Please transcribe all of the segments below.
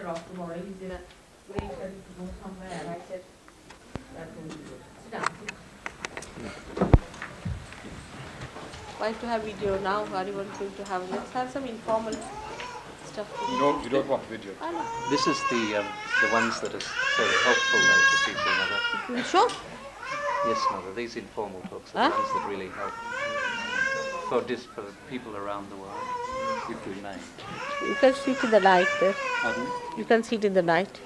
off tomorrow. He said, wait, ready to go somewhere. And I said, that won't be good. Sit down. Why to have video now? Are you going to have? Let's have some informal stuff. No, you don't want video. I know. This is the ones that are so helpful to people, Mother. You sure? Yes, Mother. These informal talks are the ones that really help for people around the world, if we may. You can sit in the night there. Pardon? You can sit in the night.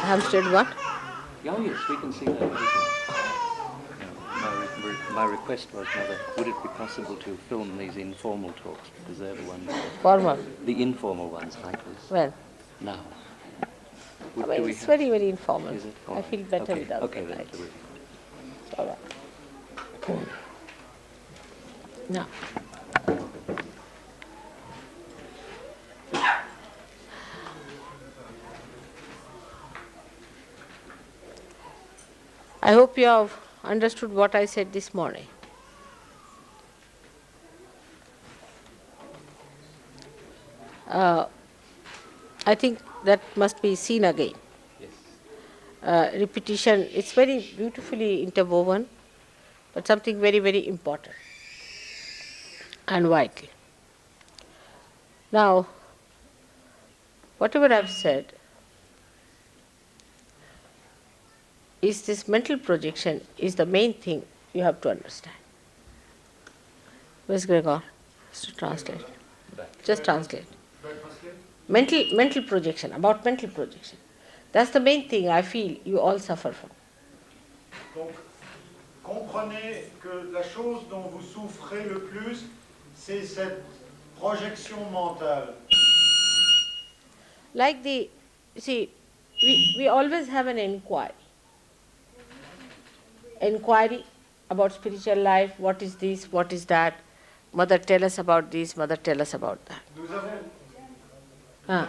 Hampstead one. Oh yes, we can see that. My request was, Mother, would it be possible to film these informal talks, because they're the ones. Formal. The informal ones like this. Well. Now. It's very, very informal. Is it? I feel better without okay, the then. lights. It's all right. Now. I hope you have understood what I said this morning. I think that must be seen again. Yes. Repetition, it's very beautifully interwoven, but something very, very important and vital. Now, whatever I've said is this mental projection is the main thing you have to understand. Where's Gregor? Just to translate. Just translate. Mental projection, about mental projection. That's the main thing I feel you all suffer from. Donc, comprenez que la chose dont vous souffrez le plus, c'est cette projection mentale. Like we always have an inquiry. Inquiry about spiritual life, what is this, what is that. Mother, tell us about this, Mother, tell us about that. Nous avons The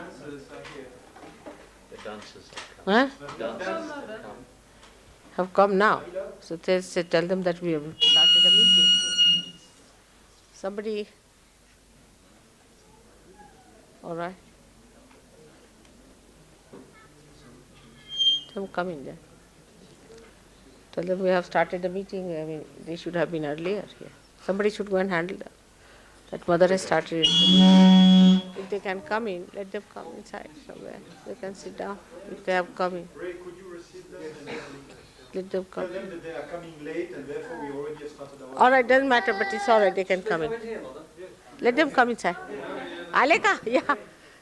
dancers have come. Huh? Have come now. So tell them that we have started a meeting. Somebody, all right. Tell them come in there. Tell them we have started a meeting. I mean, they should have been earlier here. Somebody should go and handle that. That Mother has started it. If they can come in, let them come inside somewhere. They can sit down if they have come in. Ray, could you receive them? Let them come. Tell them that they are coming late and therefore we already have started our... All right, doesn't matter, but it's all right, they can come in. Let them come inside. आले का? या.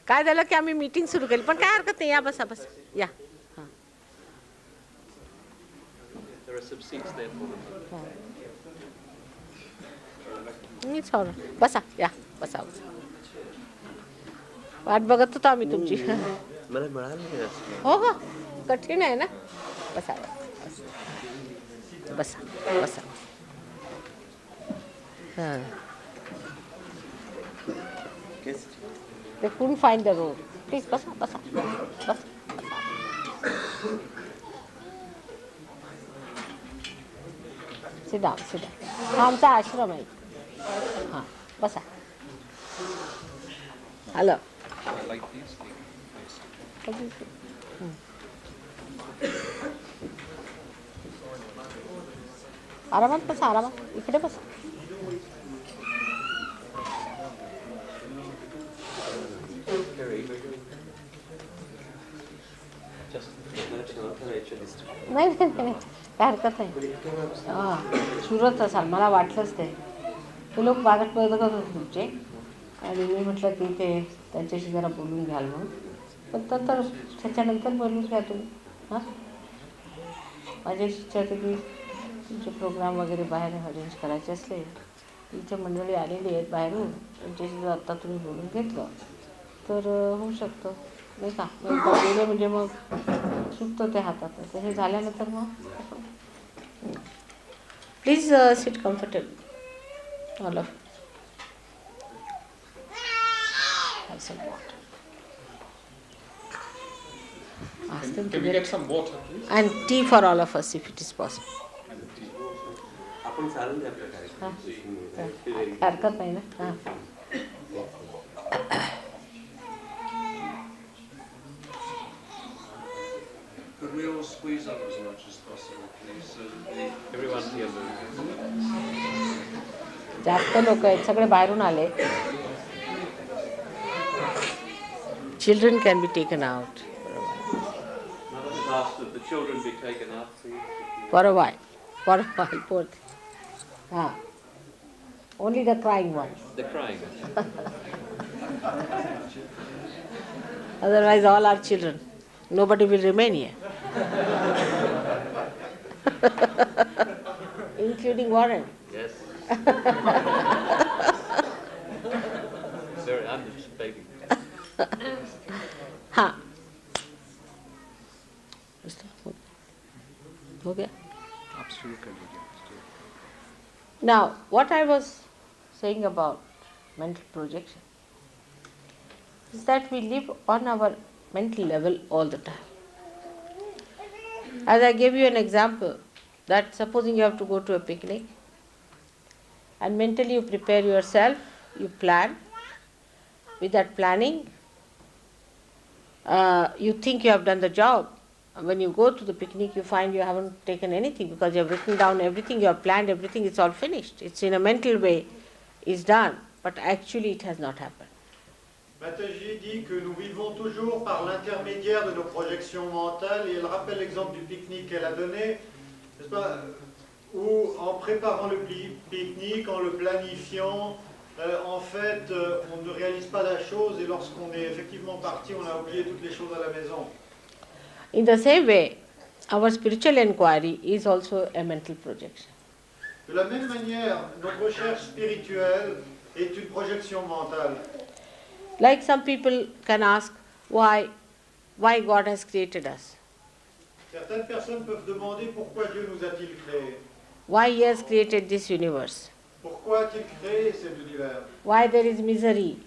काय झालं की आम्ही meeting सुरू केली पण काय हरकत नाही या बसा बस या. There are some seats there for them. It's all right. बसा या बसा बसा. वाट बघत होतो आम्ही तुमची. मला मिळाली हो हो कठीण आहे ना. बसा बसा बसा. हां. They couldn't find the road. Please, basa, basa, basa, basa. Sit down, sit down. हा आमचा आश्रम आहे. हां, बसा. Hello. I like these. आरामात बसा, आरामात. इकडे बसा. नाही नाही नाही काय हरकत नाही. हां सुरत असाल मला वाटलंच ते. ते लोक बागेत बघत होते तुमचे आणि मी म्हटलं की ते त्यांच्याशी जरा बोलून घ्याल म्हणून पण तर त्याच्यानंतर बोलून घ्या तुम्ही. हां माझी इच्छा होती की तुमचे प्रोग्राम वगैरे बाहेर अरेंज करायचे असले तुमच्या मंडळी आलेली आहेत बाहेरून त्यांच्याशी जर आत्ता तुम्ही बोलून घेतलं तर होऊ शकतं नाही का. मग गेले म्हणजे मग सुटतं ते हातात. तर हे झाल्यानंतर मग please sit comfortable all of. Have some water. Ask them to Can we get some water, please? and tea for all of us if it is possible. हां, हरकत नाही ना. हां जास्त लोक आहेत सगळे बाहेरून आले. Children can be taken out Mother has asked that the children be taken out, please. for a while. For a while, both. Only the crying ones. The crying. Otherwise, all are children. Nobody will remain here. Including Warren. Yes. Sorry, I'm just a baby. हाँ हो गया. आप शुरू कर लीजिए. Now, what I was saying about mental projection is that we live on our mental level all the time. As I gave you an example, that supposing you have to go to a picnic and mentally you prepare yourself, you plan. With that planning, you think you have done the job. When you go to the picnic, you find you haven't taken anything because you have written down everything, you have planned everything, it's all finished. It's in a mental way, it's done, but actually it has not happened. Mataji dit que nous vivons toujours par l'intermédiaire de nos projections mentales et elle rappelle l'exemple du pique-nique qu'elle a donné, n'est-ce pas, où en préparant le pique-nique, en le planifiant, en fait, on ne réalise pas la chose et lorsqu'on est effectivement parti, on a oublié toutes les choses à la maison. In the same way, our spiritual inquiry is also a mental projection. De la même manière, notre recherche spirituelle est une projection mentale. Like some people can ask why God has created us, Certaines personnes peuvent demander pourquoi Dieu nous a-t-il créés? why He has created this universe, Pourquoi a-t-il créé cet univers? why there is misery.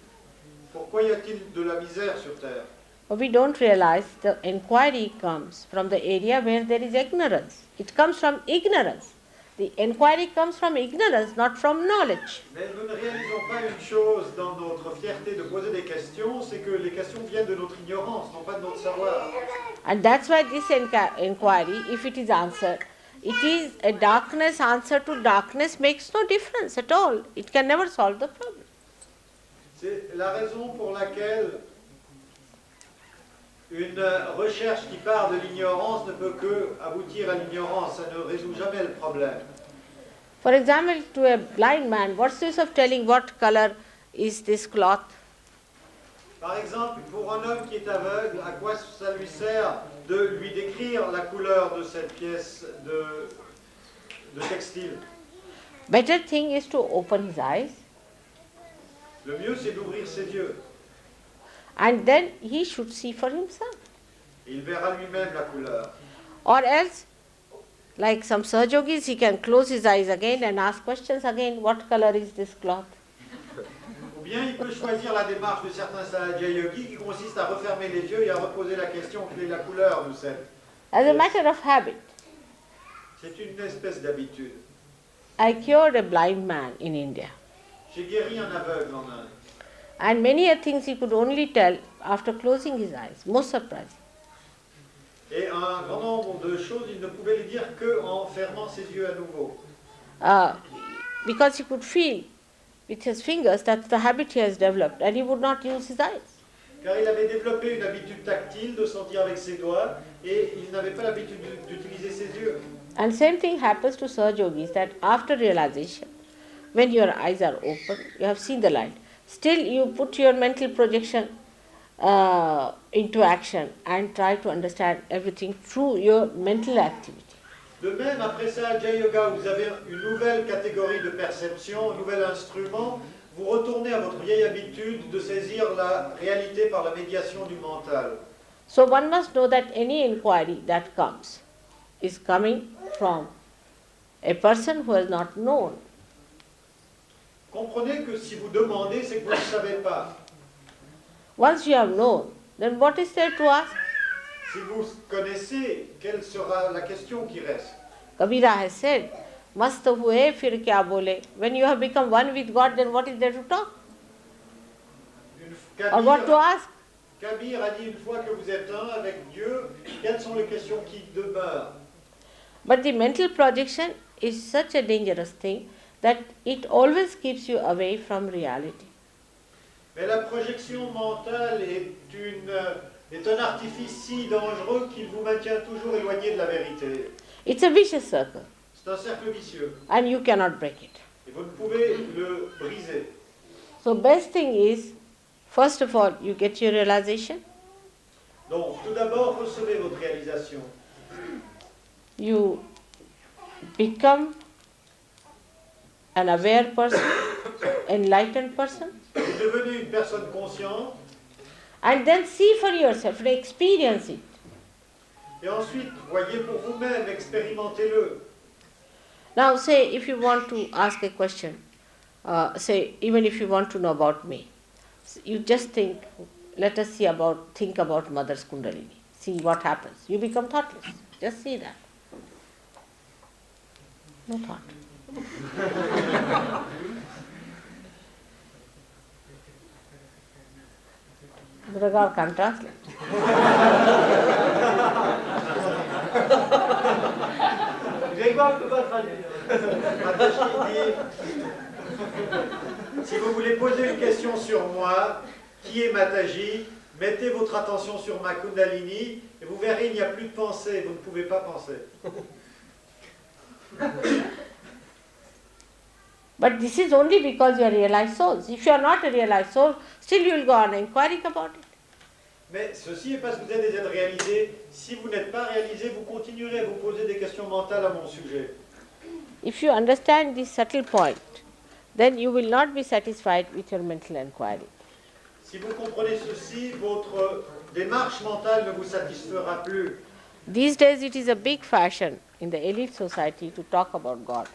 Pourquoi y a-t-il de la misère sur Terre? But we don't realize the inquiry comes from the area where there is ignorance. It comes from ignorance. The inquiry comes from ignorance, not from knowledge. Mais nous ne réalisons pas une chose dans notre fierté de poser des questions, c'est que les questions viennent de notre ignorance, non pas de notre savoir. And that's why this inquiry, if it is answered, it is a darkness answer to darkness makes no difference at all. It can never solve the problem. C'est la raison pour laquelle une recherche qui part de l'ignorance ne peut que aboutir à l'ignorance, ça ne résout jamais le problème. For example, to a blind man, what's the use of telling what color is this cloth? Par exemple, pour un homme qui est aveugle, à quoi ça lui sert de lui décrire la couleur de cette pièce de textile? Better thing is to open his eyes, Le mieux, c'est d'ouvrir ses yeux. and then he should see for himself. Et il verra lui-même la couleur. Or else, like some SahajaYogis, he can close his eyes again and ask questions again, what color is this cloth? Ou bien il peut choisir la démarche de certains SahajaYogis qui consiste à refermer les yeux et à reposer la question quelle est la couleur de cette. As a matter of habit, C'est une espèce d'habitude. I cured a blind man in India. J'ai guéri un aveugle en Inde. And many a things he could only tell after closing his eyes. Most surprising. Et un grand nombre de choses, il ne pouvait les dire qu'en fermant ses yeux à nouveau. Because he could feel with his fingers that's the habit he has developed, and he would not use his eyes. Car il avait développé une habitude tactile de sentir avec ses doigts et il n'avait pas l'habitude d'utiliser ses yeux. And same thing happens to SahajaYogis, that after realization, when your eyes are open, you have seen the light. Still you put your mental projection into action and try to understand everything through your mental activity. De même, après SahajaYoga, vous avez une nouvelle catégorie de perception, un nouvel instrument, vous retournez à votre vieille habitude de saisir la réalité par la médiation du mental. So one must know that any inquiry that comes is coming from a person who has not known. Comprenez que si vous demandez, c'est que vous ne savez pas. Once you have known, then what is there to ask? Si vous connaissez, quelle sera la question qui reste? Kabira has said, Mast hue fir kya bole. When you have become one with God, then what is there to talk? Or what to ask? Kabir a dit une fois que vous êtes un avec Dieu, quelles sont les questions qui demeurent? But the mental projection is such a dangerous thing that it always keeps you away from reality. Mais la projection mentale est un artifice si dangereux qu'il vous maintient toujours éloigné de la vérité. It's a vicious circle C'est un cercle vicieux and you cannot break it. et vous ne pouvez le briser. So best thing is, first of all, you get your realization. Donc, tout d'abord, recevez votre réalisation. You become an aware person, enlightened person, Vous êtes devenu une personne consciente and then see for yourself and experience it. et ensuite, voyez pour vous-même, expérimentez-le. Now say if you want to ask a question, say even if you want to know about me, you just think, let us think about Mother's Kundalini. See what happens. You become thoughtless. Just see that. No thought. Dragar can translate. Grégoire ne peut pas traduire. Mataji dit, si vous voulez poser une question sur moi, qui est Mataji, mettez votre attention sur ma Kundalini et vous verrez, il n'y a plus de pensée, vous ne pouvez pas penser. But this is only because you are realized souls. If you are not a realized soul, still you will go on inquiring about it. Mais ceci est parce que vous êtes des êtres réalisés. Si vous n'êtes pas réalisé, vous continuerez à vous poser des questions mentales à mon sujet. If you understand this subtle point, then you will not be satisfied with your mental inquiry. Si vous comprenez ceci, votre démarche mentale ne vous satisfera plus. These days it is a big fashion in the elite society to talk about God.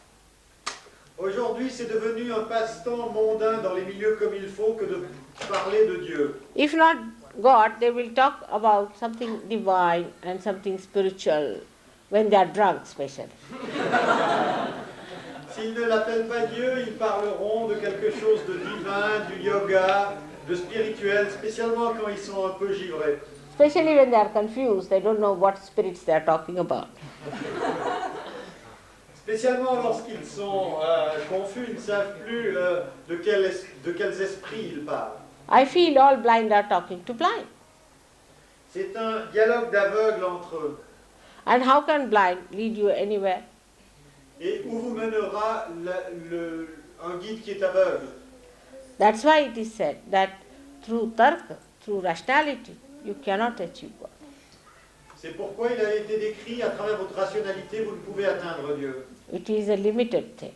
Aujourd'hui, c'est devenu un passe-temps mondain dans les milieux comme il faut que de parler de Dieu. If not God, they will talk about something divine and something spiritual when they are drunk, especially. S'ils ne l'appellent pas Dieu, ils parleront de quelque chose de divin, du yoga, de spirituel, spécialement quand ils sont un peu givrés. Especially when they are confused, they don't know what spirits they are talking about. Spécialement lorsqu'ils sont confus, ils ne savent plus de quels esprits ils parlent. I feel all blind are talking to blind. C'est un dialogue d'aveugles entre eux. And how can blind lead you anywhere? Et où vous mènera un guide qui est aveugle? That's why it is said that through tarka, through rationality, you cannot achieve God. C'est pourquoi il a été décrit, à travers votre rationalité, vous ne pouvez atteindre Dieu. It is a limited thing.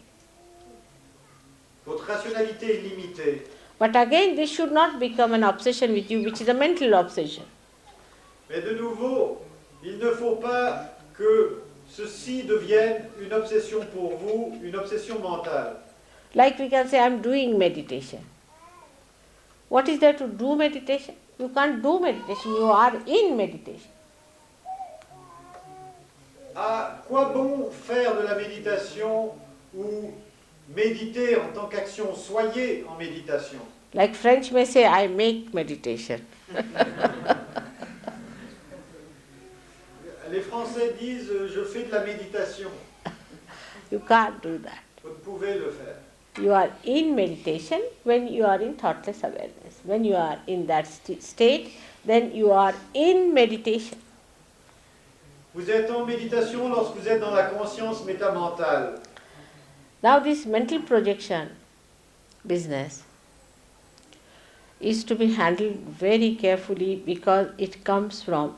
Votre rationalité est limitée. But again, this should not become an obsession with you, which is a mental obsession. Mais de nouveau, il ne faut pas que ceci devienne une obsession pour vous, une obsession mentale. Like we can say, I'm doing meditation. What is there to do meditation? You can't do meditation, you are in meditation. À quoi bon faire de la méditation ou méditer en tant qu'action? Soyez en méditation. Like French may say, I make meditation. Les Français disent je fais de la méditation. You can't do that. Vous ne pouvez le faire. You are in meditation when you are in thoughtless awareness. When you are in that state, then you are in meditation. Vous êtes en méditation lorsque vous êtes dans la conscience métamentale. Now this mental projection business is to be handled very carefully because it comes from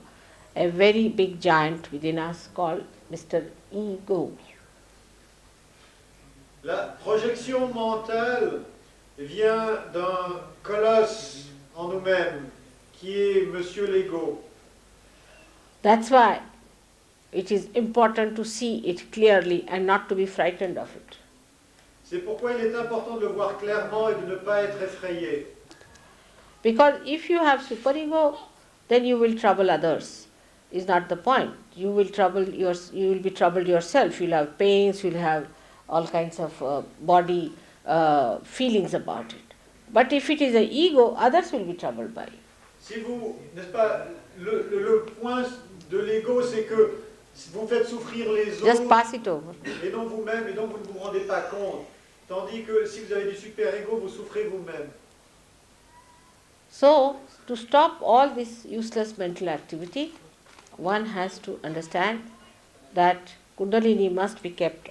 a very big giant within us called Mr. Ego. La projection mentale vient d'un colosse en nous-mêmes qui est Monsieur l'Ego. That's why it is important to see it clearly and not to be frightened of it. C'est pourquoi il est important de le voir clairement et de ne pas être effrayé. Because if you have superego, then you will trouble others. Is not the point. You will be troubled yourself. You'll have pains. You'll have all kinds of body feelings about it. But if it is an ego, others will be troubled by it. Si vous, n'est-ce pas, le point de l'ego, c'est que Si vous faites souffrir les Just autres pass it over. et non vous-même, et donc vous ne vous rendez pas compte. Tandis que si vous avez du super-ego, vous souffrez vous-même. So, to stop all this useless mental activity, one has to understand that Kundalini must be kept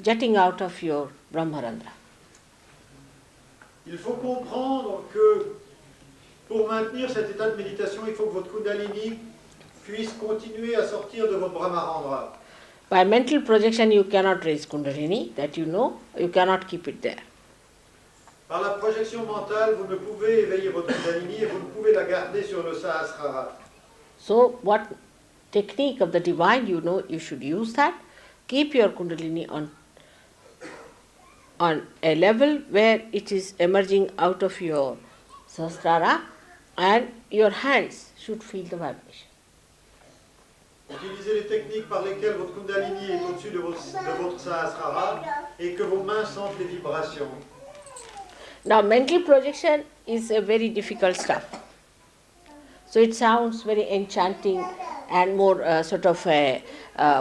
jutting out of your Brahmarandra. Il faut comprendre que pour maintenir cet état de méditation, il faut que votre Kundalini puisse continuer à sortir de votre Brahmarandra. By mental projection, you cannot raise Kundalini, that you know, you cannot keep it there. Par la projection mentale, vous ne pouvez éveiller votre Kundalini et vous ne pouvez la garder sur le Sahasrara. So, what technique of the divine you know, you should use that. Keep your Kundalini on a level where it is emerging out of your Sahasrara and your hands should feel the vibration. Utilisez les techniques par lesquelles votre Kundalini est au-dessus de votre Sahasrara et que vos mains sentent les vibrations. Now, mental projection is a very difficult stuff. So it sounds very enchanting and more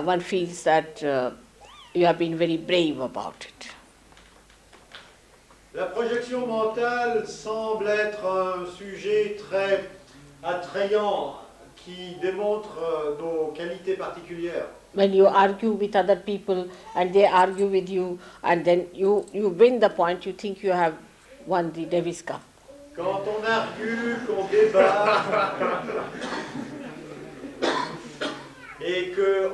one feels that you have been very brave about it. La projection mentale semble être un sujet très attrayant qui démontre nos qualités particulières. When you argue with other people and they argue with you and then you win the point, you think you have won the Davis Cup. Quand on argue, qu'on débat, et que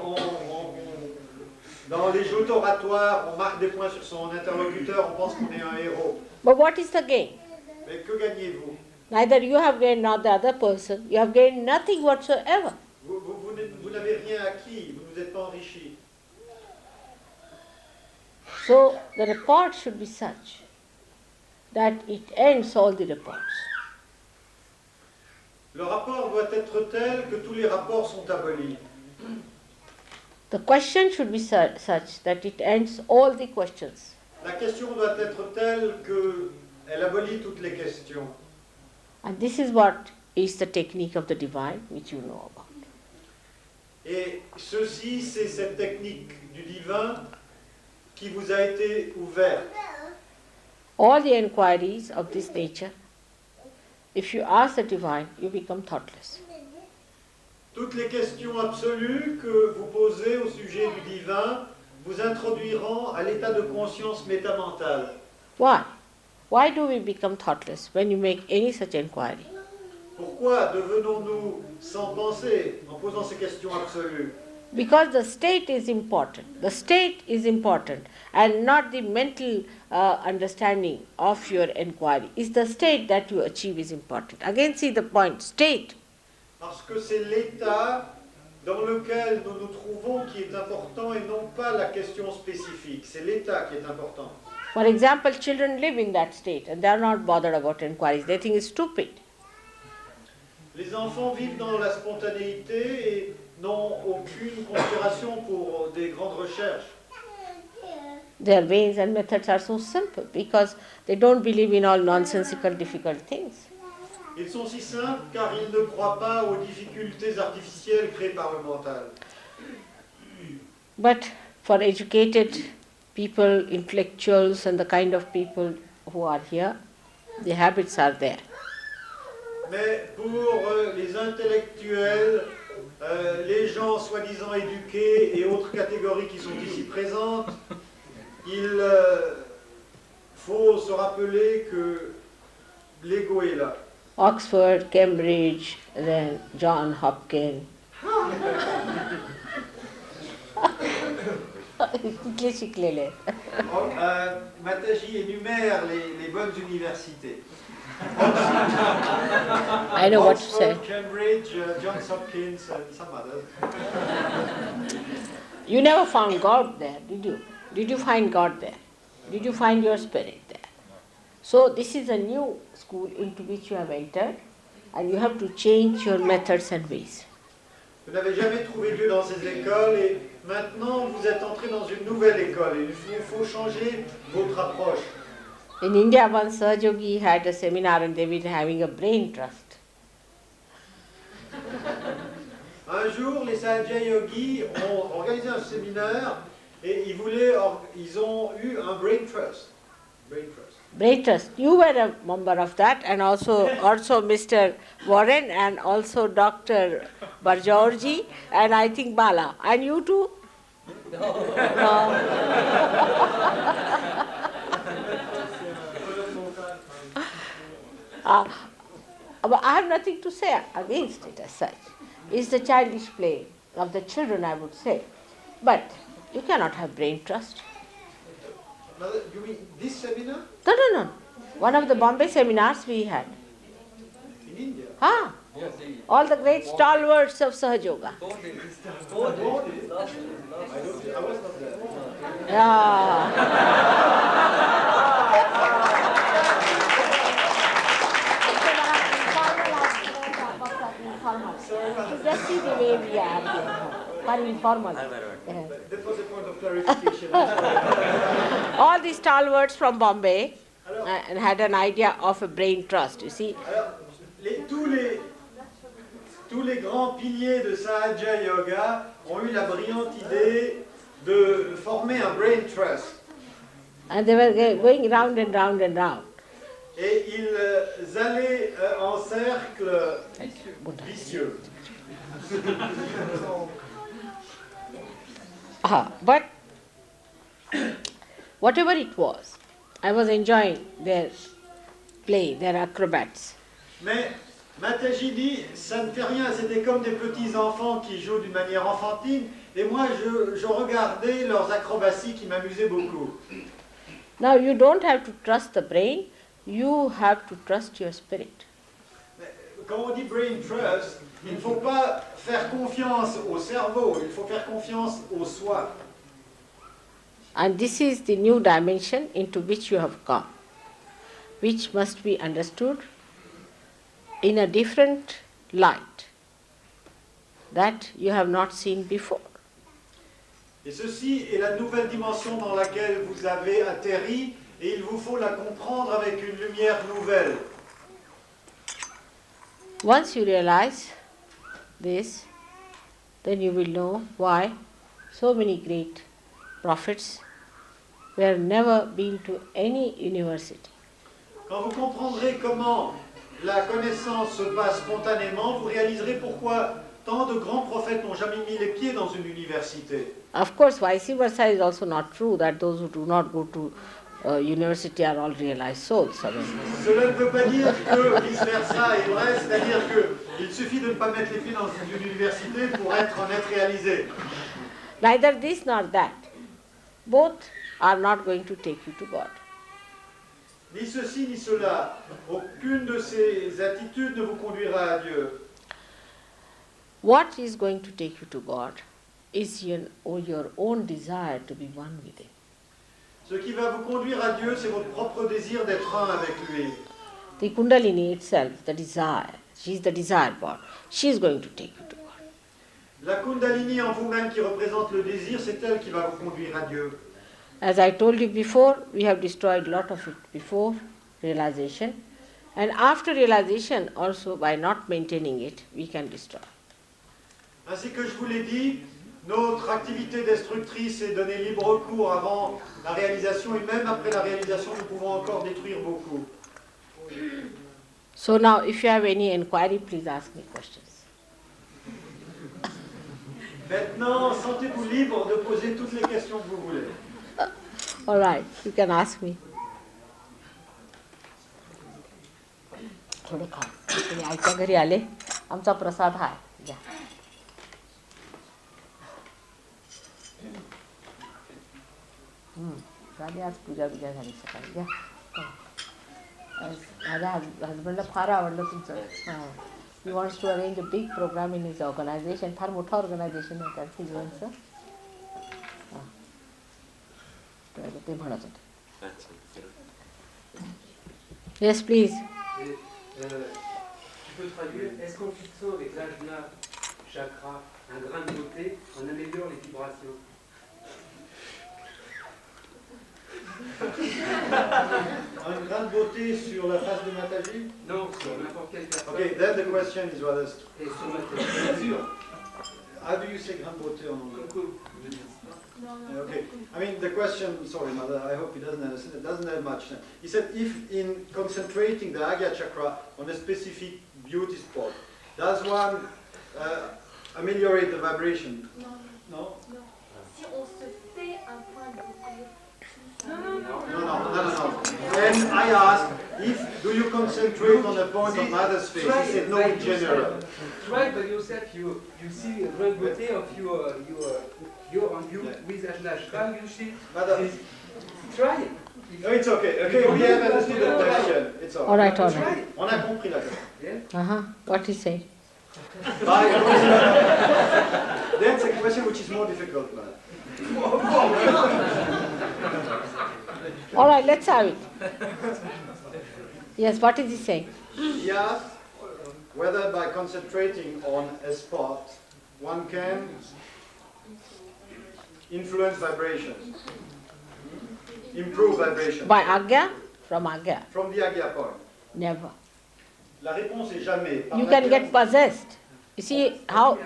dans les joutes oratoires, on marque des points sur son interlocuteur, on pense qu'on est un héros. But what is the gain? Mais que gagnez-vous? Neither you have gained nor the other person. You have gained nothing whatsoever. Vous n'avez rien acquis, vous ne vous êtes pas enrichi. So the report should be such that it ends all the reports. Le rapport doit être tel que tous les rapports sont abolis. The question should be such that it ends all the questions. La question doit être telle qu'elle abolit toutes les questions. And this is what is the technique of the divine, which you know about. Et ceci, c'est cette technique du divin qui vous a été ouverte. All the inquiries of this nature, if you ask the divine, you become thoughtless. Toutes les questions absolues que vous posez au sujet du divin vous introduiront à l'état de conscience métamentale. Why? Why do we become thoughtless when you make any such inquiry? Pourquoi devenons-nous sans pensée en posant ces questions absolues? Because the state is important. The state is important and not the mental understanding of your inquiry. It's the state that you achieve is important. Again, see the point, state. Parce que c'est l'état dans lequel nous nous trouvons qui est important et non pas la question spécifique. C'est l'état qui est important. For example, children live in that state and they are not bothered about inquiries. They think it's stupid. Les enfants vivent dans la spontanéité et n'ont aucune considération pour des grandes recherches. Their ways and methods are so simple because they don't believe in all nonsensical, difficult things. Ils sont si simples car ils ne croient pas aux difficultés artificielles créées par le mental. But for educated people, intellectuals and the kind of people who are here, the habits are there. Mais pour les intellectuels, les gens soi-disant éduqués et autres catégories qui sont ici présentes, il faut se rappeler que l'ego est là. Oxford, Cambridge, then John Hopkins. Mataji énumère les bonnes universités. I know what to say. Oxford, Cambridge, Johns Hopkins and some others. You never found God there, did you? Did you find God there? Did you find your spirit there? So this is a new school into which you have entered and you have to change your methods and ways. Vous n'avez jamais trouvé Dieu dans ces écoles et maintenant vous êtes entré dans une nouvelle école et il faut changer votre approche. In India, once SahajaYogi had a seminar and they were having a brain trust. En un jour, les SahajaYogis ont organisé un séminaire et ils ont eu un brain trust. Brain trust. Brain Trust. You were a member of that, and also Mr. Warren, and also Dr. Bargeorgi, and I think Bala. And you too? No. But I have nothing to say against it as such. It's the childish play of the children, I would say. But you cannot have brain trust. You mean this seminar? No. One of the Bombay seminars we had. In India? Ah, all the great stalwarts of SahajaYoga. I was not there. Yeah. Just see the way we are here. Very informal. That was a point of clarification. All the stalwarts from Bombay and had an idea of a brain trust, you see. Alors, tous les grands piliers de SahajaYoga ont eu la brillante idée de former un brain trust. And they were going round and round and round. Et ils allaient en cercle vicieux. But whatever it was, I was enjoying their play, their acrobats. Mais Mataji dit, ça ne fait rien, c'était comme des petits enfants qui jouent d'une manière enfantine, et moi je regardais leurs acrobaties qui m'amusaient beaucoup. Now you don't have to trust the brain, you have to trust your spirit. Mais quand on dit brain trust, il ne faut pas faire confiance au cerveau, il faut faire confiance au soi. And this is the new dimension into which you have come, which must be understood in a different light that you have not seen before. Et ceci est la nouvelle dimension dans laquelle vous avez atterri, et il vous faut la comprendre avec une lumière nouvelle. Once you realize this, then you will know why so many great prophets were never been to any university. Quand vous comprendrez comment la connaissance se passe spontanément, vous réaliserez pourquoi tant de grands prophètes n'ont jamais mis les pieds dans une université. Of course, vice versa is also not true, that those who do not go to university are all realized souls. I mean. Cela ne veut pas dire que vice-versa est vrai, c'est-à-dire qu'il suffit de ne pas mettre les pieds dans une université pour être un être réalisé. Neither this nor that. Both are not going to take you to God. Ni ceci ni cela, aucune de ces attitudes ne vous conduira à Dieu. What is going to take you to God is your own desire to be one with Him. Ce qui va vous conduire à Dieu, c'est votre propre désir d'être un avec lui. The Kundalini itself, the desire, she is the desire part. She is going to take you to God. La Kundalini en vous-même qui représente le désir, c'est elle qui va vous conduire à Dieu. As I told you before, we have destroyed a lot of it before realization, and after realization also by not maintaining it, we can destroy. Ainsi que je vous l'ai dit, notre activité destructrice est donner libre cours avant la réalisation, et même après la réalisation, nous pouvons encore détruire beaucoup. So now, if you have any inquiry, please ask me questions. Maintenant, sentez-vous libre de poser toutes les questions que vous voulez. All right, you can ask me. थोडं खा. तुम्ही आईच्या घरी आले, आमचा प्रसाद हा आहे. घ्या. झाली आज पूजा झाली सकाळी. घ्या. माझ्या हजबंडला फार आवडलं तुमचं. हां. He wants to arrange a big program in his organization. फार मोठं ऑर्गनायझेशन आहे त्याचं हिजवांचं. ते म्हणत होते. Yes, please. Tu peux traduire, est-ce qu'en fixant avec l'ajna chakra un grain de beauté, on améliore les vibrations? Un grain de beauté sur la face de Mataji? Non, sur n'importe quelle personne. Okay, then the question is what is... Et sur Mataji, bien sûr. How do you say grande beauté en anglais? Coucou, je veux dire. Okay. I mean, the question, sorry, Mother, I hope he doesn't understand, it doesn't have much. He said, if in concentrating the Agya chakra on a specific beauty spot, does one ameliorate the vibration? No? Si on se fait un point de beauté. No. And I asked, do you concentrate on a point on mother's face? He said, no, in general. Try by yourself, you see a grande beauté of your visage l'ashram, you see. Mother. Try it. No, it's okay. Okay, we have understood the question. It's all All right, all Try right. it. On a compris la question. Yeah? What he say? That's a question which is more difficult, man. All right, let's have it. Yes, what is he saying? He asked whether by concentrating on a spot, one can influence vibrations, improve vibrations. By Agya? From Agya? From the Agya point. Never. La réponse est jamais. Par You can laquelle get possessed. You see how,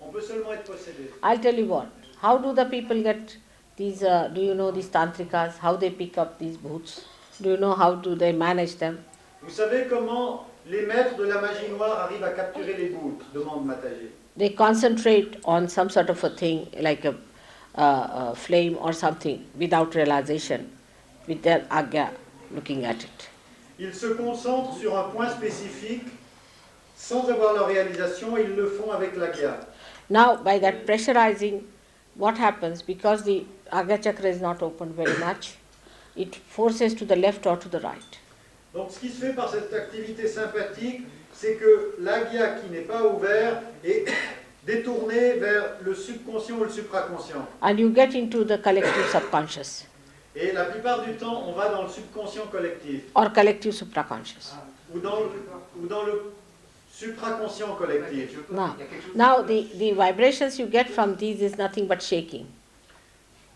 on peut seulement être possédé. I'll tell you what, how do the people get these, do you know these tantrikas, how they pick up these bhoots? Do you know how do they manage them? Vous savez comment les maîtres de la magie noire arrivent à capturer les bouts? Demande Mataji. They concentrate on some sort of a thing like a flame or something without realization, with their Agya looking at it. Ils se concentrent sur un point spécifique sans avoir leur réalisation et ils le font avec l'Agya. Now, by that pressurizing, what happens? Because the Agya chakra is not open very much, it forces to the left or to the right. Donc ce qui se fait par cette activité sympathique, c'est que l'Agya qui n'est pas ouvert est détourné vers le subconscient ou le supraconscient. And you get into the collective subconscious Et la plupart du temps, on va dans le subconscient collectif or collective supraconscious. ou dans le supraconscient collectif. Now the vibrations you get from these is nothing but shaking.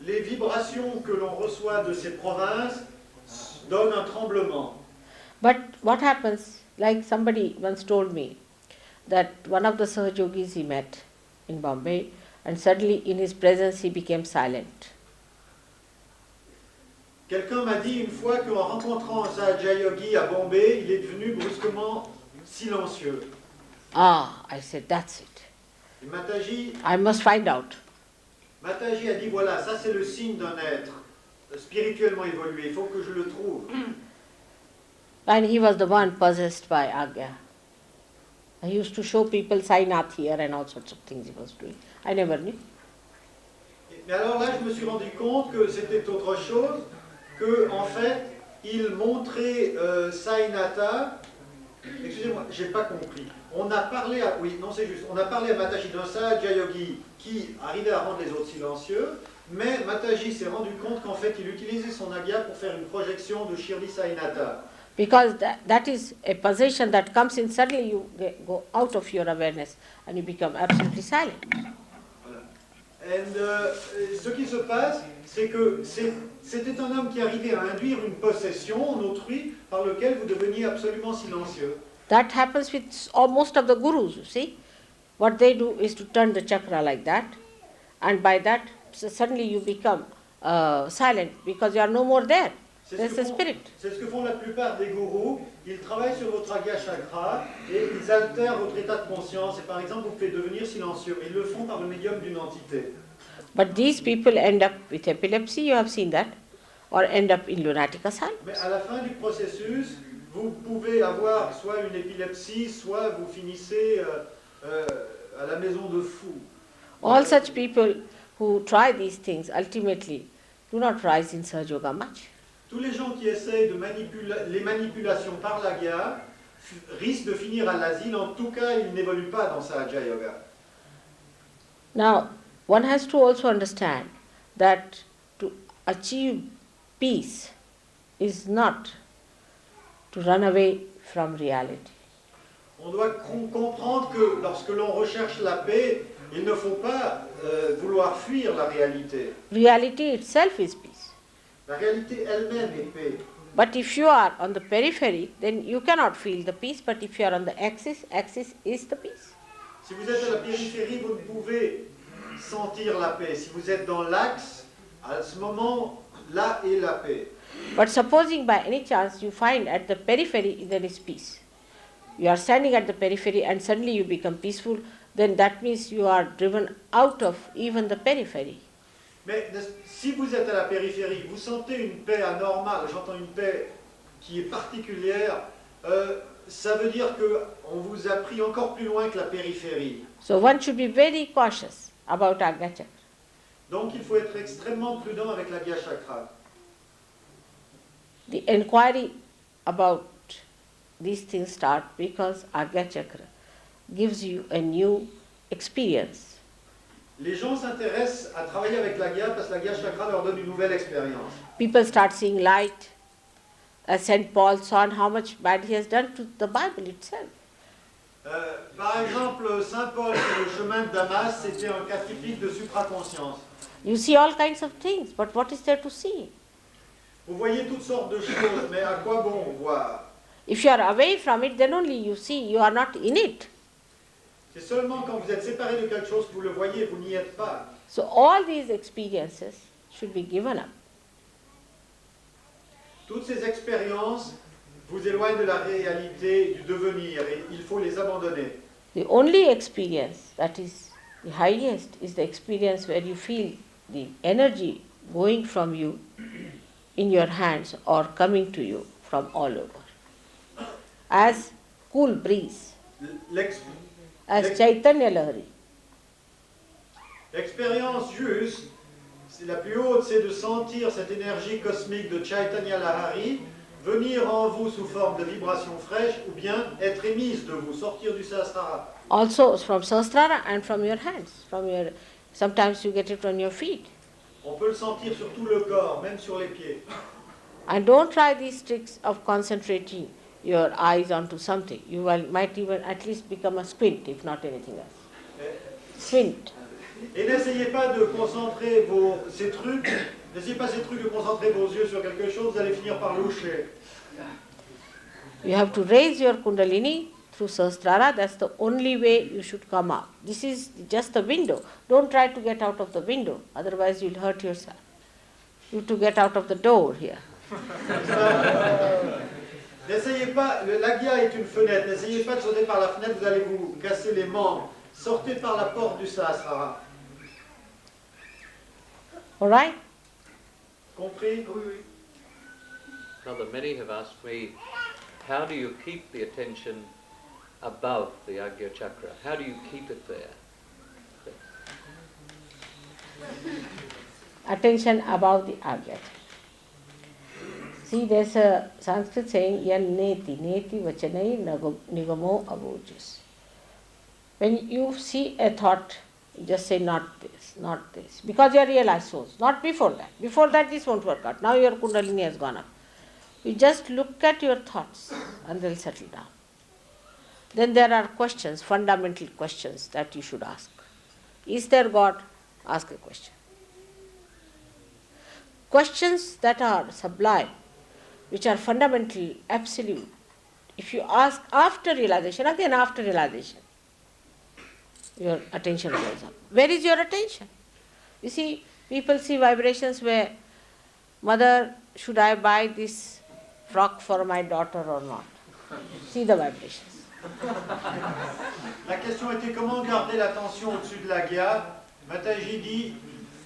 Les vibrations que l'on reçoit de ces provinces donnent un tremblement. But what happens, like somebody once told me, that one of the Sahajogis he met in Bombay, and suddenly in his presence he became silent. Quelqu'un m'a dit une fois qu'en rencontrant un SahajaYogi à Bombay, il est devenu brusquement silencieux. Ah, I said, that's it. Et Mataji I must find out. a dit, voilà, ça c'est le signe d'un être spirituellement évolué, il faut que je le trouve. And he was the one possessed by Agya. I used to show people Sainath here and all sorts of things he was doing. I never knew. Mais alors là, je me suis rendu compte que c'était autre chose, que en fait, il montrait Sainatha. Excusez-moi, j'ai pas compris. On a parlé à, oui, non c'est juste, on a parlé à Mataji d'un SahajaYogi qui arrivait à rendre les autres silencieux, mais Mataji s'est rendu compte qu'en fait, il utilisait son Agya pour faire une projection de Shirdi Sainatha. Because that is a possession that comes in, suddenly you go out of your awareness and you become absolutely silent. Voilà. Et ce qui se passe, c'est que c'était un homme qui arrivait à induire une possession en autrui par lequel vous deveniez absolument silencieux. That happens with most of the gurus, you see. What they do is to turn the chakra like that, and by that suddenly you become silent because you are no more there. There's a spirit. C'est ce que font la plupart des gourous. Ils travaillent sur votre Agya chakra et ils altèrent votre état de conscience. Et par exemple, vous pouvez devenir silencieux. Ils le font par le médium d'une entité. But these people end up with epilepsy, you have seen that, or end up in lunatic asylum. Mais à la fin du processus, vous pouvez avoir soit une épilepsie, soit vous finissez à la maison de fous. All such people who try these things ultimately do not rise in SahajaYoga much. Tous les gens qui essayent de les manipulations par l'Agya risquent de finir à l'asile. En tout cas, ils n'évoluent pas dans SahajaYoga. Now, one has to also understand that to achieve peace is not to run away from reality. On doit comprendre que lorsque l'on recherche la paix, il ne faut pas vouloir fuir la réalité. Reality itself is peace. La réalité elle-même est paix. But if you are on the periphery, then you cannot feel the peace. But if you are on the axis is the peace. Si vous êtes à la périphérie, vous ne pouvez sentir la paix. Si vous êtes dans l'axe, à ce moment, là est la paix. But supposing by any chance you find at the periphery there is peace. You are standing at the periphery and suddenly you become peaceful, then that means you are driven out of even the periphery. Mais si vous êtes à la périphérie, vous sentez une paix anormale, j'entends une paix qui est particulière, ça veut dire qu'on vous a pris encore plus loin que la périphérie. So one should be very cautious about Agya Chakra. Donc il faut être extrêmement prudent avec l'Agya Chakra. The inquiry about these things start because Agya Chakra gives you a new experience. Les gens s'intéressent à travailler avec l'Agya parce que l'Agya Chakra leur donne une nouvelle expérience. People start seeing light. As St. Paul saw how much bad he has done to the Bible itself. Par exemple, Saint Paul sur le chemin de Damas, c'était un cas typique de supraconscience. You see all kinds of things, but what is there to see? Vous voyez toutes sortes de choses, mais à quoi bon voir? If you are away from it, then only you see, you are not in it. C'est seulement quand vous êtes séparé de quelque chose que vous le voyez, vous n'y êtes pas. So all these experiences should be given up. Toutes ces expériences vous éloignent de la réalité, du devenir, et il faut les abandonner. The only experience that is the highest is the experience where you feel the energy going from you in your hands or coming to you from all over. As cool breeze, as Chaitanya Lahari. L'expérience juste, c'est la plus haute, c'est de sentir cette énergie cosmique de Chaitanya Lahari venir en vous sous forme de vibrations fraîches ou bien être émise de vous, sortir du sahasrara. Also from Sahasrara and from your hands. Sometimes you get it on your feet. On peut le sentir sur tout le corps, même sur les pieds. And don't try these tricks of concentrating your eyes onto something. You might even at least become a squint, if not anything else. Squint. Et n'essayez pas de concentrer ces trucs de concentrer vos yeux sur quelque chose, vous allez finir par loucher. You have to raise your Kundalini through Sahasrara. That's the only way you should come out. This is just the window. Don't try to get out of the window, otherwise you'll hurt yourself. You have to get out of the door here. N'essayez pas, l'Agya est une fenêtre, n'essayez pas de sauter par la fenêtre, vous allez vous casser les membres. Sortez par la porte du Sahasrara. All right? Compris? Oui, oui. Brother, many have asked me, how do you keep the attention above the Agya Chakra? How do you keep it there? Attention above the Agya. See, there's a Sanskrit saying, yan neti, neti vachanai nigamo avojis. When you see a thought, you just say not this, not this. Because you are realized souls, not before that. Before that this won't work out. Now your Kundalini has gone up. You just look at your thoughts and they'll settle down. Then there are questions, fundamental questions that you should ask. Is there God? Ask a question. Questions that are sublime, which are fundamental, absolute. If you ask after realization, again after realization, your attention goes up. Where is your attention? You see, people see vibrations where, mother, should I buy this frock for my daughter or not? See the vibrations. La question était comment garder l'attention au-dessus de l'Agya. Mataji dit,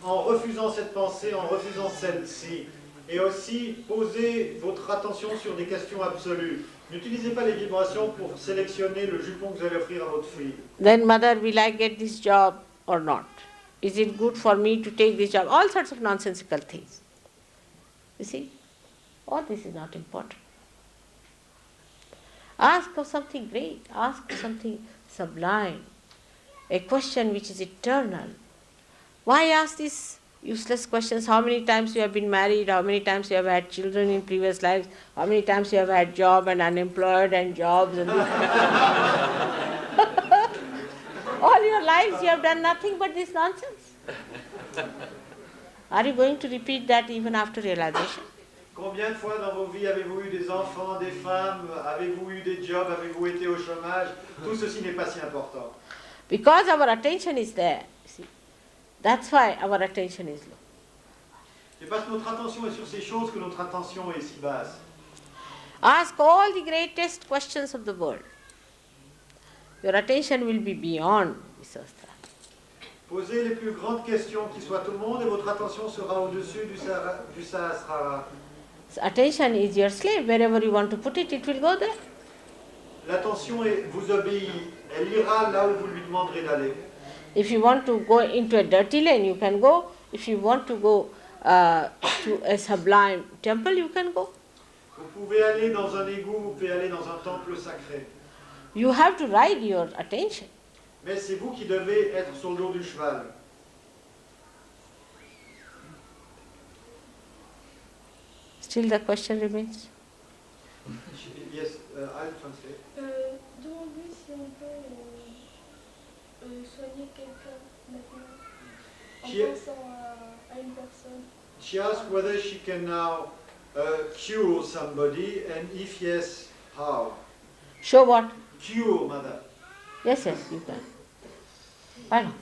en refusant cette pensée, en refusant celle-ci. Et aussi, posez votre attention sur des questions absolues. N'utilisez pas les vibrations pour sélectionner le jupon que vous allez offrir à votre fille. Then, mother, will I get this job or not? Is it good for me to take this job? All sorts of nonsensical things. You see? All this is not important. Ask of something great. Ask of something sublime. A question which is eternal. Why ask these useless questions? How many times you have been married? How many times you have had children in previous lives? How many times you have had job and unemployed and jobs? And all your lives you have done nothing but this nonsense. Are you going to repeat that even after realization? Combien de fois dans vos vies avez-vous eu des enfants, des femmes? Avez-vous eu des jobs? Avez-vous été au chômage? Tout ceci n'est pas si important. Because our attention is there, see, that's why our attention is low. C'est parce que notre attention est sur ces choses que notre attention est si basse. Ask all the greatest questions of the world. Your attention will be beyond the Sahasrara. Posez les plus grandes questions qui soient au monde et votre attention sera au-dessus du Sahasrara. So attention is your slave. Wherever you want to put it, it will go there. L'attention vous obéit. Elle ira là où vous lui demanderez d'aller. If you want to go into a dirty lane, you can go. If you want to go to a sublime temple, you can go. Vous pouvez aller dans un égout, vous pouvez aller dans un temple sacré. You have to ride your attention. Mais c'est vous qui devez être sur le dos du cheval. Still the question remains. Yes, I'll translate. Demande-lui si on peut soigner quelqu'un maintenant en pensant à une personne. She asked whether she can now cure somebody, and if yes, how? Show what? Cure, madame. Yes, you can. Why not?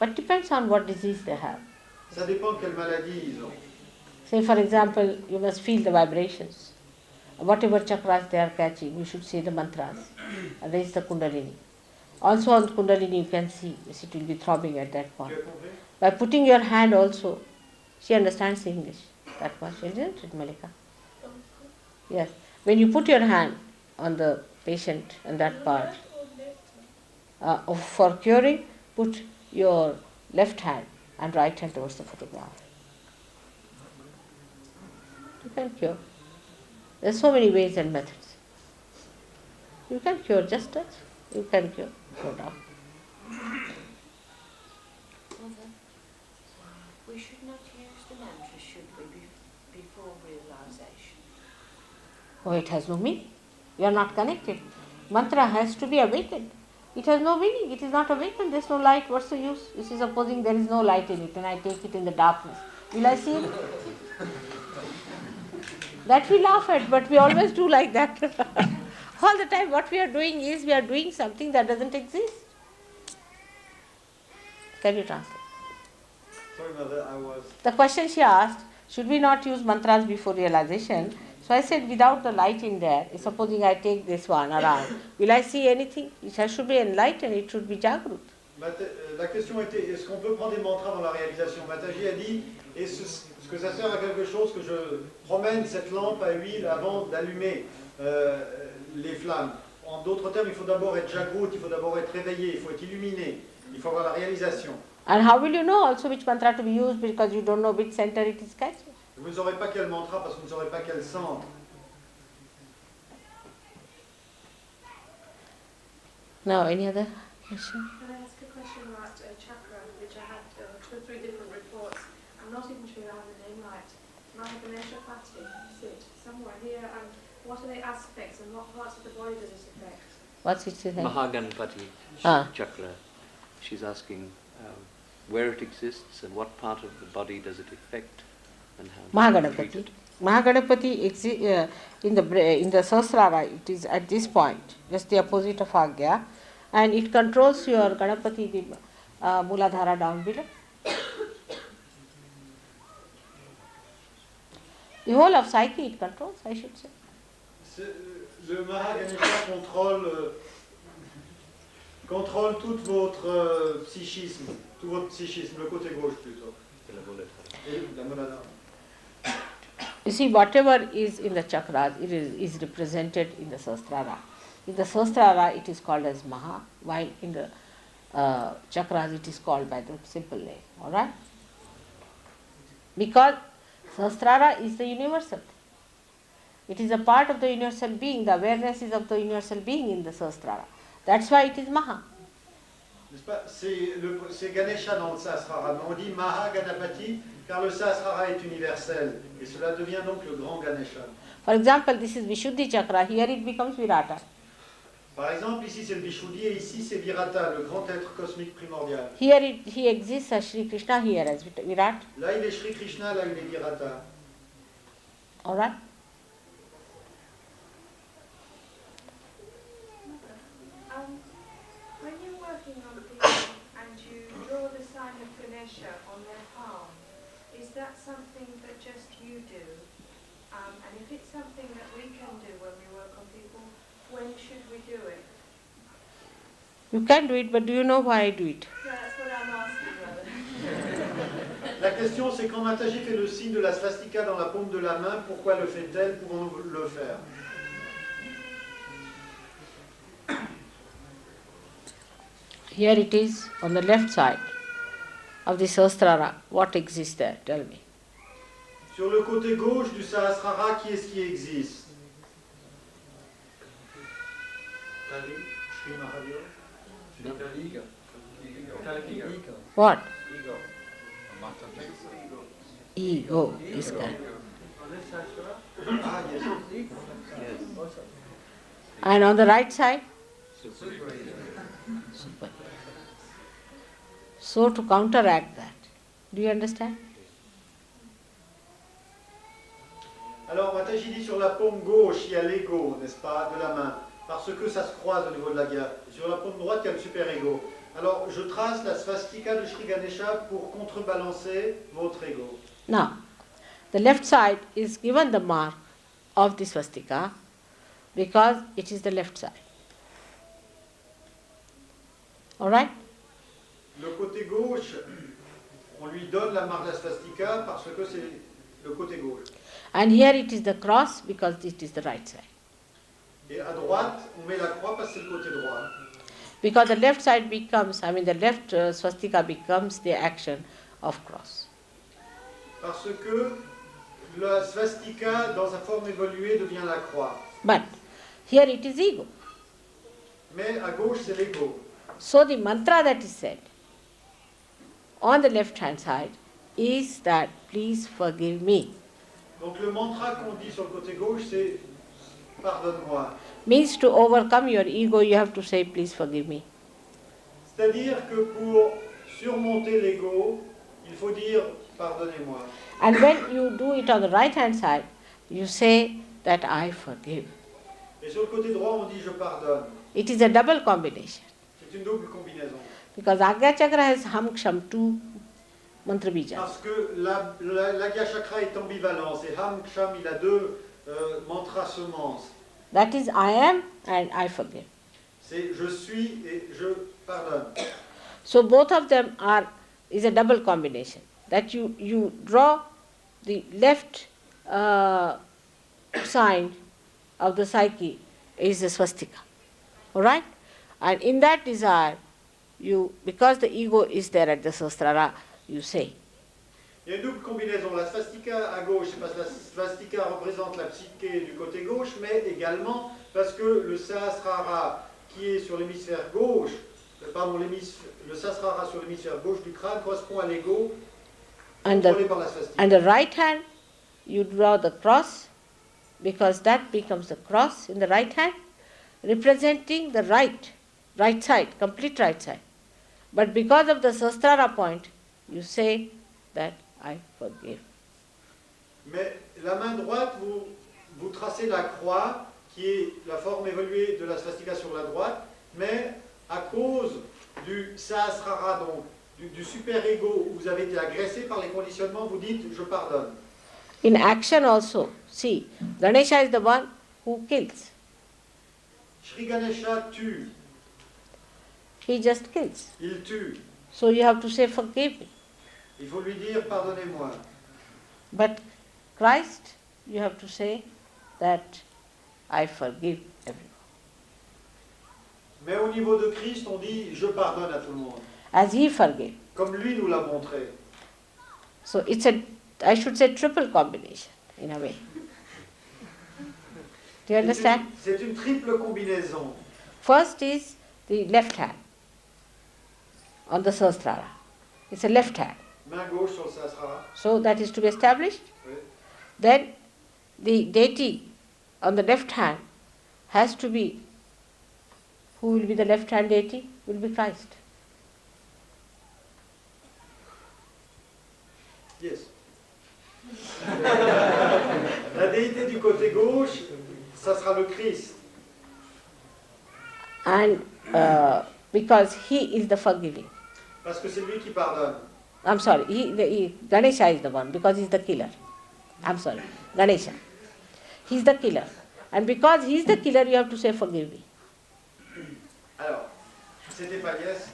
But depends on what disease they have. Ça dépend quelle maladie ils ont. Say, for example, you must feel the vibrations. Whatever chakras they are catching, you should say the mantras. And raise the kundalini. Also on kundalini you can see, yes, it will be throbbing at that point. By putting your hand also, she understands English. That much, isn't it, Malika? Yes. When you put your hand on the patient and that part, for curing, put your left hand and right hand towards the photograph. You can cure. There are so many ways and methods. You can cure, just touch. You can cure, no doubt. Mother, we should not use the mantra, should we, before realization? Oh, it has no meaning. You are not connected. Mantra has to be awakened. It has no meaning. It is not awakened. There is no light. What's the use? You see, supposing there is no light in it and I take it in the darkness. Will I see it? That we laugh at, but we always do like that. All the time what we are doing is we are doing something that doesn't exist. Can you translate? Sorry, mother, I was. The question she asked, should we not use mantras before realization? So I said, without the light in there, supposing I take this one around, will I see anything? It should be enlightened, it should be jagrut. La question était, est-ce qu'on peut prendre des mantras dans la réalisation? Mataji a dit, est-ce que ça sert à quelque chose que je promène cette lampe à huile avant d'allumer les flammes? En d'autres termes, il faut d'abord être jagrut, il faut d'abord être réveillé, il faut être illuminé, il faut avoir la réalisation. And how will you know also which mantra to be used because you don't know which center it is catching? Vous ne saurez pas quel mantra parce que vous ne saurez pas quel centre. Now, any other question? Can I ask a question about chakra, which I had 2 or 3 different reports? I'm not even sure I have the name right. Mahaganesha sit somewhere here, and what are the aspects and what parts of the body does it affect? What's its name? Mahaganpati chakra. She's asking where it exists and what part of the body does it affect and how does it treat it. Mahaganapati in the Sahasrara, it is at this point, just the opposite of Agya, and it controls your Ganapati, the Muladhara down below. The whole of psyche it controls, I should say. Le Mahaganesha contrôle tout votre psychisme, tout votre psychisme, le côté gauche plutôt. Et la Muladhara. You see, whatever is in the chakras, it is represented in the Sahasrara. In the Sahasrara, it is called as Maha, while in the chakras, it is called by the simple name. All right? Because Sahasrara is the universal. It is a part of the universal being. The awareness is of the universal being in the Sahasrara. That's why it is Maha. N'est-ce pas? C'est Ganesha dans le Sahasrara, mais on dit Mahaganapati car le Sahasrara est universel et cela devient donc le grand Ganesha. For example, this is Vishuddhi chakra, here it becomes Virata. Par exemple, ici c'est le Vishuddhi et ici c'est Virata, le grand être cosmique primordial. Here he exists as Sri Krishna, here as Virat. Là il est Sri Krishna, là il est Virata. All right? When you were Ganesha on their palm, is that something that just you do? And if it's something that we can do when we work on people, when should we do it? You can do it, but do you know why I do it? Yeah, that's what I'm asking, brother. La question, c'est quand Mataji fait le signe de la svastika dans la paume de la main, pourquoi le fait-elle? Pouvons-nous le faire? Here it is on the left side of the Sahasrara. What exists there? Tell me. Sur le côté gauche du Sahasrara, qui est-ce qui existe? Kali, Shri Mahadev. What? Ego. Ego is correct. Ah, yes. And on the right side? Super. So to counteract that, do you understand? Alors, Mataji dit sur la paume gauche, il y a l'ego, n'est-ce pas, de la main, parce que ça se croise au niveau de la guerre. Sur la paume droite, il y a le super-ego. Alors, je trace la svastika de Shri Ganesha pour contrebalancer votre ego. Now, the left side is given the mark of the swastika because it is the left side. Alright? Le côté gauche, on lui donne la marque de la svastika parce que c'est le côté gauche. And here it is the cross because it is the right side. Et à droite, on met la croix parce que c'est le côté droit. Because the left side becomes, the left swastika becomes the action of cross. Parce que la svastika, dans sa forme évoluée, devient la croix. But here it is ego. Mais à gauche, c'est l'ego. So the mantra that is said on the left hand side is that please forgive me. Donc le mantra qu'on dit sur le côté gauche, c'est pardonne-moi. Means to overcome your ego, you have to say please forgive me. C'est-à-dire que pour surmonter l'ego, il faut dire pardonnez-moi. And when you do it on the right hand side, you say that I forgive. Et sur le côté droit, on dit je pardonne. It is a double combination. C'est une double combinaison. Because Agya Chakra has Ham Ksham, two mantra bijas. Parce que l'Agya Chakra est ambivalence et Ham Ksham, il a deux mantras semences. That is I am and I forgive. C'est je suis et je pardonne. So both of them is a double combination. That you draw the left sign of the psyche is the swastika. Alright? And in that desire, because the ego is there at the Sahasrara, you say. Il y a une double combinaison. La svastika à gauche, c'est parce que la svastika représente la psyché du côté gauche, mais également parce que le Sahasrara qui est sur l'hémisphère gauche, le Sahasrara sur l'hémisphère gauche du crâne correspond à l'ego contrôlé par la svastika. And the right hand, you draw the cross, because that becomes the cross in the right hand, representing the right side, complete right side. But because of the Sahasrara point, you say that I forgive. Mais la main droite, vous tracez la croix, qui est la forme évoluée de la svastika sur la droite, mais à cause du Sahasrara, donc du super-ego, où vous avez été agressé par les conditionnements, vous dites « je pardonne ». In action also, see, Ganesha is the one who kills. Shri Ganesha tue, He just kills. il tue. So you have to say forgive me. Il faut lui dire « pardonnez-moi ». But Christ, you have to say that I forgive everyone. Mais au niveau de Christ, on dit « je pardonne à tout le monde As he forgave. ». Comme lui nous l'a montré. So it's I should say triple combination in a way. Do you understand? C'est une triple combinaison. First is the left hand on the Sahasrara. It's a left hand. Main gauche sur le Sahasrara. So that is to be established. Oui. Then the deity on the left hand has to be, who will be the left hand deity? Will be Christ. Yes. La déité du côté gauche, ça sera le Christ. And because he is the forgiving. Parce que c'est lui qui pardonne. I'm sorry, Ganesha is the one because he's the killer. I'm sorry, Ganesha. He's the killer. And because he's the killer, you have to say, forgive me. Alors, c'était pas yes.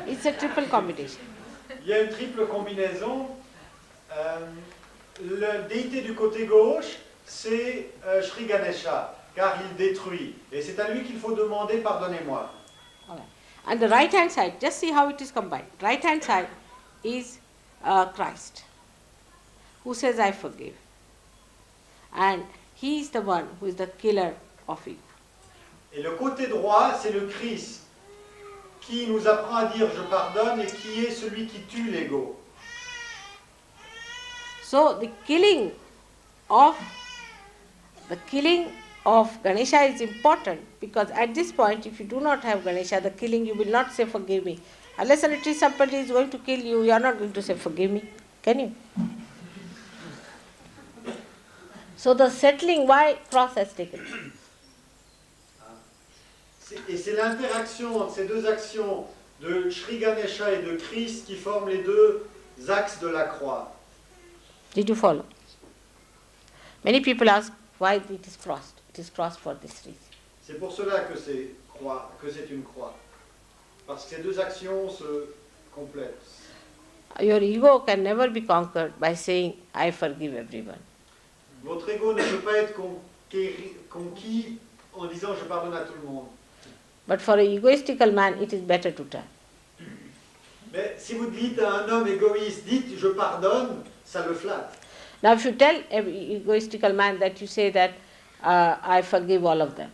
It's a triple combination. Il y a une triple combinaison. La déité du côté gauche, c'est Sri Ganesha, car il détruit. Et c'est à lui qu'il faut demander pardonnez-moi. All right. And the right hand side, just see how it is combined. Right hand side is Christ, who says, I forgive. And he is the one who is the killer of ego. Et le côté droit, c'est le Christ, qui nous apprend à dire je pardonne et qui est celui qui tue l'ego. So the killing of Ganesha is important, because at this point, if you do not have Ganesha, the killing, you will not say forgive me. Unless and until somebody is going to kill you, you are not going to say forgive me. Can you? So the settling, why cross has taken? Et c'est l'interaction entre ces deux actions de Sri Ganesha et de Christ qui forment les deux axes de la croix. Did you follow? Many people ask why it is crossed. It is crossed for this reason. C'est pour cela que c'est une croix. Parce que ces deux actions se complètent. Your ego can never be conquered by saying, I forgive everyone. Votre ego ne peut pas être conquis en disant je pardonne à tout le monde. But for an egoistical man, it is better to tell. Mais si vous dites à un homme égoïste, dites je pardonne, ça le flatte. Now if you tell an egoistical man that you say that I forgive all of them,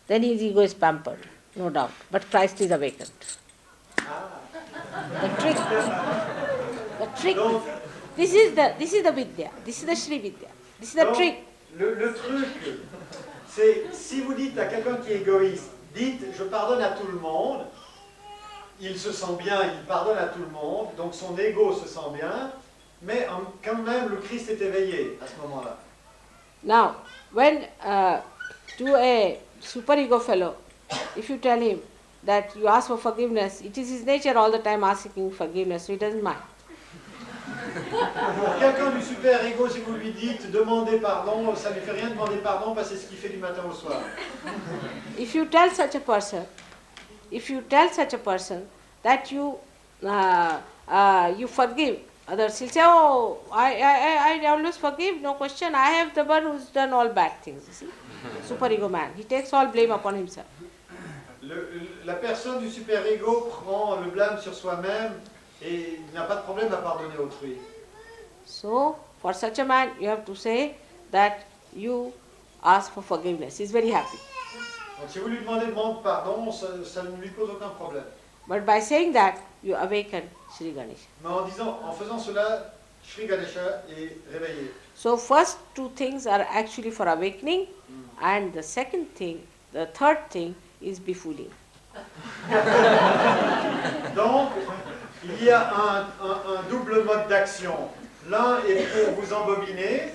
then his ego is pampered, no doubt. But Christ is awakened. The trick, this is the Vidya, this is the Sri Vidya, this is the trick. Le truc, c'est si vous dites à quelqu'un qui est égoïste, dites je pardonne à tout le monde, il se sent bien, il pardonne à tout le monde, donc son ego se sent bien, mais quand même le Christ est éveillé à ce moment-là. Now, when to a super-ego fellow, if you tell him that you ask for forgiveness, it is his nature all the time asking forgiveness, so he doesn't mind. Pour quelqu'un du super-ego, si vous lui dites demandez pardon, ça ne lui fait rien de demander pardon parce que c'est ce qu'il fait du matin au soir. If you tell such a person that you forgive others, he'll say, oh, I always forgive, no question, I have the one who's done all bad things, you see. Super-ego man, he takes all blame upon himself. La personne du super-ego prend le blâme sur soi-même et il n'a pas de problème à pardonner autrui. So, for such a man, you have to say that you ask for forgiveness. He's very happy. Donc si vous lui demandez pardon, ça ne lui pose aucun problème. But by saying that, you awaken Sri Ganesha. Mais en faisant cela, Sri Ganesha est réveillé. So first two things are actually for awakening, and the third thing is befooling. Donc, il y a un double mode d'action. L'un est pour vous embobiner,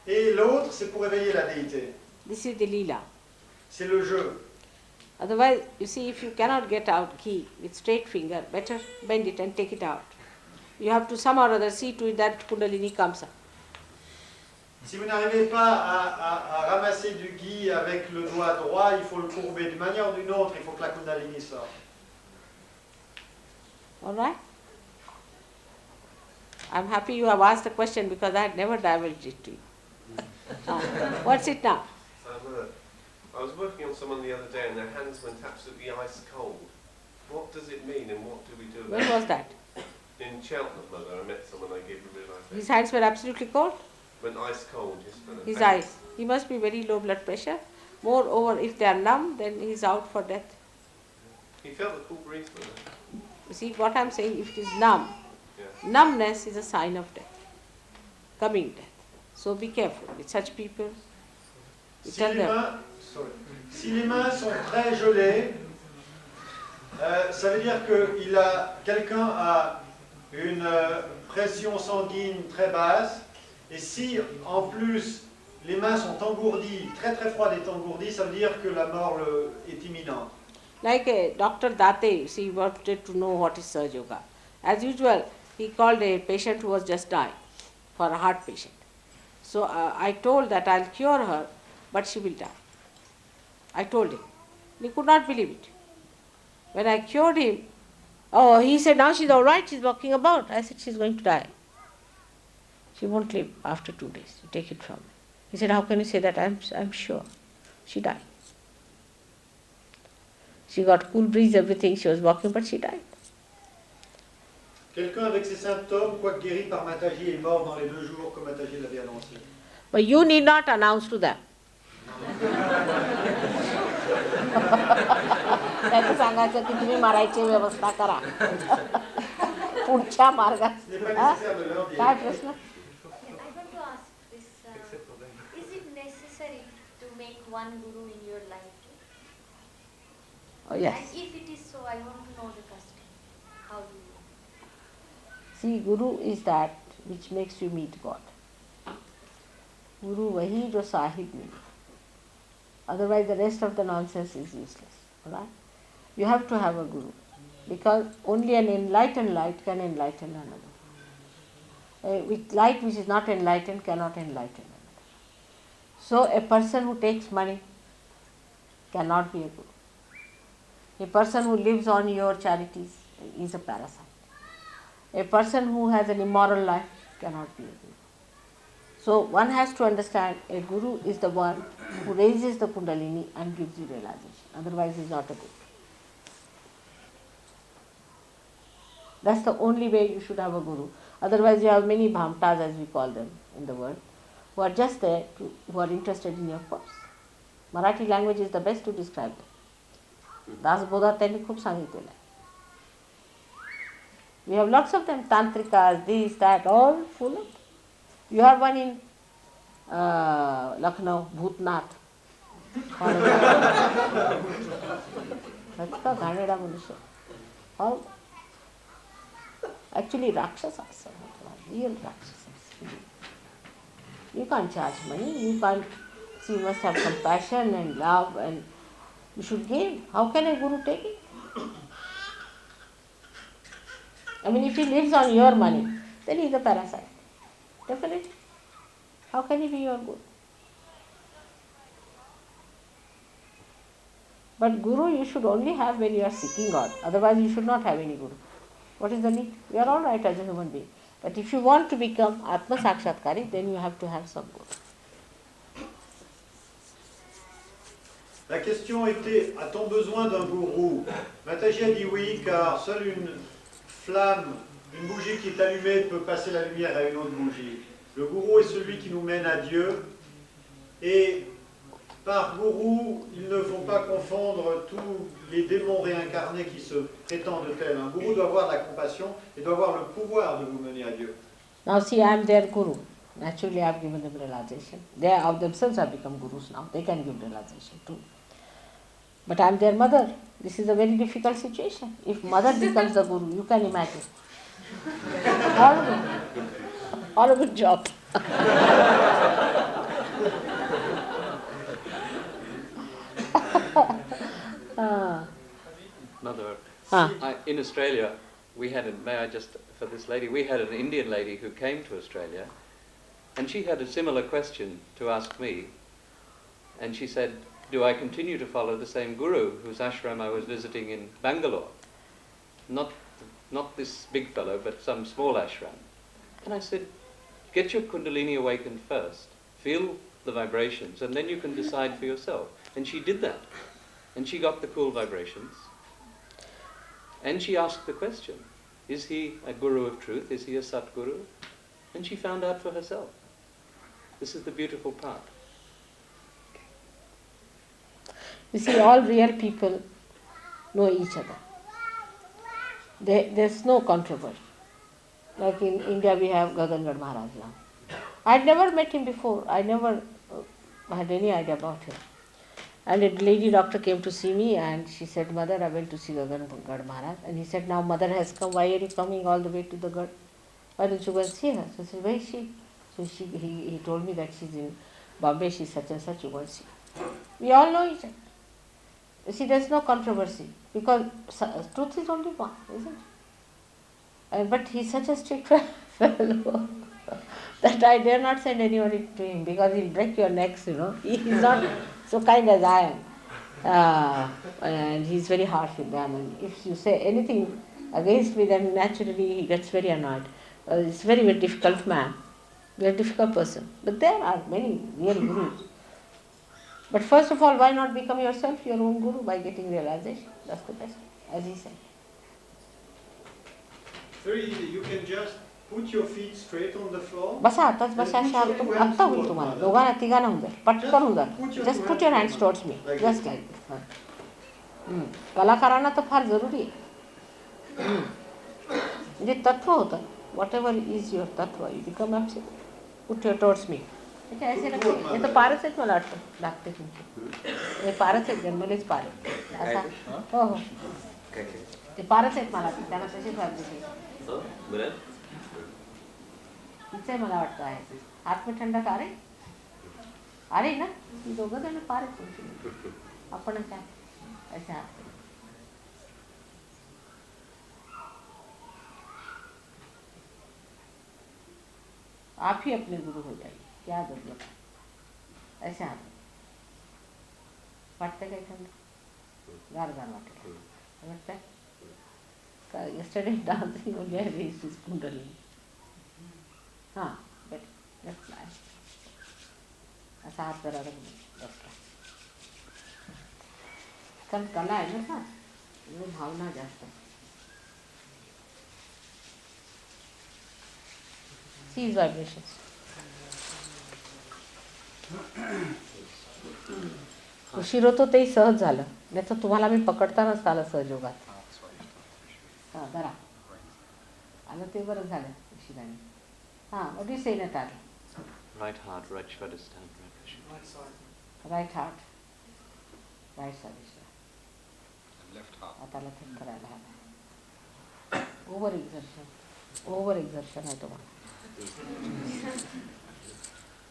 et l'autre, c'est pour éveiller la déité. This is the lila. C'est le jeu. Otherwise, you see, if you cannot get out key with straight finger, better bend it and take it out. You have to some or other see to it that Kundalini comes up. Si vous n'arrivez pas à ramasser du gui avec le doigt droit, il faut le courber. D'une manière ou d'une autre, il faut que la Kundalini sorte. All right? I'm happy you have asked the question because I had never divulged it to you. What's it now? I was working on someone the other day and their hands went absolutely ice cold. What does it mean and what do we do about it? When was that? In Cheltenham, Mother, I met someone I gave a real ice. His hands were absolutely cold? Went ice cold, yes, Mother. His eyes. He must be very low blood pressure. Moreover, if they are numb, then he is out for death. He felt the cool breeze, Mother. You see what I'm saying? If it is numb, Yeah. numbness is a sign of death, coming death. So be careful with such people. You tell them. Si les mains sont très gelées, ça veut dire que quelqu'un a une pression sanguine très basse, et si en plus les mains sont engourdies, très très froides et engourdies, ça veut dire que la mort est imminente. Like Dr. Date, she wanted to know what is SahajaYoga. As usual, he called a patient who was just dying, for a heart patient. So I told that I'll cure her, but she will die. I told him. He could not believe it. When I cured him, oh, he said, now she's all right, she's walking about. I said, she's going to die. She won't live after 2 days. You take it from me. He said, how can you say that? I'm sure. She died. She got cool breeze, everything. She was walking, but she died. Quelqu'un avec ces symptômes, quoique guéri par Mataji, est mort dans les 2 jours comme Mataji l'avait annoncé. But you need not announce to them. त्यांनी सांगायचं की तुम्ही मरायची व्यवस्था करा. पुढच्या मार्गात. काय प्रश्न? I want to ask this, is it necessary to make one guru in your life? Oh, yes. And if it is so, I want to know the custom. How do you? See, Guru is that which makes you meet God. Guru वही जो साहिब मिले. Otherwise the rest of the nonsense is useless. Right? You have to have a Guru. Because only an enlightened light can enlighten another. With light which is not enlightened cannot enlighten another. So a person who takes money cannot be a Guru. A person who lives on your charities is a parasite. A person who has an immoral life cannot be a Guru. So one has to understand a Guru is the one who raises the Kundalini and gives you realization. Otherwise he is not a Guru. That's the only way you should have a Guru. Otherwise you have many bhamtas, as we call them in the world, who are just there, who are interested in your purse. Marathi language is the best to describe them. Dasbodha त्यांनी खूप सांगितलेलं आहे. We have lots of them, tantrikas, this, that, all full of. You have one in Lucknow, Bhutnath. That's the Ghaneda Manushya. All actually Rakshasas, real Rakshasas. You can't charge money, you can't, so you must have compassion and love, and you should give. How can a Guru take it? I mean, if he lives on your money, then he is a parasite. Definitely. How can he be your Guru? But Guru you should only have when you are seeking God. Otherwise you should not have any Guru. What is the need? You are all right as a human being. But if you want to become Atma Sakshatkari, then you have to have some Guru. La question était, a-t-on besoin d'un gourou? Mataji a dit oui, car seule une flamme, une bougie qui est allumée peut passer la lumière à une autre bougie. Le gourou est celui qui nous mène à Dieu. Et par gourou, il ne faut pas confondre tous les démons réincarnés qui se prétendent tels. Un gourou doit avoir de la compassion et doit avoir le pouvoir de vous mener à Dieu. Now see, I am their Guru. Naturally I have given them realization. They of themselves have become Gurus now. They can give realization too. But I am their mother. This is a very difficult situation. If mother becomes the Guru, you can imagine. Horrible. Horrible job. Mother, in Australia, we had, for this lady, we had an Indian lady who came to Australia, and she had a similar question to ask me, and she said, do I continue to follow the same Guru whose ashram I was visiting in Bangalore? Not this big fellow, but some small ashram. And I said, get your Kundalini awakened first, feel the vibrations, and then you can decide for yourself. And she did that. And she got the cool vibrations. And she asked the question, is he a Guru of truth? Is he a Satguru? And she found out for herself. This is the beautiful part. You see, all real people know each other. There's no controversy. Like in India we have Gagangarh Maharaj now. I had never met him before. I never had any idea about him. And a lady doctor came to see me and she said, Mother, I went to see Gagangarh Maharaj. And he said, now Mother has come, why are you coming all the way to the Garh? Why don't you go and see her? So I said, where is she? So he told me that she's in Bombay, she's such and such, you go and see her. We all know each other. See, there's no controversy because truth is only one, isn't it? But he's such a strict fellow that I dare not send anybody to him because he'll break your necks, He's not so kind as I am. And he's very harsh with them. And if you say anything against me, then naturally he gets very annoyed. It's very, very difficult man, very difficult person. But there are many real gurus. But first of all, why not become yourself your own guru by getting realization? That's the best, as he said. Very easy. You can just put your feet straight on the floor. बसा आताच बसा शांत आत्ता होईल तुम्हाला दोघांना तिघांना होऊन जाईल पटकन होऊन जाईल just put your hands towards me just like this कलाकारांना तर फार जरुरी आहे म्हणजे तत्व होतं वॉट एव्हर इज युअर तत्व you become absolute put your towards me ऐसे रखते हे तर पारच आहेत मला वाटतं लागते तुमचे हे पारच आहेत जन्मलेच पार आहेत असा हो हो ते पारच आहेत मला त्यांना तशीच वाटते तिचे मला वाटतं आहे हात में ठंडा का अरे ना ती दोघं जण पार आहेत तुमची आपणच आहे ऐसे हात आप ही अपने गुरु हो जाइए क्या दुर्लभ ऐसे हात वाटतं काही थंड गार गार वाटतं वाटतंय का yesterday dancing only I raised his kundalini. हाँ बेट लेफ्ट लाइन ऐसा हाथ करा रखना लेफ्ट कारण कला आहे ना सा वो भावना जास्त सीज वाइब्रेशंस उशिरो तो तेही सहज झालं नाही तर तुम्हाला मी पकडतानाच आलं सहजयोगात हां जरा आलं ते बरं झालं उशिराने हां what do you say Natali? Right heart, right Svadhisthana, right Vishnu. Right heart, right Svadhisthana. Left heart. हाताला थिंक करायला हवं ओव्हर एक्झर्शन आहे तुम्हाला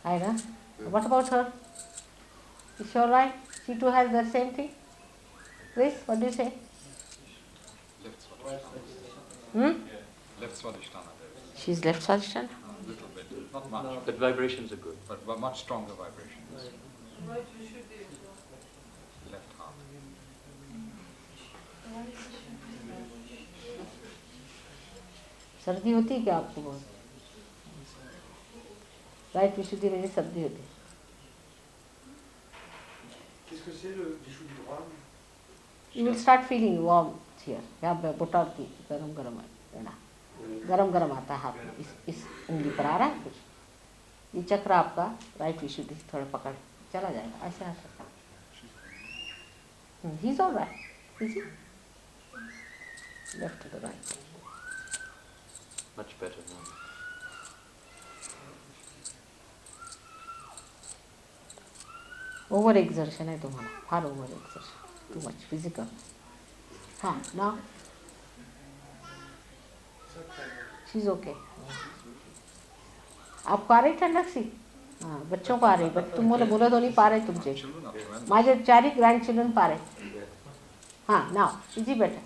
आहे ना what about her? Is she all right? She too has the same thing? Chris, what do you say? Left Svadhisthana. Left Svadhisthana. She's left Svadhisthana? A little bit. Not much. But vibrations are good. But much stronger vibrations. Left heart. सर्दी होती है क्या आपको बहुत right विशुद्धि में सर्दी होती है Qu'est-ce que c'est le bichou du roi? You will start feeling warm here. यहाँ पे बोटावती गरम गरम है ना गरम गरम आता है हाथ में इस उंगली पर आ रहा है कुछ ये चक्र आपका राइट विशुद्धि थोड़ा पकड़ चला जाएगा ऐसे हाथ ही is all right is left to the right Much better now. Over exertion आहे तुम्हाला फार over exertion too much physical हाँ ना शीज ओके आपको आ रही ठंडक सी हाँ बच्चों को आ रही बट तुम बोला तो नहीं पा रहे तुमचे माझे 4 ग्रैंड चिल्ड्रन पा रहे हाँ नाव इजी बेटर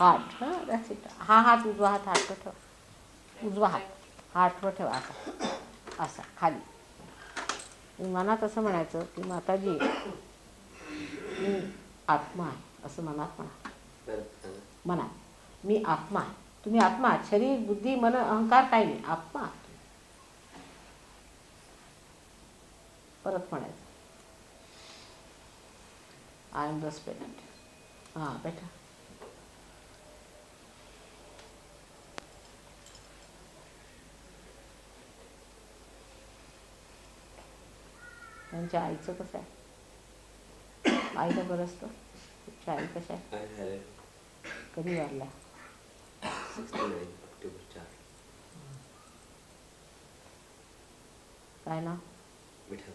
हार्ट हां दॅट्स इट हा हात उजवा हात हात ठेवा उजवा हात हातवर ठेवा असा असा खाली मनात असं म्हणायचं की माताजी मी आत्मा आहे असं मनात म्हणा मनात मी आत्मा आहे तुम्ही आत्मा आहात शरीर बुद्धी मन अहंकार काही नाही आत्मा आहात परत म्हणायचं आय एम द स्पिरिट हां बेटा त्यांच्या आईचं कसं आहे आईला बरं असतं तुमच्या आई कशा आहे कधी वारल्या 69 ऑक्टोबर 4 काय ना विठ्ठल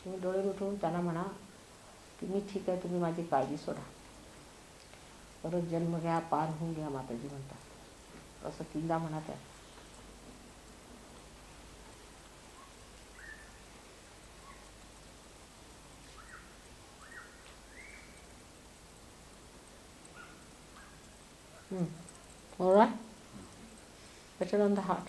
तुम्ही डोळे उठवून त्यांना म्हणा की मी ठीक आहे तुम्ही माझी काळजी सोडा परत जन्म घ्या पार होऊन घ्या माताजी म्हणतात असं 3दा म्हणा त्या All right? Better on the heart.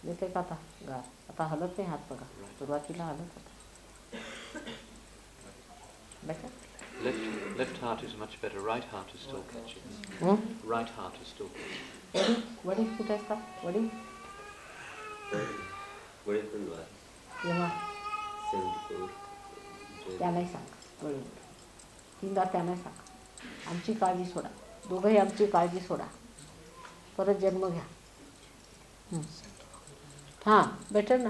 देते का था गार आता हलत नहीं हाथ पका सुरुवातीला हलत होता better. Left heart is much better. Right heart is still catching. Right heart is still catching. What is it as what is? What is Punjab? Yeah. 74. त्या नाही सांग बरोबर तीनदा त्या नाही सांग आमची काळजी सोडा दोघंही आमची काळजी सोडा परत जन्म घ्या हां बेटर ना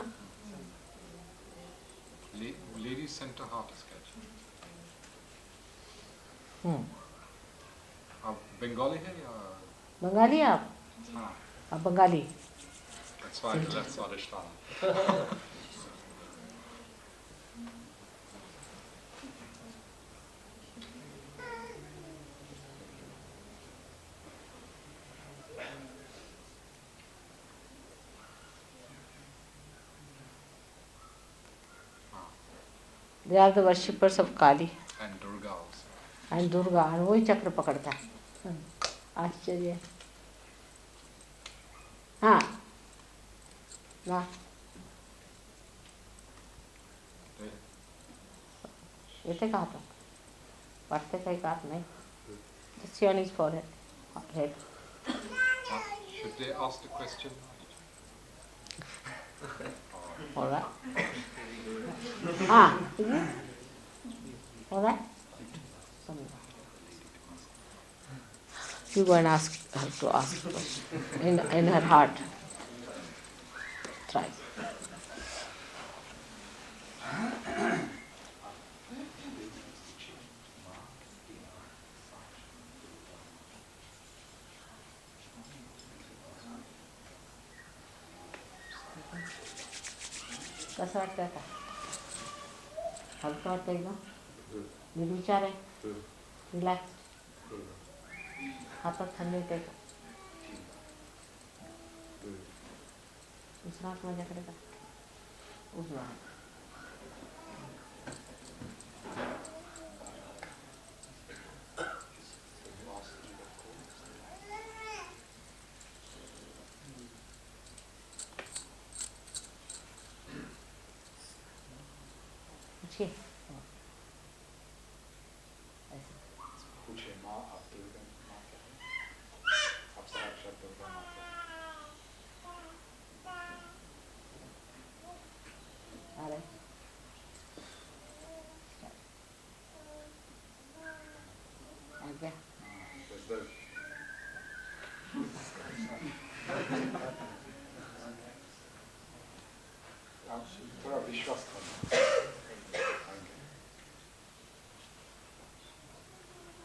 Lady center heart is catching. आप बंगाली है या? बंगाली आप? हाँ. आप Bengali. That's why left Swadhisthana. They are the worshippers of Kali. And Durga also. And Durga. और वही चक्र पकड़ता है. आश्चर्य. हाँ. ना. येते का आता? पढ़ते काही का नहीं. Just on his forehead. Head. Should they ask the question? All right. Ah, is it? All right. You go and ask her to ask in her heart. Try. कसं वाटतं आता हलकं वाटतं एकदम निर्विचार आहे रिलॅक्स हातात थंडी येते का दुसरा हात माझ्याकडे का उजवा हात पूछे माँ आप दुर्गा माँ क्या है? आप साक्षात दुर्गा माँ क्या है? अरे आ गया थोड़ा विश्वास करना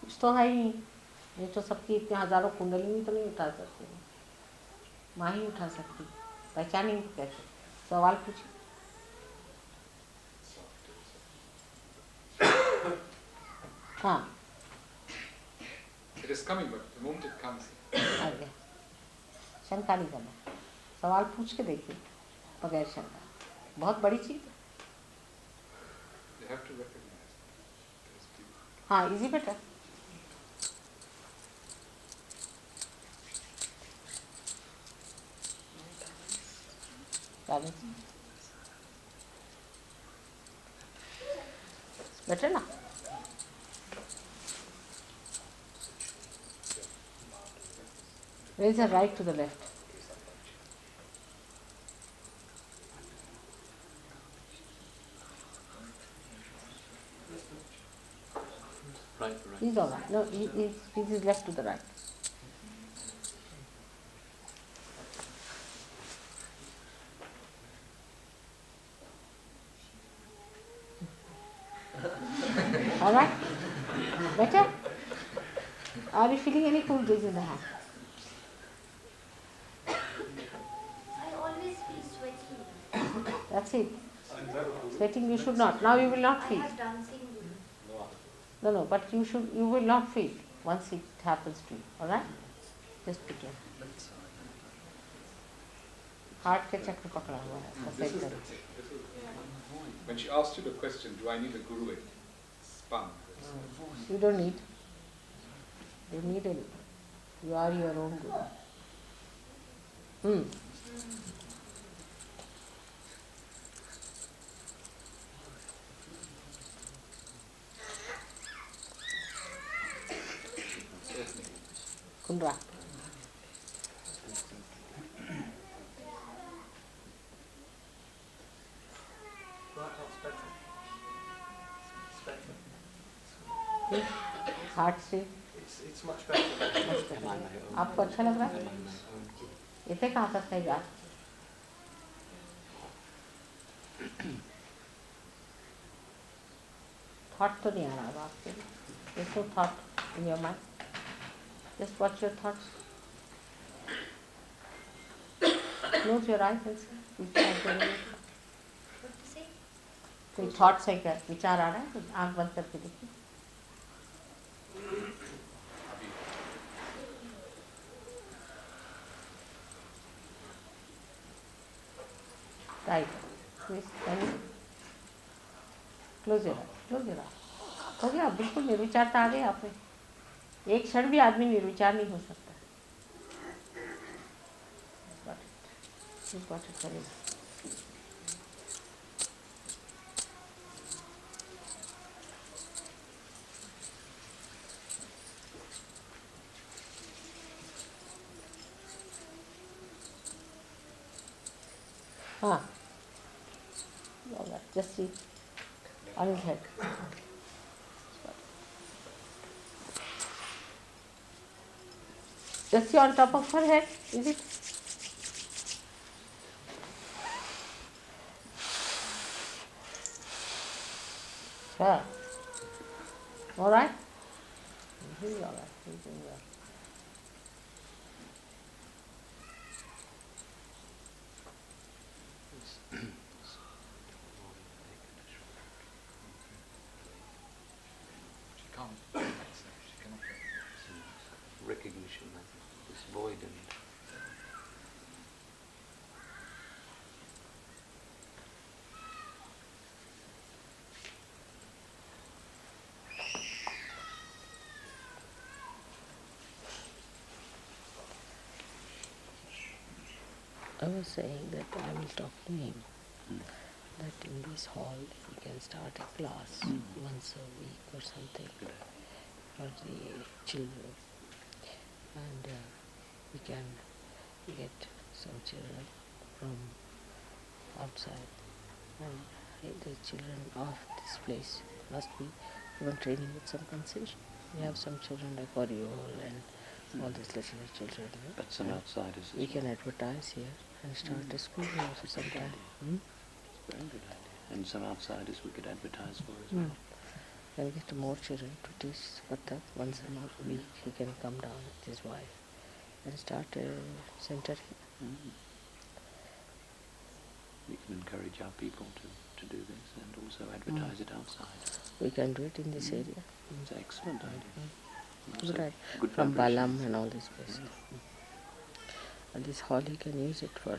कुछ तो है ही ये तो सबकी इतने हजारों कुंडली में तो नहीं उठा सकती माँ ही उठा सकती पहचानेंगे कैसे सवाल पूछे हाँ It is coming, but the moment it comes, आ गया शंका नहीं करना सवाल पूछ के देखिए बगैर शंका बहुत बड़ी चीज है you have to recognize. हाँ इजी बेटा बेटर ना raise her right to the left Right. he's all right no he's left to the right all right better are you feeling any cool breeze in the hand I always feel sweaty. that's it sweating you should not now you will not I feel have dancing guru. no but you will not feel once it happens to you all right just be careful heart के चक्र पकड़ा हुआ है सही करो When she asked you the question, do I need a guru? It spun. You don't need. You need any. You are your own guru. Kundra. Heart से It's much better. आपको अच्छा लग रहा है? इतने कहाँ तक है यार? थॉट तो नहीं आ रहा आपके? There's no thought in your mind. Just watch your thoughts. Close your eyes and see which are going on. कोई थॉट्स है क्या? विचार आ रहा है? आँख बंद करके देखिए. Right. Please, can you close your eyes? Close your eyes. हो गया, बिल्कुल निर्विचारता आ गई आप में. एक क्षण भी आदमी निर्विचार नहीं हो सकता. Got it, करें. हाँ. Just see on his head. Just see on top of her head, is it? Sure. All right? He's all right. He's doing well. She can't. She cannot. Recognition, I think, this void and I was saying that I will talk to him, that in this hall he can start a class once a week or something for the children, and we can get some children from outside, and the children of this place must be given training with some concession. We have some children like Oriole and all these little children. but some outsiders. We can advertise here and start a school also sometime. It's a very good idea. And some outsiders we could advertise for as well. Can get more children to teach Kathak once a week. He can come down with his wife and start a center here. We can encourage our people to do this and also advertise it outside. We can do it in this area. It's an excellent idea. Good idea. Good From vibration. Balam and all these places. And this hall he can use it for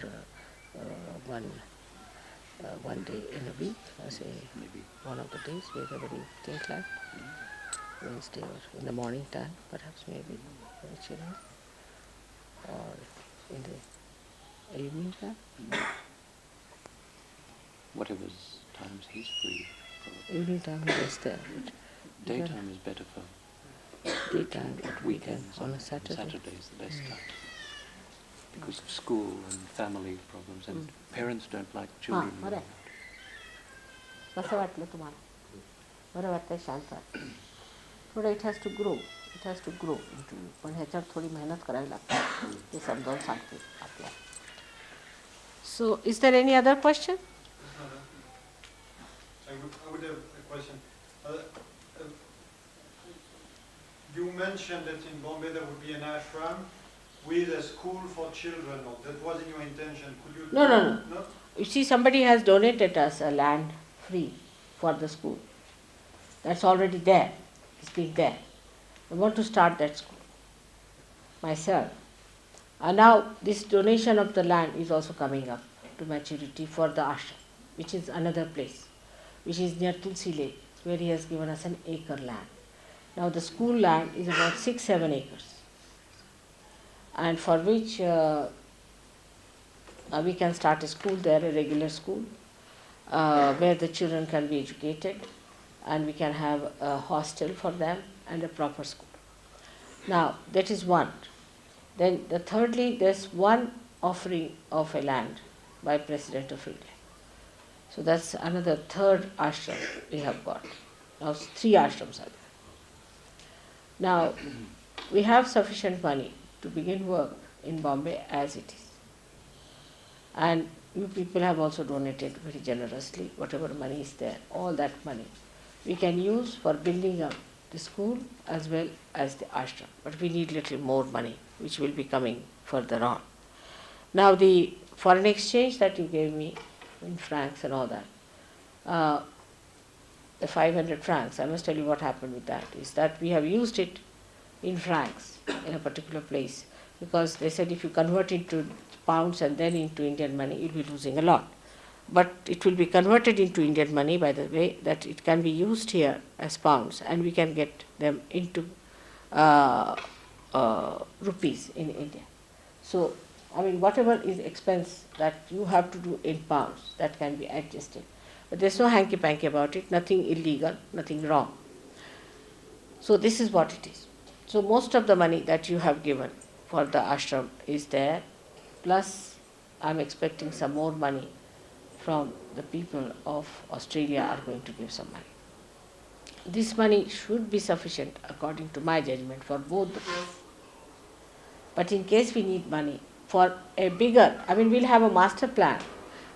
one day in a week, say Maybe. one of the days, wherever you think like. Wednesday or in the morning time, perhaps maybe for the children, or in the evening time. Whatever times he's free. Probably. Evening time he is there. Daytime is better for Daytime, but weekends on a Saturday. Saturday's the best time. Because of school and family problems and parents don't like children. बरं. कसं वाटलं तुम्हाला? बरं वाटतंय, शांत वाटतं. थोडं it has to grow. It has to grow. पण ह्याच्यावर थोडी मेहनत करावी लागते. ते समजावून सांगते आपल्याला. So, is there any other question? I would have a question. You mentioned that in Bombay there would be an ashram with a school for children. That wasn't your intention. Could you? No. You see, somebody has donated us a land free for the school. That's already there. It's been there. I want to start that school myself. And now this donation of the land is also coming up to maturity for the ashram, which is another place, which is near Tulsi Lake, where he has given us an acre land. Now the school land is about 6-7 acres, and for which we can start a school there, a regular school, where the children can be educated, and we can have a hostel for them and a proper school. Now that is one. Then the thirdly, there's one offering of a land by President of India. So that's another third ashram we have got. Now 3 ashrams are there. Now we have sufficient money to begin work in Bombay as it is. And you people have also donated very generously, whatever money is there, all that money we can use for building up the school as well as the ashram. But we need little more money, which will be coming further on. Now the foreign exchange that you gave me in francs and all that, the 500 francs, I must tell you what happened with that, is that we have used it in francs in a particular place, because they said if you convert it to pounds and then into Indian money, you'll be losing a lot. But it will be converted into Indian money by the way that it can be used here as pounds, and we can get them into rupees in India. So, I mean, whatever is expense that you have to do in pounds, that can be adjusted. But there's no hanky-panky about it, nothing illegal, nothing wrong. So this is what it is. So most of the money that you have given for the ashram is there, plus I'm expecting some more money from the people of Australia are going to give some money. This money should be sufficient according to my judgment for both the cases. But in case we need money for a bigger, I mean we'll have a master plan,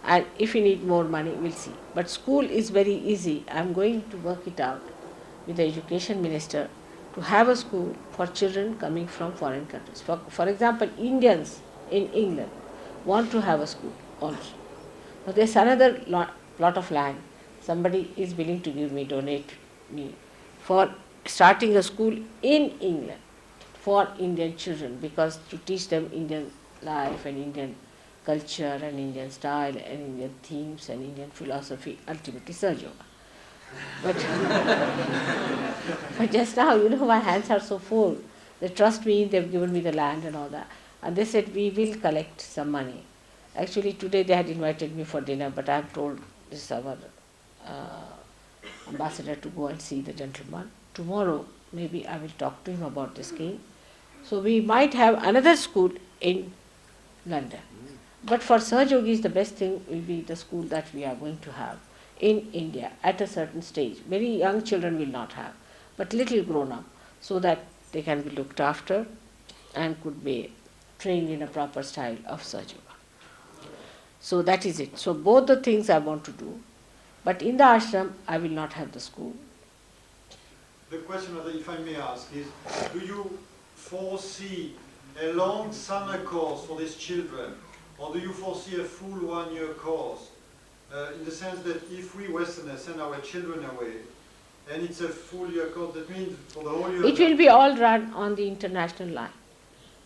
and if we need more money we'll see. But school is very easy. I'm going to work it out with the education minister to have a school for children coming from foreign countries. For example, Indians in England want to have a school also. Now there's another plot of land. Somebody is willing to donate me for starting a school in England for Indian children, because to teach them Indian life and Indian culture and Indian style and Indian themes and Indian philosophy, ultimately SahajaYoga. But just now, my hands are so full. They trust me, they've given me the land and all that. And they said, we will collect some money. Actually, today they had invited me for dinner, but I have told this our ambassador to go and see the gentleman. Tomorrow, maybe I will talk to him about this scheme. So we might have another school in London. But for SahajaYogis, the best thing will be the school that we are going to have in India at a certain stage. Very young children will not have, but little grown up, so that they can be looked after and could be trained in a proper style of SahajaYoga. So that is it. So both the things I want to do, but in the ashram I will not have the school. The question, if I may ask, is do you foresee a long summer course for these children, or do you foresee a full 1-year course? In the sense that if we Westerners send our children away, and it's a full year course, that means for the whole year... It will be all run on the international line.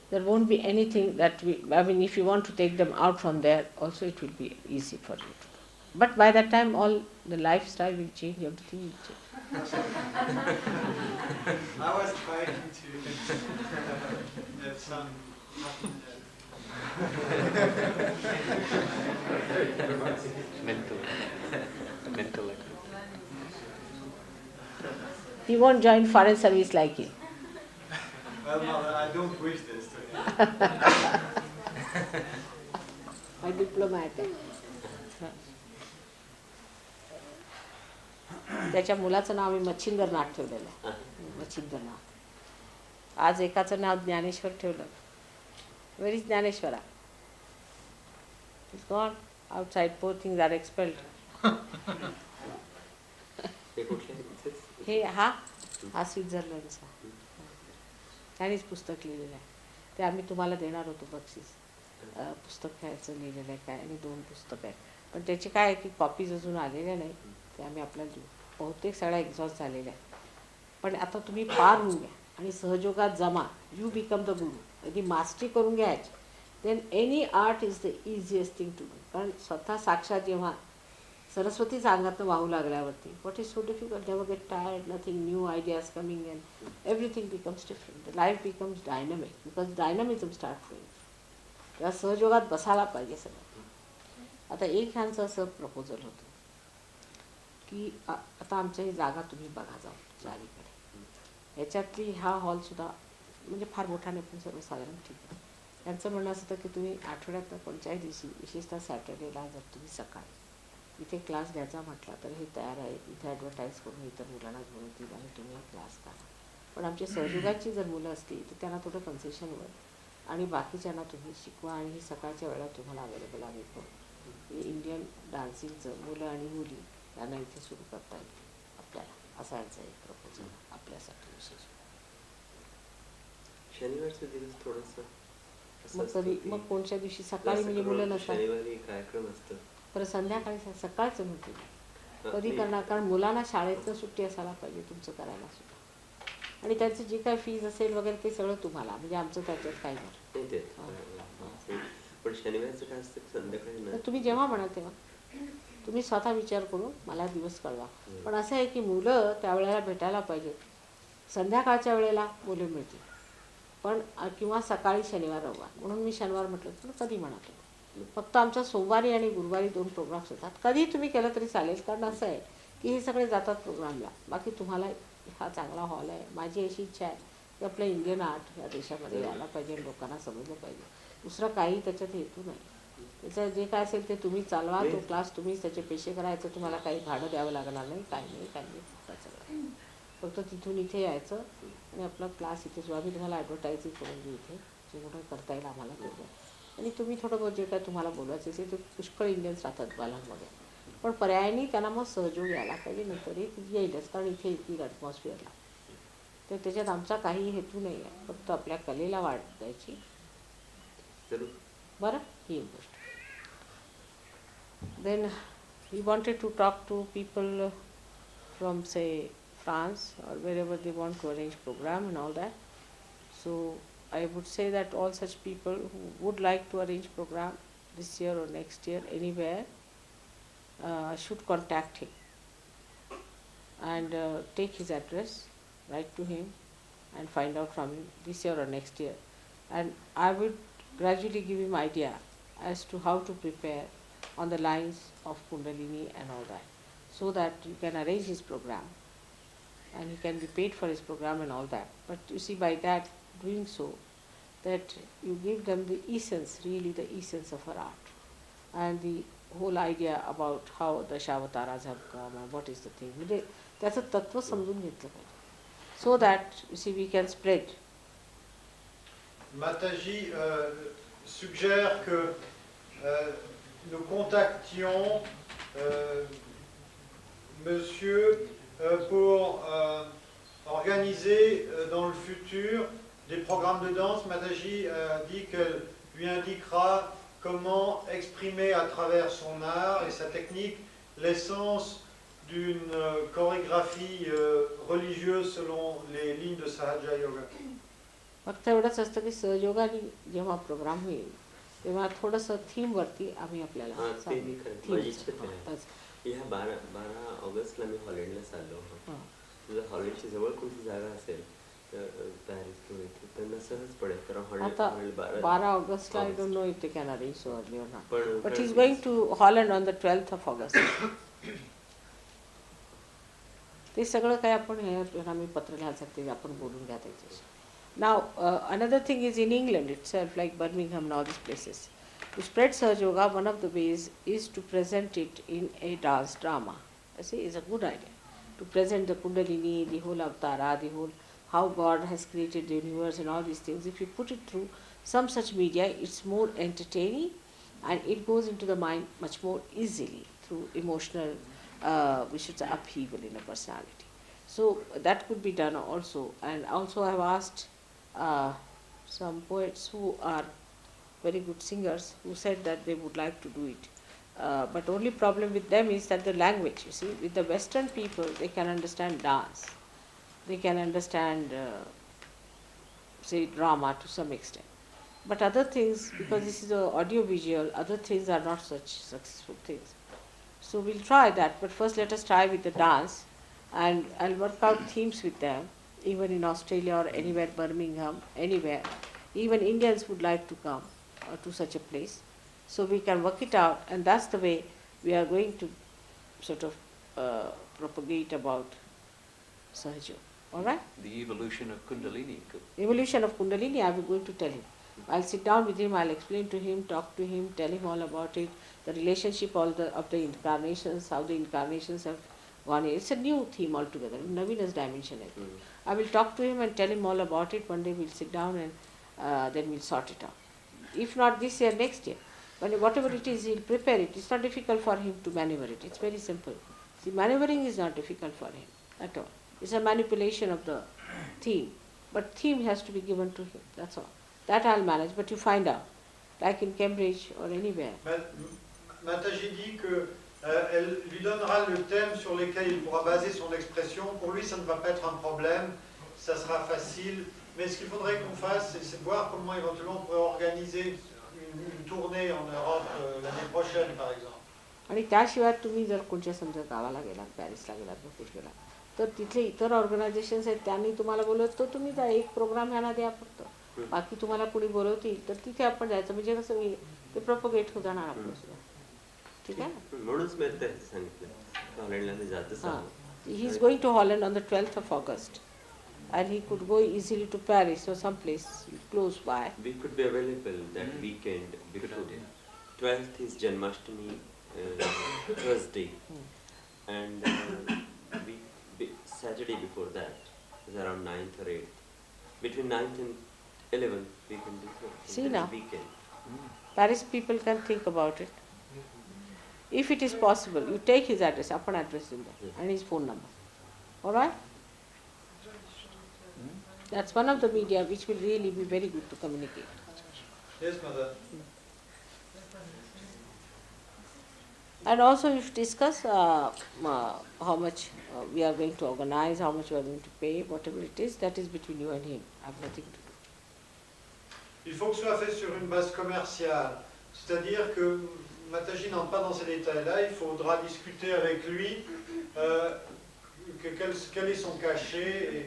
There won't be anything that if you want to take them out from there, also it will be easy for you to do. But by that time, all the lifestyle will change, everything will change. I was trying to have some... mental. He won't join foreign service like you. Well, no, I don't wish this to him. A diplomat. त्याच्या मुलाचं नाव मी मच्छिंद्रनाथ ठेवलेलं आहे. मच्छिंद्रनाथ. आज एकाचं नाव ज्ञानेश्वर ठेवलं. Where is Jnaneshwara? He's gone outside. Poor things are expelled. हे हा स्वित्झर्लंडचा. त्यानेच पुस्तक लिहिलेलं आहे. ते आम्ही तुम्हाला देणार होतो बक्षीस. पुस्तक घ्यायचं लिहिलेलं आहे काय, आणि 2 पुस्तक आहे. पण त्याचे काय आहे की कॉपीज अजून आलेल्या नाही, ते आम्ही आपल्याला देऊ. बहुतेक सगळ्या एक्झॉस्ट झालेल्या आहेत. पण आता तुम्ही पार होऊन घ्या आणि सहयोगात जमा. यू बिकम द गुरु. यदि मास्टरी करून घ्यायची, then any art is the easiest thing to do. कारण स्वतः साक्षात जेव्हा सरस्वतीच अंगातनं वाहू लागल्यावरती what is so difficult, never get tired, nothing new ideas coming in, everything becomes different, life becomes dynamic because dynamism start होईल. तेव्हा सहयोगात बसायला पाहिजे सगळं. आता एक ह्यांचं असं प्रपोजल होतं की आता आमच्या ही जागा तुम्ही बघा जाऊ चारीकडे, ह्याच्यातली हा हॉलसुद्धा म्हणजे फार मोठा नाही पण सर्वसाधारण ठीक आहे. त्यांचं म्हणणं असं होतं की तुम्ही आठवड्यात कोणत्याही दिवशी विशेषतः सॅटर्डेला जर तुम्ही सकाळी इथे क्लास घ्यायचा म्हटला तर हे तयार आहे, इथे ॲडव्हर्टाईज करून इतर मुलांना घेऊन येतील आणि तुम्ही हा क्लास करा. पण आमच्या सहयोगाची जर मुलं असतील तर त्यांना थोडं कन्सेशनवर आणि बाकीच्यांना तुम्ही शिकवा आणि ही सकाळच्या वेळा तुम्हाला अवेलेबल आम्ही करू. इंडियन डान्सिंगचं मुलं आणि मुली यांना इथे सुरू करता येईल आपल्याला, असा यांचा एक प्रपोजल आपल्यासाठी विशेष. शनिवारचा दिवस थोडंसं मग कधी मग कोणत्या दिवशी सकाळी म्हणजे मुलं नसतात, शनिवारी कार्यक्रम असतं, परत संध्याकाळी सकाळचं म्हणते कधी करणार, कारण मुलांना शाळेतनं सुट्टी असायला पाहिजे तुमचं करायला सुद्धा, आणि त्यांचं जे काय फीज असेल वगैरे ते सगळं तुम्हाला, म्हणजे आमचं त्याच्यात काही नाही. पण शनिवारचं काय असतं संध्याकाळी तुम्ही जेव्हा म्हणाल तेव्हा तुम्ही स्वतः विचार करून मला दिवस कळवा. पण असं आहे की मुलं त्यावेळेला भेटायला पाहिजे, संध्याकाळच्या वेळेला मुलं मिळतील पण किंवा सकाळी शनिवार रविवार, म्हणून मी शनिवार म्हटलं तर कधी म्हणा तुम्ही. फक्त आमच्या सोमवारी आणि गुरुवारी 2 प्रोग्राम्स होतात, कधी तुम्ही केलं तरी चालेल, कारण असं आहे की हे सगळे जातात प्रोग्रामला. बाकी तुम्हाला हा चांगला हॉल आहे, माझी अशी इच्छा आहे की आपलं इंडियन आर्ट या देशामध्ये यायला पाहिजे, लोकांना समजलं पाहिजे, दुसरं काही त्याच्यात हेतू नाही. त्याचं जे काय असेल ते तुम्ही चालवा, तो क्लास तुम्हीच त्याचे पैसे करायचं, तुम्हाला काही भाडं द्यावं लागणार नाही, काही नाही सगळं. फक्त तिथून इथे यायचं आणि आपला क्लास इथे सुद्धा आम्ही तुम्हाला ॲडव्हर्टायझिंग करून देऊ इथे, जे कुठं करता येईल आम्हाला तेवढं, आणि तुम्ही थोडं जे काय तुम्हाला बोलवायचं असेल ते पुष्कळ इंडियन्स राहतात बालांमध्ये, पण पर्यायाने त्यांना मग सहयोग यायला पाहिजे, नंतर ती येईलच, कारण इथे येतील ॲटमॉस्फिअरला. तर त्याच्यात आमचा काही हेतू नाही आहे, फक्त आपल्या कलेला वाढ द्यायची. बरं, ही एक गोष्ट. Then we wanted to talk to people from से France or wherever they want to arrange program and all that. So I would say that all such people who would like to arrange program this year or next year anywhere should contact him and take his address, write to him and find out from him this year or next year, and I would gradually give him idea as to how to prepare on the lines of Kundalini and all that, so that you can arrange his program and he can be paid for his program and all that. But you see, by that doing so, that you give them the essence, really the essence of our art, and the whole idea about how the Dashavataras have come and what is the thing. म्हणजे त्याचं तत्व समजून घेतलं पाहिजे, so that you see we can spread. Mataji suggère que nous contactions monsieur pour organiser dans le futur des programmes de danse. Mataji dit qu'elle lui indiquera comment exprimer à travers son art et sa technique l'essence d'une chorégraphie religieuse selon les lignes de SahajaYoga. फक्त एवढंच असतं की सहयोगाने जेव्हा programme होईल तेव्हा थोडंसं थीमवरती आम्ही आपल्याला ह्या 12 ऑगस्टला मी हॉलंडला चाललो होतो. तुझं हॉलंडची जवळ कोणती जागा असेल तर पॅरिस किंवा इथे त्यांना सहज पडेल, कारण आता 12 ऑगस्टला I don't know if they can arrange so early or not, but he is going to Holland on the 12th of August. ते सगळं काय आपण हे आम्ही पत्र लिहायचं ते आपण बोलून घ्या त्याच्याशी. Now another thing is in England itself, like Birmingham and all these places, to spread SahajaYoga, one of the ways is to present it in a dance drama. I see, it's a good idea to present the Kundalini, the whole Avatara, the whole how God has created the universe and all these things. If you put it through some such media, it's more entertaining and it goes into the mind much more easily through emotional, we should say, upheaval in a personality. So that could be done also. And also I have asked some poets who are very good singers who said that they would like to do it. But only problem with them is that the language, you see, with the Western people, they can understand dance. They can understand, say, drama to some extent. But other things, because this is audio visual, other things are not such successful things. So we'll try that, but first let us try with the dance, and I'll work out themes with them, even in Australia or anywhere, Birmingham, anywhere. Even Indians would like to come to such a place. So we can work it out, and that's the way we are going to sort of propagate about SahajaYoga. All right? The evolution of Kundalini. Evolution of Kundalini, I will going to tell him. I'll sit down with him, I'll explain to him, talk to him, tell him all about it, the relationship of the incarnations, how the incarnations have gone in. It's a new theme altogether, Navina's dimension. I will talk to him and tell him all about it. One day we'll sit down and then we'll sort it out. If not this year, next year. But whatever it is, he'll prepare it. It's not difficult for him to maneuver it. It's very simple. See, maneuvering is not difficult for him at all. It's a manipulation of the theme. But theme has to be given to him, that's all. That I'll manage, but you find out, like in Cambridge or anywhere. Mataji dit que elle lui donnera le thème sur lequel il pourra baser son expression. Pour lui, ça ne va pas être un problème, ça sera facile. Mais ce qu'il faudrait qu'on fasse, c'est de voir comment éventuellement on pourrait organiser une tournée en Europe l'année prochaine, par exemple. आणि त्याशिवाय तुम्ही जर कोणत्या समजा गावाला गेलात, पॅरिसला गेलात, कुठे गेलात, तर तिथले इतर ऑर्गनायझेशन्स आहेत, त्यांनी तुम्हाला बोलवत, तर तुम्ही जा, एक प्रोग्राम ह्याला द्या फक्त. बाकी तुम्हाला कुणी बोलवतील तर तिथे आपण जायचं, म्हणजे कसं ते प्रोपगेट होत जाणार आपलं सुद्धा. ठीक आहे, म्हणूनच मी सांगितलं हॉलंडला मी जातो. He is going to Holland on the 12th of August, and he could go easily to Paris or someplace close by. We could be available that weekend before. 12th is Janmashtami, Thursday, and Saturday before that is around 9th or 8th. Between 9th and 11th we can do so. See now, weekend. Paris people can think about it. If it is possible, you take his address, upon address in there, and his phone number. All right? That's one of the media which will really be very good to communicate. Yes, mother. And also you should discuss how much we are going to organize, how much we are going to pay, whatever it is, that is between you and him. I have nothing to do. Il faut que ce soit fait sur une base commerciale. C'est-à-dire que Mataji n'entre pas dans ces détails-là, il faudra discuter avec lui quel est son cachet, et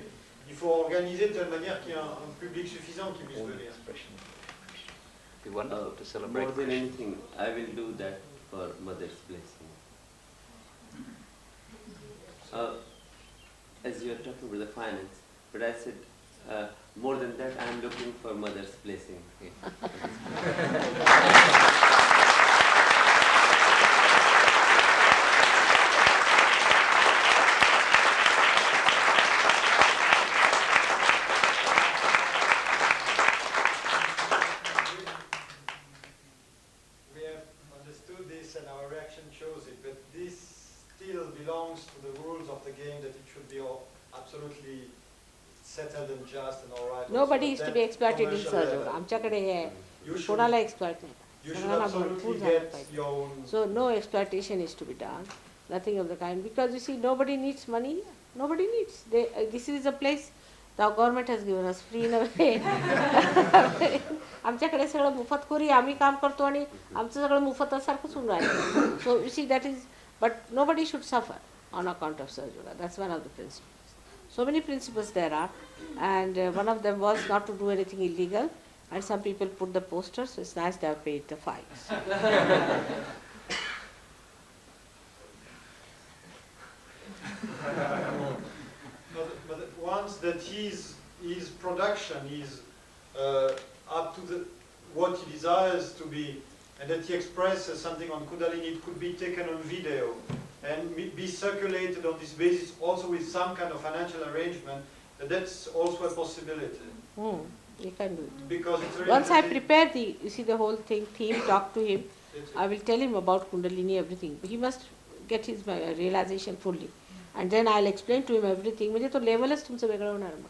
il faut organiser de telle manière qu'il y ait un public suffisant qui puisse venir. Be wonderful to celebrate. More than anything, I will do that for Mother's blessing. As you are talking about the finance, but I said more than that, I am looking for Mother's blessing. And our reaction shows it, but this still belongs to the rules of the game, that it should be all absolutely settled and just and all right. Nobody is to be exploited in SahajaYoga. आमच्याकडे हे कोणाला exploit नाही. सगळ्यांना भरपूर झालं पाहिजे. So no exploitation is to be done, nothing of the kind, because you see, nobody needs money. Nobody needs. This is a place the government has given us free in a way. आमच्याकडे सगळं मुफतखोरी, आम्ही काम करतो आणि आमचं सगळं मुफतसारखंच होऊन राहिलं. So you see, that is, but nobody should suffer on account of SahajaYoga. That's one of the principles. So many principles there are, and one of them was not to do anything illegal, and some people put the posters, so it's nice they have paid the fines. But once that his production is up to what he desires to be, and that he expresses something on Kundalini, it could be taken on video and be circulated on this basis, also with some kind of financial arrangement. That's also a possibility. You can do it. Because it's really once I prepare the whole theme, talk to him, I will tell him about Kundalini, everything. He must get his realization fully. And then I'll explain to him everything. म्हणजे तो लेवलच तुमचं वेगळं होणार मग.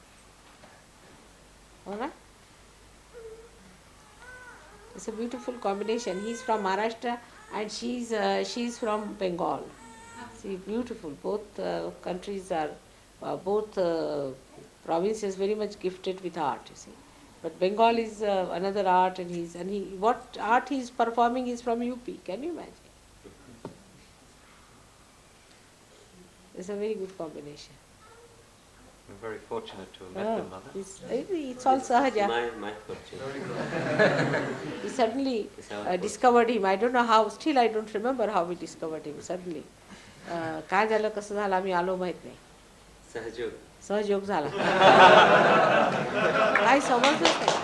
Alright? It's a beautiful combination. He's from Maharashtra and she's from Bengal. See, beautiful. Both countries are, both provinces very much gifted with art, you see. But Bengal is another art, and what art he's performing is from UP. Can you imagine? It's a very good combination. We're very fortunate to have met them, Mother. It's all Sahaja. My fortune. We suddenly It's our fortune. discovered him. I don't know how, still I don't remember how we discovered him suddenly. काय झालं कसं झालं आम्ही आलो माहित नाही. सहजयोग. सहजयोग झाला. काही समजलंच नाही.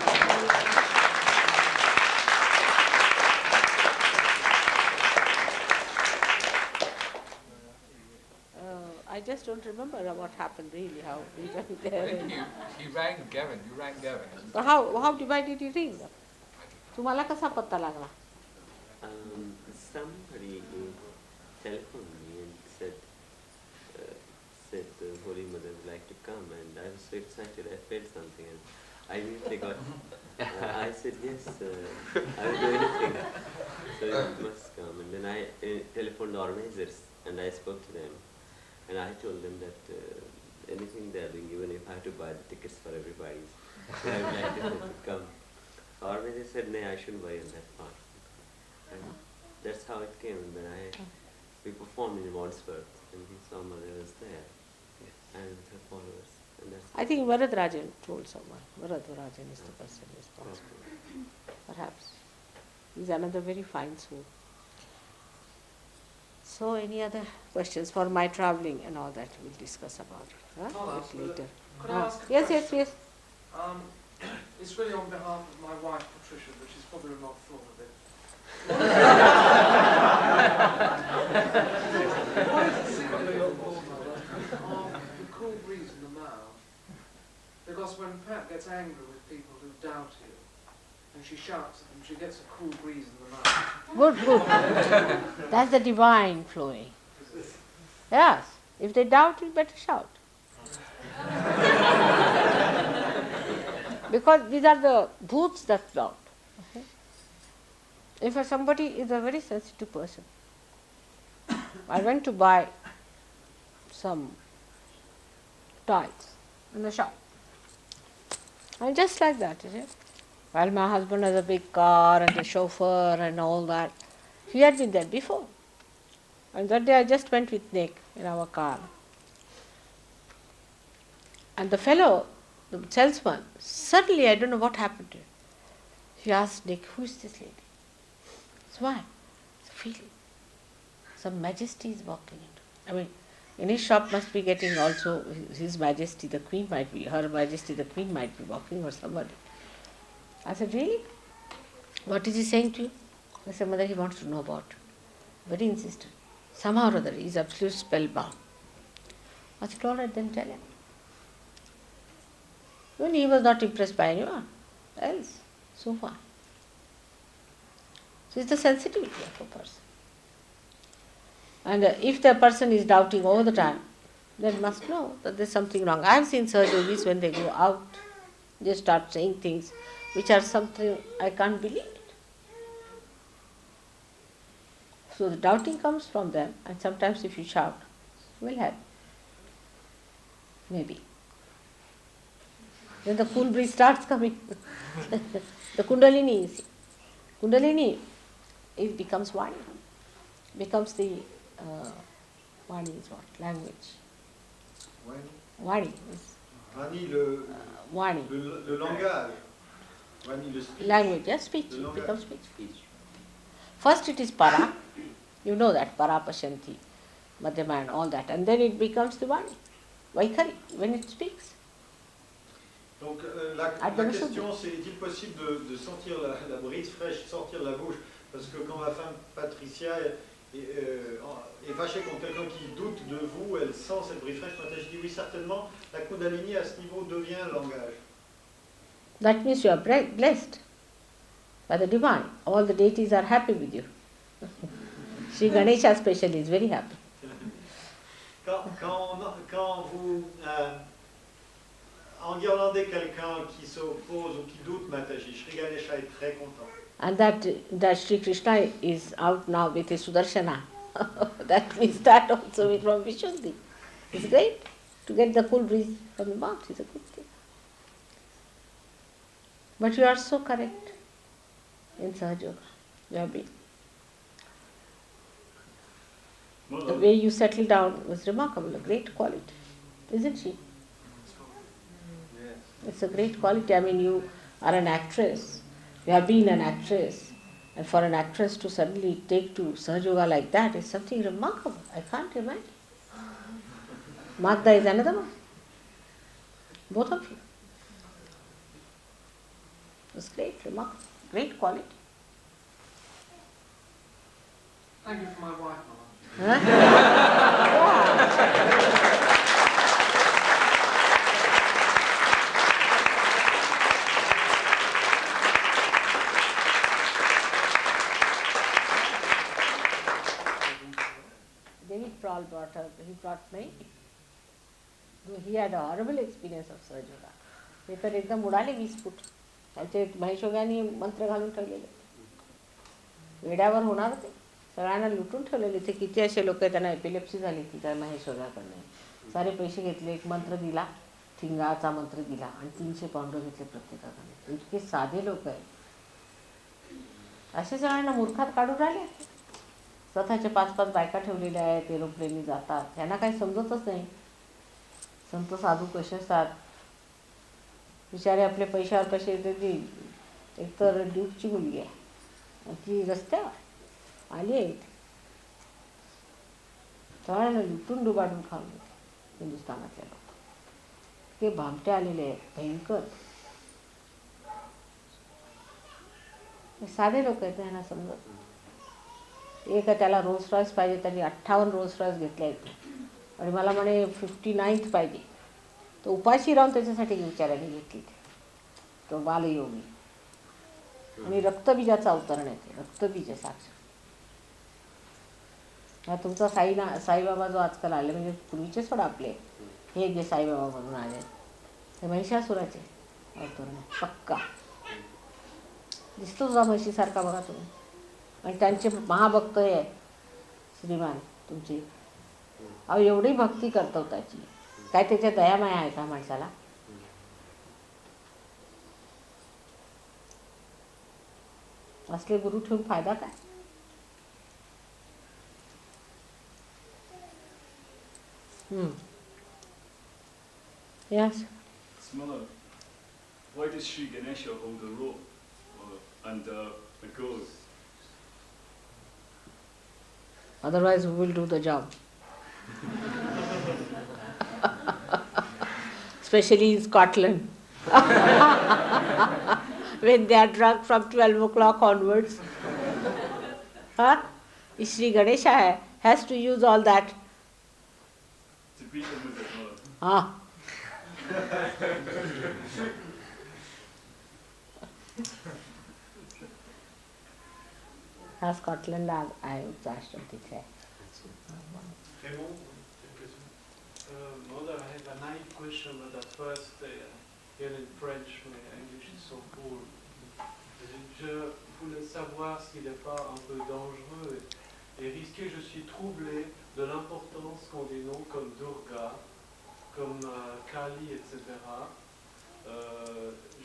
I just don't remember what happened really, how we went I there. think he rang Gavin. You rang Gavin. Isn't So how did he ring? तुम्हाला कसा पत्ता लागला? Somebody telephoned me and said the Holy Mother would like to come, and I was so excited. I felt something, and I immediately got. I said yes, I will do anything. So it must come, and then I telephoned the organizers, and I spoke to them, and I told them that anything they are doing, even if I have to buy the tickets for everybody, I would like them to come. The organizer said, no, I shouldn't buy in that part. And that's how it came. And then we performed in Wandsworth, and we saw Mother was there, and her followers. And that's I think Varadarajan told someone. Varadarajan is the person responsible. Perhaps. He's another very fine soul. So any other questions for my travelling and all that we'll discuss about it. I'll ask, later. Could I ask a Yes, question? yes. It's really on behalf of my wife Patricia, but she's probably not thought of it. What is the secret of the cool breeze in the mouth? Because when Pat gets angry with people who doubt you, and she shouts at them, she gets a cool breeze in the mouth. Good, good. That's the divine flowing. Yes. If they doubt, you better shout. Because these are the bhoots that doubt. Okay? If somebody is a very sensitive person, I went to buy some toys in the shop. And just like that, is it? While my husband has a big car and a chauffeur and all that, he had been there before. And that day I just went with Nick in our car. And the fellow, the salesman, suddenly, I don't know what happened to him. He asked Nick, who is this lady? It's why? It's a feeling. Some majesty is walking into. I mean, in his shop must be getting also His Majesty the Queen might be, Her Majesty the Queen might be walking or somebody. I said, really? What is he saying to you? I said, Mother, he wants to know about you. Very insistent. Somehow or other, he is absolutely spellbound. I said, all right, then tell him. When he was not impressed by anyone else, so far. So it's the sensitivity of a person. And if the person is doubting all the time, then must know that there's something wrong. I have seen Sahajogis when they go out, they start saying things which are something I can't believe it. So the doubting comes from them, and sometimes if you shout, will help. Maybe. Then the cool breeze starts coming. The Kundalini, you see. Kundalini, it becomes Vani. Becomes the, Vani is what? Language. Vani is. Vani, Vani. le langage. Vani, le speech. Language, yes, speech. It becomes speech. First it is para. You know that, para pashanti, madhyama and all that. And then it becomes the Vani. Vaikhari, when it speaks. Donc la question c'est, est-il possible de sentir la brise fraîche sortir de la bouche? Parce que quand ma femme Patricia est fâchée contre quelqu'un qui doute de vous, elle sent cette brise fraîche. Quand je dis oui, certainement, la Kundalini à ce niveau devient un langage. That means you are blessed by the divine. All the deities are happy with you. Sri Ganesha especially is very happy. Quand vous enguirlandez quelqu'un qui s'oppose ou qui doute Mataji, Sri Ganesha est très content. And that Sri Krishna is out now with his Sudarshana. That means that also is from Vishuddhi. It's great to get the cool breeze from the mouth. It's a good thing. But you are so correct in Sahaja Yoga. You have been. The way you settled down was remarkable, a great quality, isn't she? It's a great quality. I mean, you are an actress, you have been an actress, and for an actress to suddenly take to SahajaYoga like that is something remarkable. I can't imagine. Magda is another one. Both of you. It's great, remarkable, great quality. Thank you for my wife, Mama. David Prawl brought me. He had a horrible experience of SahajaYoga. ते तर एकदम उडाले 20 फूट. त्याचे महेशयोगाने मंत्र घालून ठेवलेले. वेड्यावर होणार ते. सगळ्यांना लुटून ठेवलेले. ते किती असे लोक आहेत त्यांना एपिलेप्सी झाली की त्या महेशयोगाकडनं. सारे पैसे घेतले, एक मंत्र दिला, ठिंगाचा मंत्र दिला आणि 300 पाउंड घेतले प्रत्येकाकडे. इतके साधे लोक आहेत. असे सगळ्यांना मूर्खात काढून राहिले. स्वतःचे 5-5 बायका ठेवलेल्या आहेत, एरोप्लेननी जातात. त्यांना काही समजतच नाही. संत साधू कसे असतात. बिचारे आपले पैशावर कसे देतील. एक तर ड्यूकची मुलगी आहे, ती रस्त्यावर आली आहे. सगळ्यांना लुटून डुबाडून खाऊन घेते हिंदुस्थानातले लोक. ते भामटे आलेले आहेत, भयंकर. साधे लोक आहेत, त्यांना समजत. एक त्याला रोल्स रॉयस पाहिजे, त्यांनी 58 रोल्स रॉयस घेतले आहेत आणि मला म्हणे 59th पाहिजे. तो उपाशी राहून त्याच्यासाठी विचाराने घेतली. तो बालयोगी आणि रक्तबीजाचा अवतरण आहे. रक्तबीज साक्षात. हा तुमचा साईबाबा जो आजकाल आले, म्हणजे पूर्वीचे सोडा आपले हे जे साईबाबा म्हणून आले ते महिषासुराचे अवतरण आहे. पक्का दिसतो तुझा म्हशीसारखा बघा तुम्ही. आणि त्यांचे महाभक्त हे श्रीमान तुमची. अहो एवढी भक्ती करतो त्याची. काय त्याच्या दयामाया आहे का माणसाला. असले गुरु ठेवून फायदा काय. Yes. Smala, why does Sri Ganesha hold the rope and the ghost? Otherwise, who will do the job? Especially in Scotland. When they are drunk from 12 o'clock onwards. Huh? Sri Ganesha has to use all that. To beat them with it, Mother. Ah. हाँ Scotland आए उपराष्ट्र तिथे आहे. Mother, I have a naive question, but at first, here in French, my English is so poor. Je voulais savoir s'il n'est pas un peu dangereux et risqué. Je suis troublé de l'importance qu'ont des noms comme Durga, comme Kali, etc.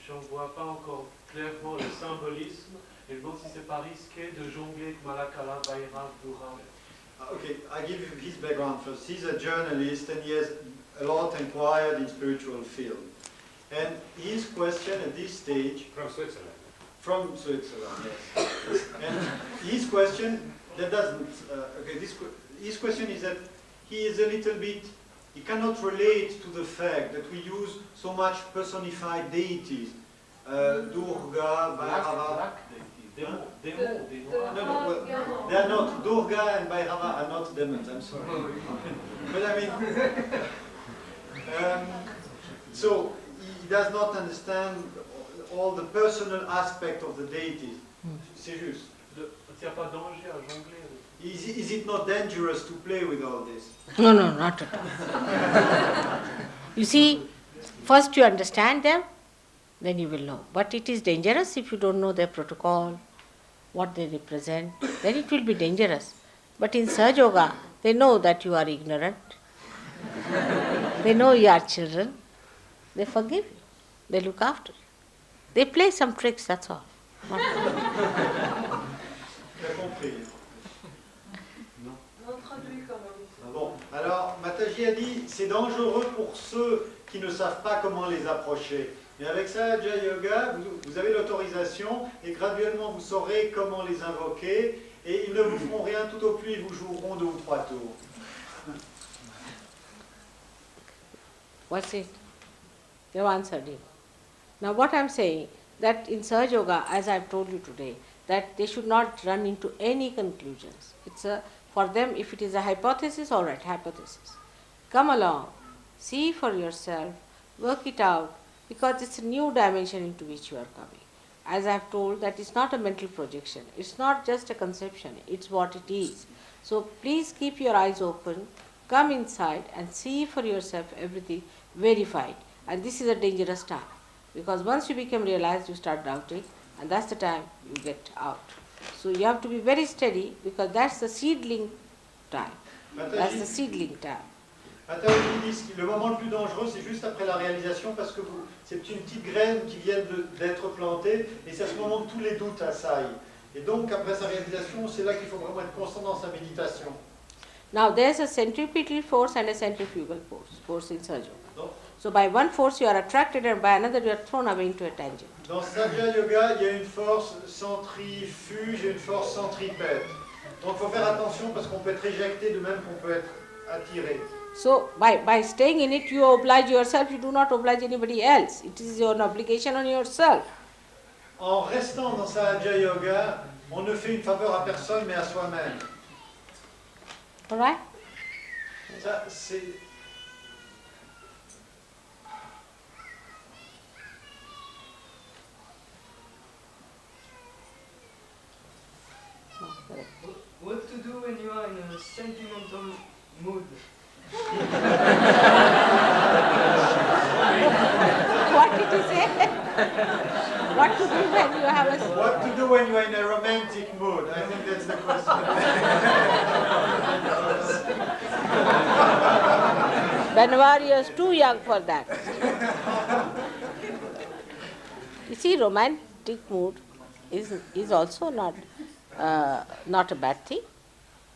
J'en vois pas encore clairement le symbolisme et je me demande si c'est pas risqué de jongler avec Malakala, Bhairav, Dura. Okay, I give you his background first. He's a journalist and he has a lot inquired in spiritual field. And his question at this stage... From Switzerland. From Switzerland, yes. And his question, that doesn't... his question is that he is a little bit... He cannot relate to the fact that we use so much personified deities. Durga, Bhairava... No, they are not. Durga and Bhairava are not demons, I'm sorry. But I mean, so he does not understand all the personal aspect of the deities. Serious. Is it not dangerous to play with all this? No, not at all. You see, first you understand them, then you will know. But it is dangerous if you don't know their protocol, what they represent, then it will be dangerous. But in SahajaYoga, they know that you are ignorant. They know you are children. They forgive you. They look after you. They play some tricks, that's all. On traduit quand Mataji a dit c'est dangereux pour ceux qui ne savent pas comment les approcher. Mais avec SahajaYoga, vous avez l'autorisation et graduellement vous saurez comment les invoquer et ils ne vous feront rien, tout au plus ils vous joueront 2 ou 3 tours. What's it? You answered it. Now what I'm saying, that in SahajaYoga, as I've told you today, that they should not run into any conclusions. It's for them, if it is a hypothesis, all right, hypothesis. Come along, see for yourself, work it out, because it's a new dimension into which you are coming. As I have told, that it's not a mental projection, it's not just a conception, it's what it is. So please keep your eyes open, come inside and see for yourself everything verified. And this is a dangerous time, because once you become realized, you start doubting, and that's the time you get out. So you have to be very steady, because that's the seedling time. That's the seedling time. Mataji dit que le moment le plus dangereux, c'est juste après la réalisation, parce que c'est une petite graine qui vient d'être plantée, et c'est à ce moment que tous les doutes assaillent. Et donc, après sa réalisation, c'est là qu'il faut vraiment être constant dans sa méditation. Now, there's a centripetal force and a centrifugal force in SahajaYoga. So by one force you are attracted, and by another you are thrown away into a tangent. Dans SahajaYoga, il y a une force centrifuge et une force centripète. Donc, il faut faire attention, parce qu'on peut être éjecté de même qu'on peut être attiré. So by staying in it, you oblige yourself, you do not oblige anybody else. It is your obligation on yourself. En restant dans SahajaYoga, on ne fait une faveur à personne, mais à soi-même. All right? Ça, c'est... What to do when you are in a sentimental mood? What did you say? What to do when you have a... What to do when you are in a romantic mood? I think that's the question. Benvari is too young for that. You see, romantic mood is also not a bad thing.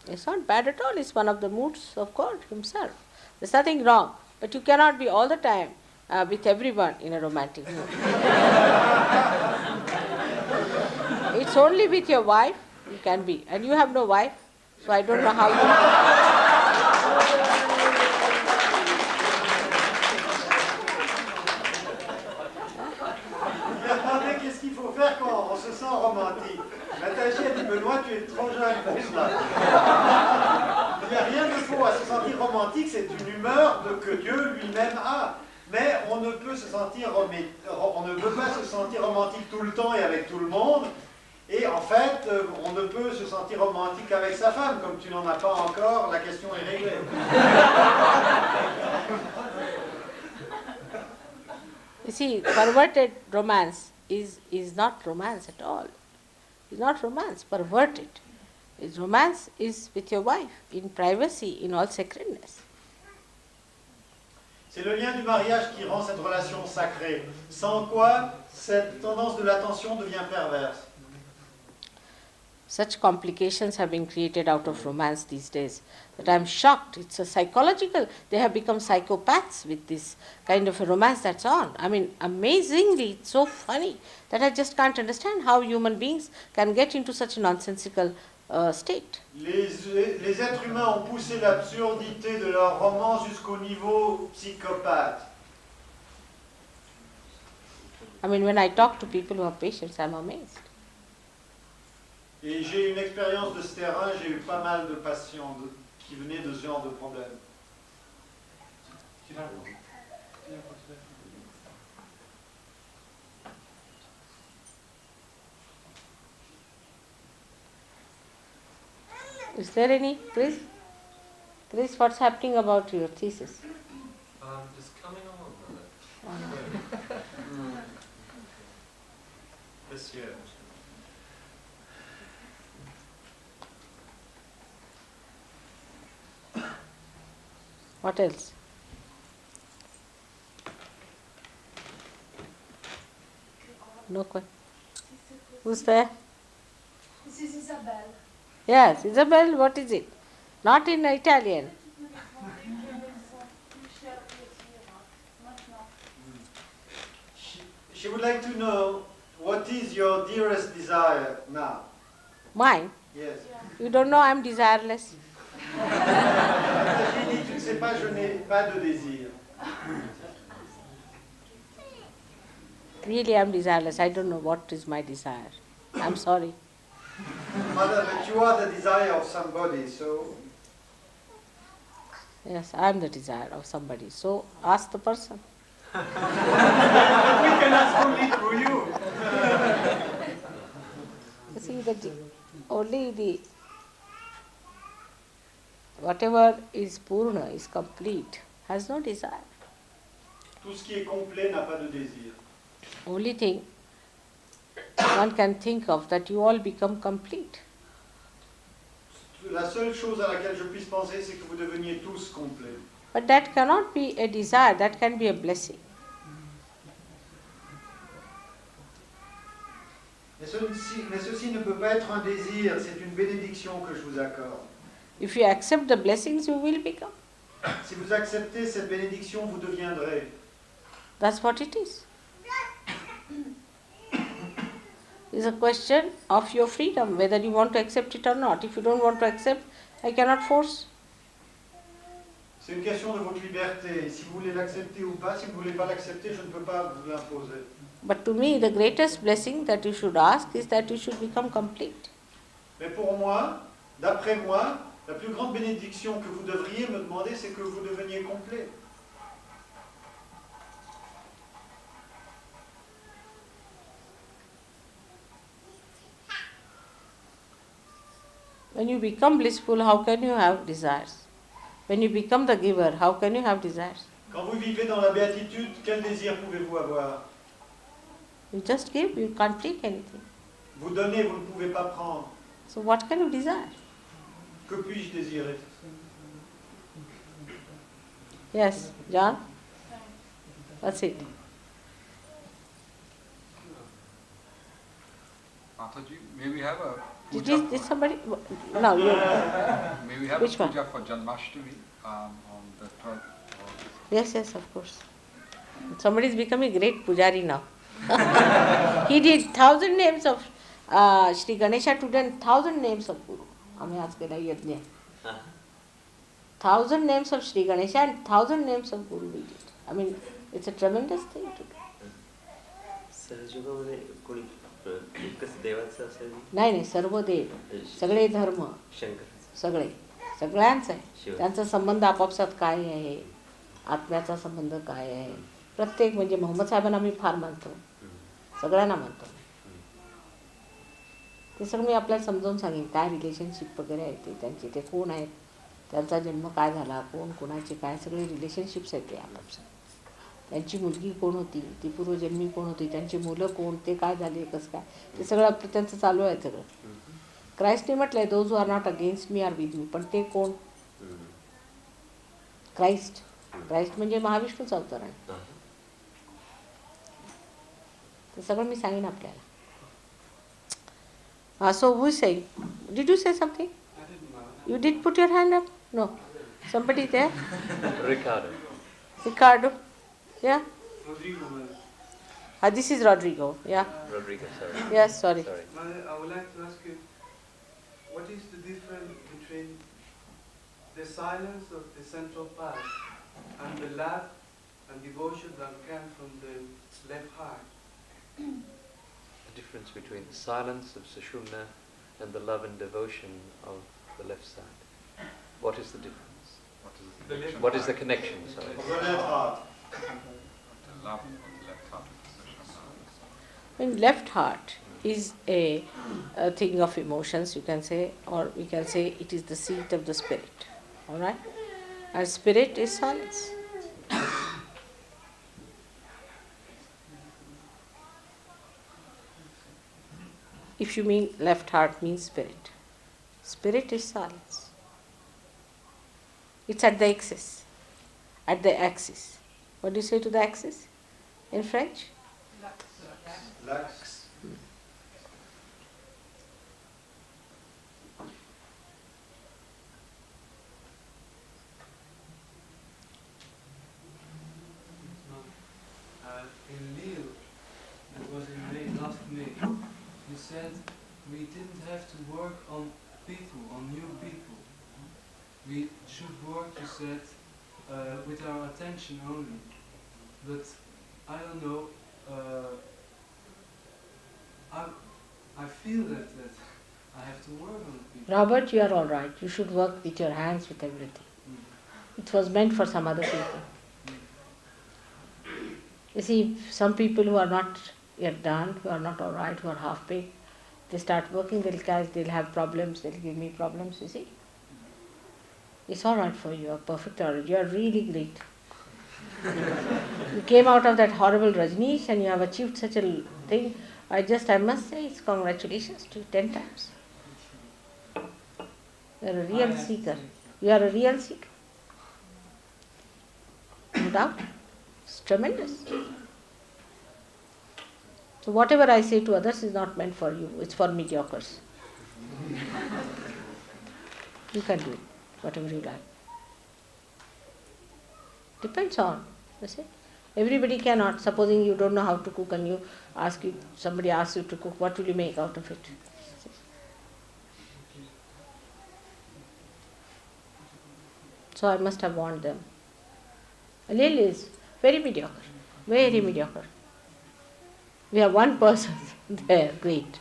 It's not bad at all. It's one of the moods of God Himself. There's nothing wrong. But you cannot be all the time with everyone in a romantic mood. It's only with your wife you can be. And you have no wife, so I don't know how you... Qu'est-ce qu'il faut faire quand on se sent romantique? Mataji a dit, Benoît, tu es trop jeune pour cela. Il n'y a rien de faux à se sentir romantique, c'est une humeur que Dieu lui-même a. Mais on ne peut pas se sentir romantique tout le temps et avec tout le monde. Et en fait, on ne peut se sentir romantique avec sa femme. Comme tu n'en as pas encore, la question est réglée. You see, perverted romance is not romance at all. It's not romance, perverted. Romance is with your wife, in privacy, in all sacredness. C'est le lien du mariage qui rend cette relation sacrée. Sans quoi, cette tendance de l'attention devient perverse. Such complications have been created out of romance these days that I'm shocked. It's a psychological, they have become psychopaths with this kind of a romance that's on. I mean, amazingly, it's so funny that I just can't understand how human beings can get into such a nonsensical state. Les êtres humains ont poussé l'absurdité de leur romance jusqu'au niveau psychopathe. I mean, when I talk to people who have patients, I'm amazed. Et j'ai une expérience de ce terrain, j'ai eu pas mal de patients qui venaient de ce genre de problème. Is there any, Chris? Chris, what's happening about your thesis? Just coming along with it. This year. What else? No question. Who's there? This is Isabel. Yes, Isabel, what is it? Not in Italian. She would like to know what is your dearest desire now? Mine? Yes. You don't know I'm desireless. J'ai dit, tu ne sais pas, je n'ai pas de désir. Really, I'm desireless. I don't know what is my desire. I'm sorry. Mother, but you are the desire of somebody, so... Yes, I'm the desire of somebody. So ask the person. We can ask only through you. You see, only the whatever is purna, is complete, has no desire. Tout ce qui est complet n'a pas de désir. Only thing one can think of that you all become complete. La seule chose à laquelle je puisse penser, c'est que vous deveniez tous complets. But that cannot be a desire, that can be a blessing. Mais ceci ne peut pas être un désir, c'est une bénédiction que je vous accorde. If you accept the blessings, you will become. Si vous acceptez cette bénédiction, vous deviendrez. That's what it is. It's a question of your freedom, whether you want to accept it or not. If you don't want to accept, I cannot force. C'est une question de votre liberté. Si vous voulez l'accepter ou pas, si vous ne voulez pas l'accepter, je ne peux pas vous l'imposer. But to me, the greatest blessing that you should ask is that you should become complete. Mais pour moi, d'après moi, la plus grande bénédiction que vous devriez me demander, c'est que vous deveniez complet. When you become blissful, how can you have desires? When you become the giver, how can you have desires? Quand vous vivez dans la béatitude, quel désir pouvez-vous avoir? You just give, you can't take anything. Vous donnez, vous ne pouvez pas prendre. So what can you desire? Que puis-je désirer? Yes, John? That's it. Mataji, may we have a Did somebody? No, you. May we have Which a one? puja for Janmashtami on the 12th? Yes, yes, of course. Somebody is becoming a great pujari now. He did 1,000 names of Shri Ganesha today, 1,000 names of Guru. आम्ही आज केला यज्ञ. 1,000 names of Shri Ganesha and 1,000 names of Guru we did. I mean, it's a tremendous thing to do. सहजयोगामध्ये कोणी एकच देवाचं असेल? नाही सर्व देव, सगळे धर्म, सगळे, सगळ्यांचं आहे. त्यांचा संबंध आपापसात काय आहे, आत्म्याचा संबंध काय आहे. प्रत्येक म्हणजे मोहम्मद साहेबांना आम्ही फार मानतो, सगळ्यांना मानतो. ते सगळं मी आपल्याला समजावून सांगेन काय रिलेशनशिप वगैरे आहे ते त्यांचे, ते कोण आहेत, त्यांचा जन्म काय झाला, कोण कोणाचे काय, सगळे रिलेशनशिप्स आहेत ते आपापसात. त्यांची मुलगी कोण होती, ती पूर्वजन्मी कोण होती, त्यांची मुलं कोण, ते काय झाले, कसं काय, ते सगळं त्यांचं चालू आहे सगळं. क्राइस्टने म्हटलंय those who are not against me are with me, पण ते कोण? क्राइस्ट. क्राइस्ट म्हणजे महाविष्णूच अवतार आहे. ते सगळं मी सांगेन आपल्याला. So who is saying? Did you say something? You did put your hand up? No. Somebody there? Ricardo. Ricardo? Yeah? Rodrigo. This is Rodrigo. Yeah? Rodrigo, sorry. Yes, sorry. Mother, I would like to ask you, what is the difference between the silence of the central part and the love and devotion that come from the left heart? The difference between the silence of Sushumna and the love and devotion of the left side. What is the difference? What is the connection? Sorry. The left heart. The love of the left heart. In left heart is a thing of emotions, you can say, or we can say it is the seat of the spirit. All right? And spirit is silence. If you mean left heart means spirit. Spirit is silence. It's at the axis. At the axis. What do you say to the axis in French? L'axe. In Lille, was in May, last May. You said we didn't have to work on people, on new people. We should work, you said, with our attention only. But I don't know. I feel that I have to work on people. Robert, you are all right. You should work with your hands, with everything. It was meant for some other people. You see, some people who are not yet done, who are not all right, who are half-baked, they start working, they'll have problems, they'll give me problems, you see. It's all right for you, you are perfect, you are really great. You came out of that horrible Rajneesh and you have achieved such a thing. I must say, it's congratulations to you 10 times. You are a real seeker. You are a real seeker. No doubt. It's tremendous. So whatever I say to others is not meant for you, it's for mediocres. You can do it, whatever you like. Depends on, you see. Everybody cannot. Supposing you don't know how to cook and somebody asks you to cook, what will you make out of it? So I must have warned them. Lil is very mediocre, very mediocre. We have one person there, great.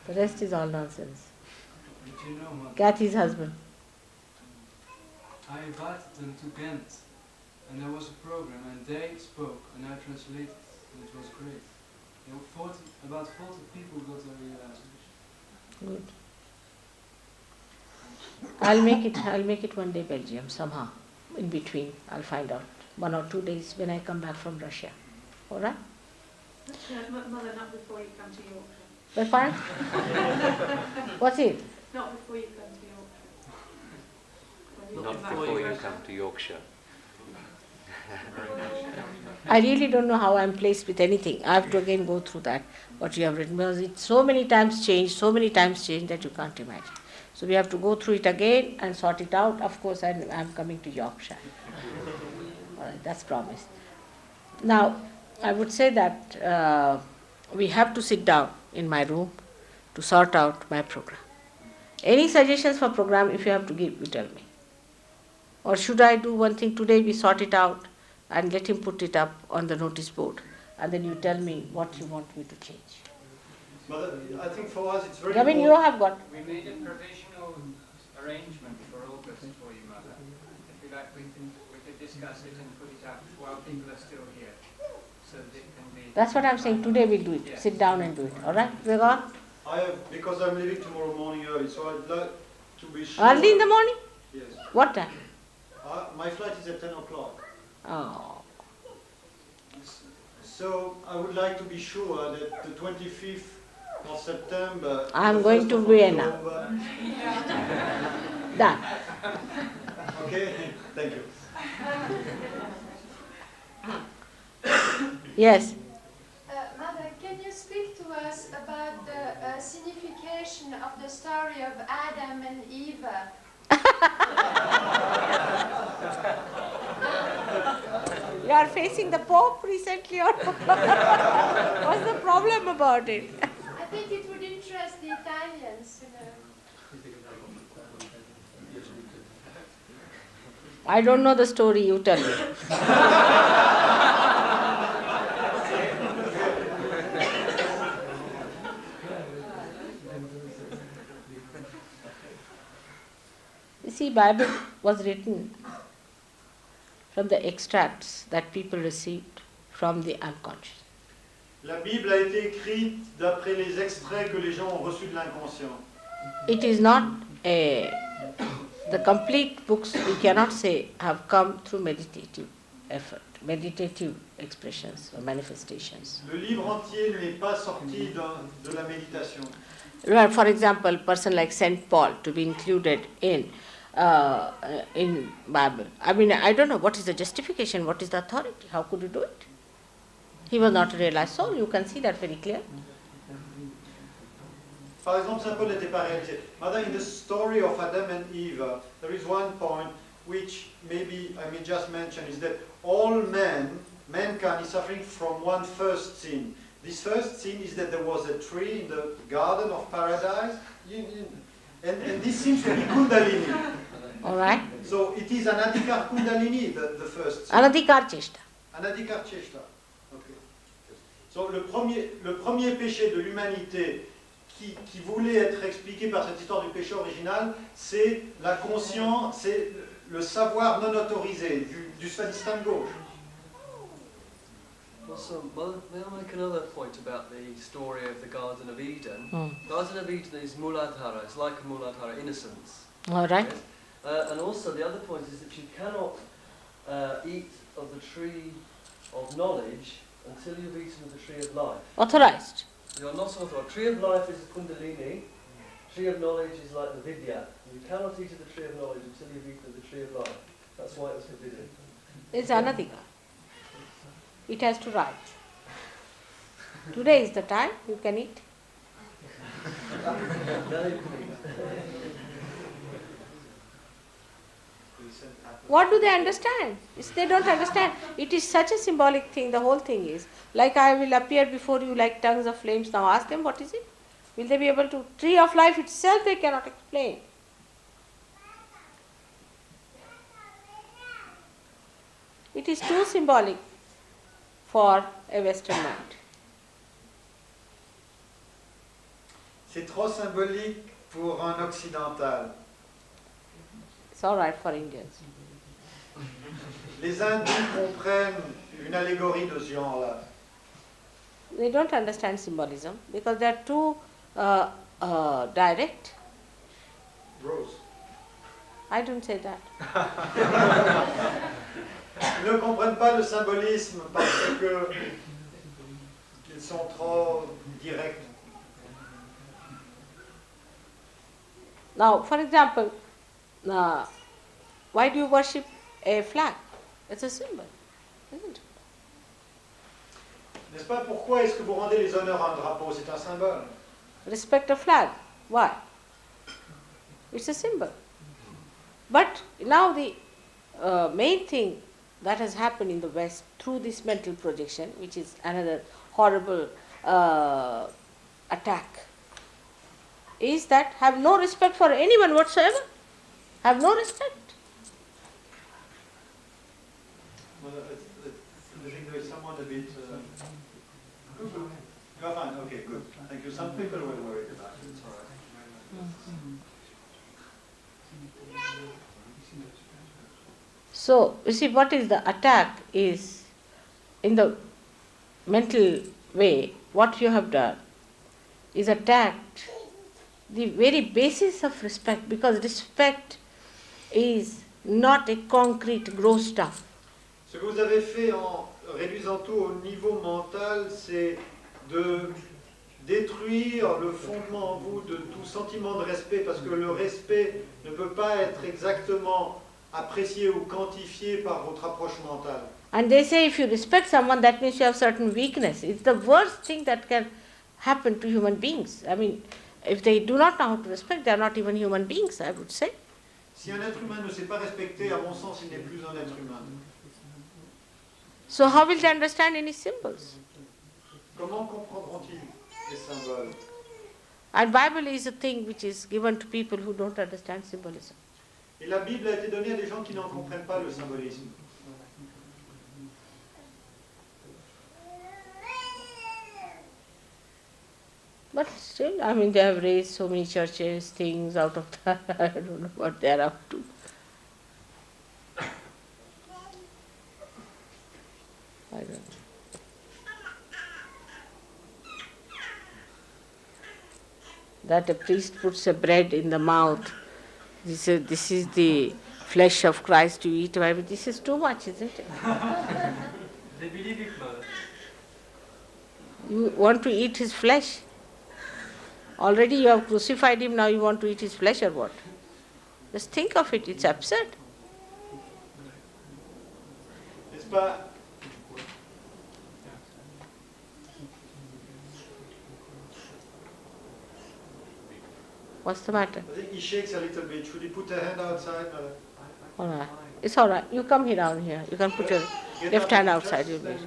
The rest is all nonsense. But you know, Mother, Kathy's husband. I invited them to Ghent, and there was a program, and they spoke, and I translated, and it was great. There were about 40 people got a realization. Good. I'll make it one day Belgium, somehow. In between, I'll find out. 1 or 2 days when I come back from Russia. All right? Mother, not before you come to Yorkshire. But fine? What's it? Not before you come to Yorkshire. Not before you come to Yorkshire. I really don't know how I'm placed with anything. I have to again go through that, what you have written, because it's so many times changed that you can't imagine. So we have to go through it again and sort it out. Of course, I'm coming to Yorkshire. All right, that's promised. Now, I would say that we have to sit down in my room to sort out my program. Any suggestions for program, if you have to give, you tell me. Or should I do one thing today, we sort it out and let him put it up on the notice board, and then you tell me what you want me to change. Mother, I think for us it's very I mean, you have got... We made a provisional arrangement for August for you, Mother. If you like, we could discuss it and put it up while people are still here, so that it can be... That's what I'm saying, today we'll do it. Yes. Sit down and do it, all right? We're gone? Because I'm leaving tomorrow morning early, so I'd like to be sure... Early in the morning? Yes. What time? My flight is at 10 o'clock. Oh. So I would like to be sure that the 25th of September... I'm going to Vienna. Done. Okay, thank you. Yes. Mother, can you speak to us about the signification of the story of Adam and Eve? You are facing the Pope recently, or what's the problem about it? I think it would interest the Italians, you know. I don't know the story, you tell me. You see, Bible was written from the extracts that people received from the unconscious. La Bible a été écrite d'après les extraits que les gens ont reçus de l'inconscient. It is not the complete books, we cannot say, have come through meditative effort, meditative expressions or manifestations. Le livre entier n'est pas sorti de la méditation. For example, a person like Saint Paul to be included in Bible. I mean, I don't know what is the justification, what is the authority, how could you do it? He was not a realized soul, you can see that very clear. Par exemple, Saint Paul n'était pas réalisé. Mother, in the story of Adam and Eve, there is one point which maybe I may just mention, is that all mankind is suffering from one first sin. This first scene is that there was a tree in the garden of paradise, and this seems to be Kundalini. All right. So it is Anadikar Kundalini, the first scene. Anadikar Cheshta. Anadikar Cheshta. Okay. So le premier péché de l'humanité qui voulait être expliqué par cette histoire du péché original, c'est la conscience, c'est le savoir non autorisé du swadhisthane gauche. Also, may I make another point about the story of the Garden of Eden? Garden of Eden is Muladhara, it's like a Muladhara, innocence. All right. Yes? And also the other point is that you cannot eat of the tree of knowledge until you've eaten of the tree of life. Authorized. You're not authorized. Tree of life is Kundalini, tree of knowledge is like the Vidya. You cannot eat of the tree of knowledge until you've eaten of the tree of life. That's why it was forbidden. It's Anadikar. It has to rise. Today is the time you can eat. What do they understand? They don't understand. It is such a symbolic thing, the whole thing is. Like I will appear before you like tongues of flames. Now ask them what is it? Will they be able to? Tree of life itself they cannot explain. It is too symbolic for a Western mind. C'est trop symbolique pour un occidental. It's all right for Indians. Les Hindous comprennent une allégorie de ce genre-là. They don't understand symbolism because they are too direct. Gross. I don't say that. Ils ne comprennent pas le symbolisme parce que ils sont trop directs. Now, for example, why do you worship a flag? It's a symbol, isn't it? N'est-ce pas pourquoi est-ce que vous rendez les honneurs à un drapeau? C'est un symbole. Respect a flag. Why? It's a symbol. But now the main thing that has happened in the West through this mental projection, which is another horrible attack, is that have no respect for anyone whatsoever. Have no respect. Well, I think there is someone a bit... Good. You're fine, okay, good. Thank you. Some people were worried about it. It's all right. So, you see, what is the attack is, in the mental way, what you have done is attacked the very basis of respect, because respect is not a concrete gross stuff. Ce que vous avez fait en réduisant tout au niveau mental, c'est de détruire le fondement en vous de tout sentiment de respect, parce que le respect ne peut pas être exactement apprécié ou quantifié par votre approche mentale. And they say if you respect someone, that means you have certain weakness. It's the worst thing that can happen to human beings. I mean, if they do not know how to respect, they are not even human beings, I would say. Si un être humain ne sait pas respecter, à mon sens, il n'est plus un être humain. So how will they understand any symbols? Comment comprendront-ils les symboles? And Bible is a thing which is given to people who don't understand symbolism. Et la Bible a été donnée à des gens qui n'en comprennent pas le symbolisme. But still, I mean, they have raised so many churches, things out of that. I don't know what they are up to. I don't know. That a priest puts a bread in the mouth. This is the flesh of Christ you eat. I mean, this is too much, isn't it? They believe it, Mother. You want to eat his flesh? Already you have crucified him, now you want to eat his flesh or what? Just think of it, it's absurd. N'est-ce pas? What's the matter? I think he shakes a little bit. Should he put a hand outside? All right. It's all right. You come here down here. You can put your left hand outside.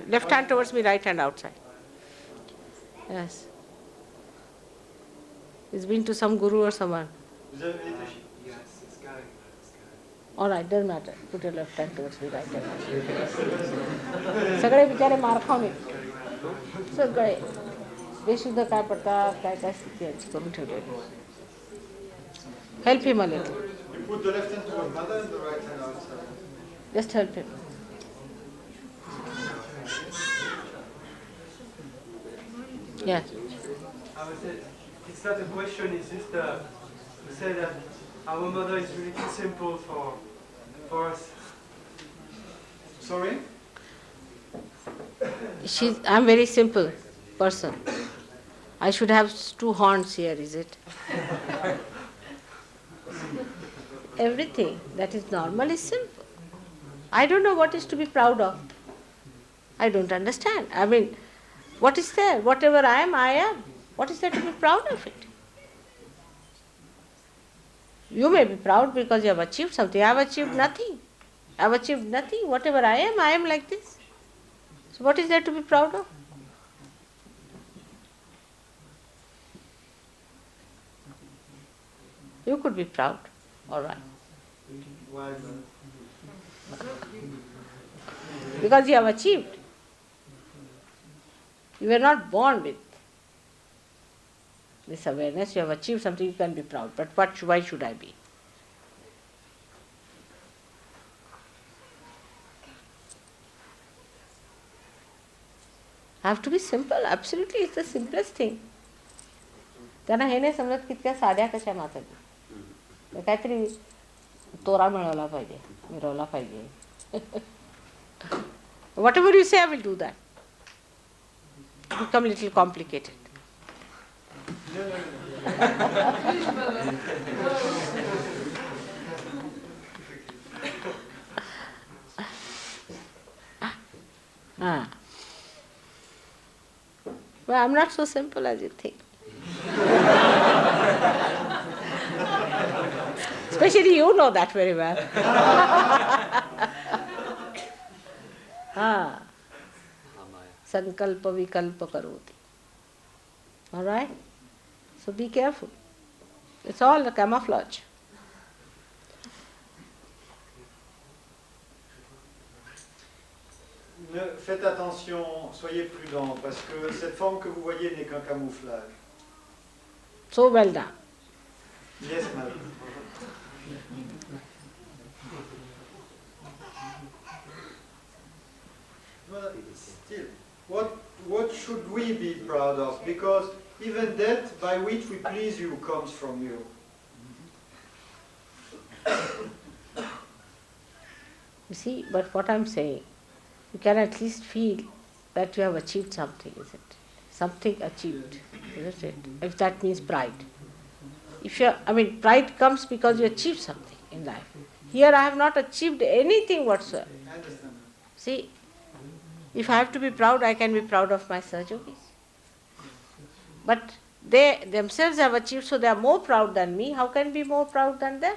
Left hand towards me, right hand outside. Yes. He's been to some guru or someone. Vous avez été chez... Yes, it's going. All right, doesn't matter. Put your left hand towards me, right hand. सगळे बिचारे मार खाऊन येत. सगळे बेशुद्ध काय पडतात काय काय स्थिती करून ठेवलेली. Help him a little. You put the left hand towards mother and the right hand outside. Just help him. Yes. It's not a question, it's just to say that our mother is really too simple for us. Sorry? I'm very simple person. I should have 2 horns here, is it? Everything that is normal is simple. I don't know what is to be proud of. I don't understand. I mean, what is there? Whatever I am, I am. What is there to be proud of it? You may be proud because you have achieved something. I have achieved nothing. I have achieved nothing. Whatever I am like this. So what is there to be proud of? You could be proud. All right. Why? Because you have achieved. You were not born with this awareness. You have achieved something, you can be proud. But why should I be? I have to be simple. Absolutely, it's the simplest thing. त्यांना हे नाही समजत कितक्या साध्या कशा माताजी काहीतरी तोरा मिळवला पाहिजे मिरवला पाहिजे. Whatever you say, I will do that. Become a little complicated. Well, I'm not so simple as you think. Especially you know that very well. Sankalpa vikalpa karoti. All right? So be careful. It's all a camouflage. Faites attention, soyez prudents, parce que cette forme que vous voyez n'est qu'un camouflage. So well done. Yes, madam. Well, still, what should we be proud of? Because even that by which we please you comes from you. You see, but what I'm saying, you can at least feel that you have achieved something, isn't it? Something achieved, isn't it? If that means pride. Pride comes because you achieve something in life. Here I have not achieved anything whatsoever. I understand. See, if I have to be proud, I can be proud of my SahajaYogis. But they themselves have achieved, so they are more proud than me. How can I be more proud than them?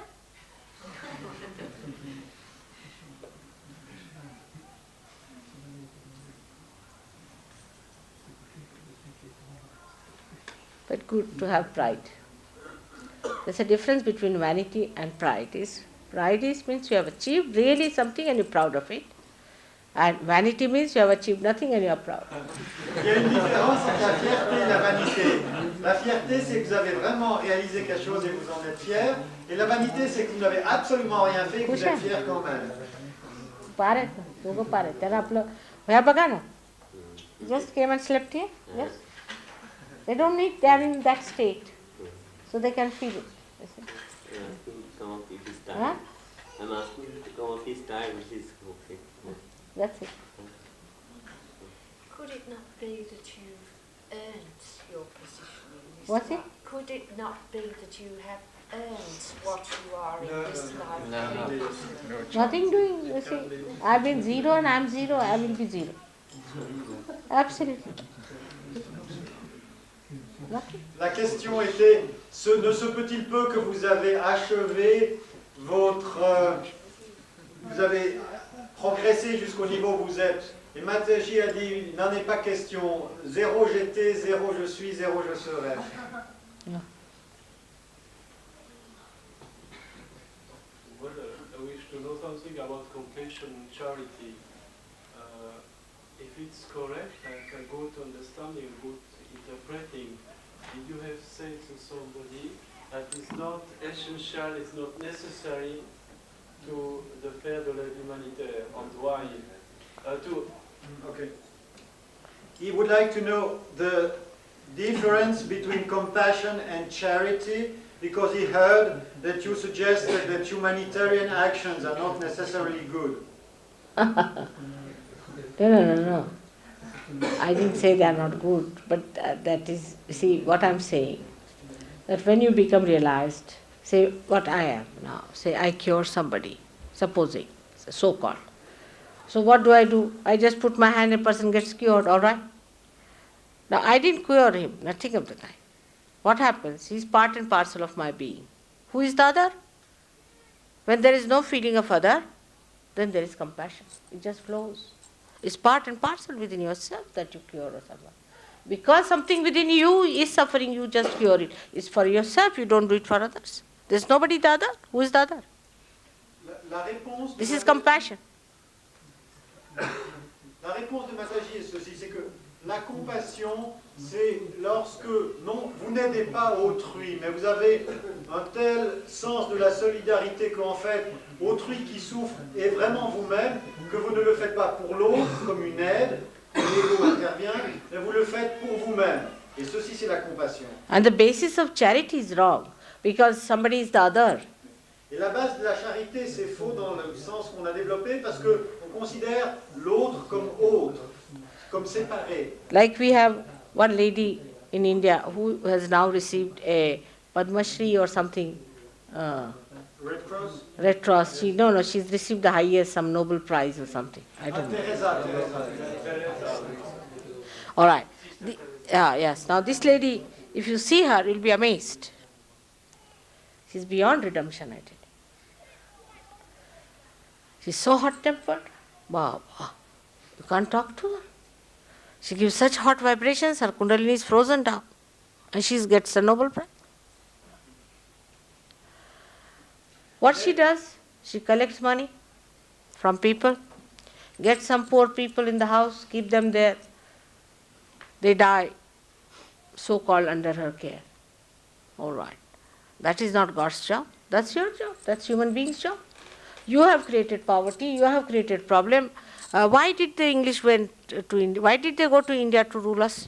But good to have pride. There's a difference between vanity and pride. Pride means you have achieved really something and you're proud of it. And vanity means you have achieved nothing and you are proud. Il y a une différence entre la fierté et la vanité. La fierté, c'est que vous avez vraiment réalisé quelque chose et vous en êtes fier. Et la vanité, c'est que vous n'avez absolument rien fait et que vous êtes fier quand même. Pare, dogo pare. Tera aplo, where baga na? Just came and slept here. Yes. They don't need. They are in that state, so they can feel it. Some of it is tired. I'm asking him to come up. He's tired, but he's okay. That's it. Could it not be that you've earned your position in this What's life? it? Could it not be that you have earned what you are in this life? No. Nothing doing. You see, I've been zero and I'm zero. I will be zero. Absolutely. La question était, ne se peut-il peu que vous avez achevé votre... vous avez progressé jusqu'au niveau où vous êtes Et Mataji a dit, il n'en est pas question. 0 j'étais, 0 je suis, 0 je serai. Well, I wish to know something about compassion and charity. If it's correct, if I go to understanding, good interpreting, did you have said to somebody that it's not essential, it's not necessary to the faire de l'aide humanitaire, and why? Okay. He would like to know the difference between compassion and charity, because he heard that you suggested that humanitarian actions are not necessarily good. No. I didn't say they are not good, but that is, see what I'm saying, that when you become realized, say what I am now, say I cure somebody, supposing, so-called. So what do? I just put my hand and a person gets cured, all right? Now I didn't cure him, nothing of the kind. What happens? He's part and parcel of my being. Who is the other? When there is no feeling of other, then there is compassion. It just flows. It's part and parcel within yourself that you cure someone. Because something within you is suffering, you just cure it. It's for yourself, you don't do it for others. There's nobody the other. Who is the other? This is compassion. La réponse de Mataji est ceci, c'est que la compassion, c'est lorsque, non, vous n'aidez pas autrui, mais vous avez un tel sens de la solidarité qu'en fait, autrui qui souffre est vraiment vous-même, que vous ne le faites pas pour l'autre comme une aide, l'ego intervient, mais vous le faites pour vous-même. Et ceci, c'est la compassion. And the basis of charity is wrong, because somebody is the other. Et la base de la charité, c'est faux dans le sens qu'on a développé, parce qu'on considère l'autre comme autre, comme séparé. Like we have one lady in India who has now received a Padma Shri or something. Red Cross? Red Cross. She's received the highest, some Nobel Prize or something. I don't know. Teresa. All right. Yes. Now this lady, if you see her, you'll be amazed. She's beyond redemption, I tell you. She's so hot-tempered. Baba, you can't talk to her. She gives such hot vibrations, her kundalini is frozen down. And she gets a Nobel Prize. What she does, she collects money from people, gets some poor people in the house, keep them there. They die, so-called under her care. All right. That is not God's job. That's your job. That's human being's job. You have created poverty. You have created problem. Why did the English went to India? Why did they go to India to rule us?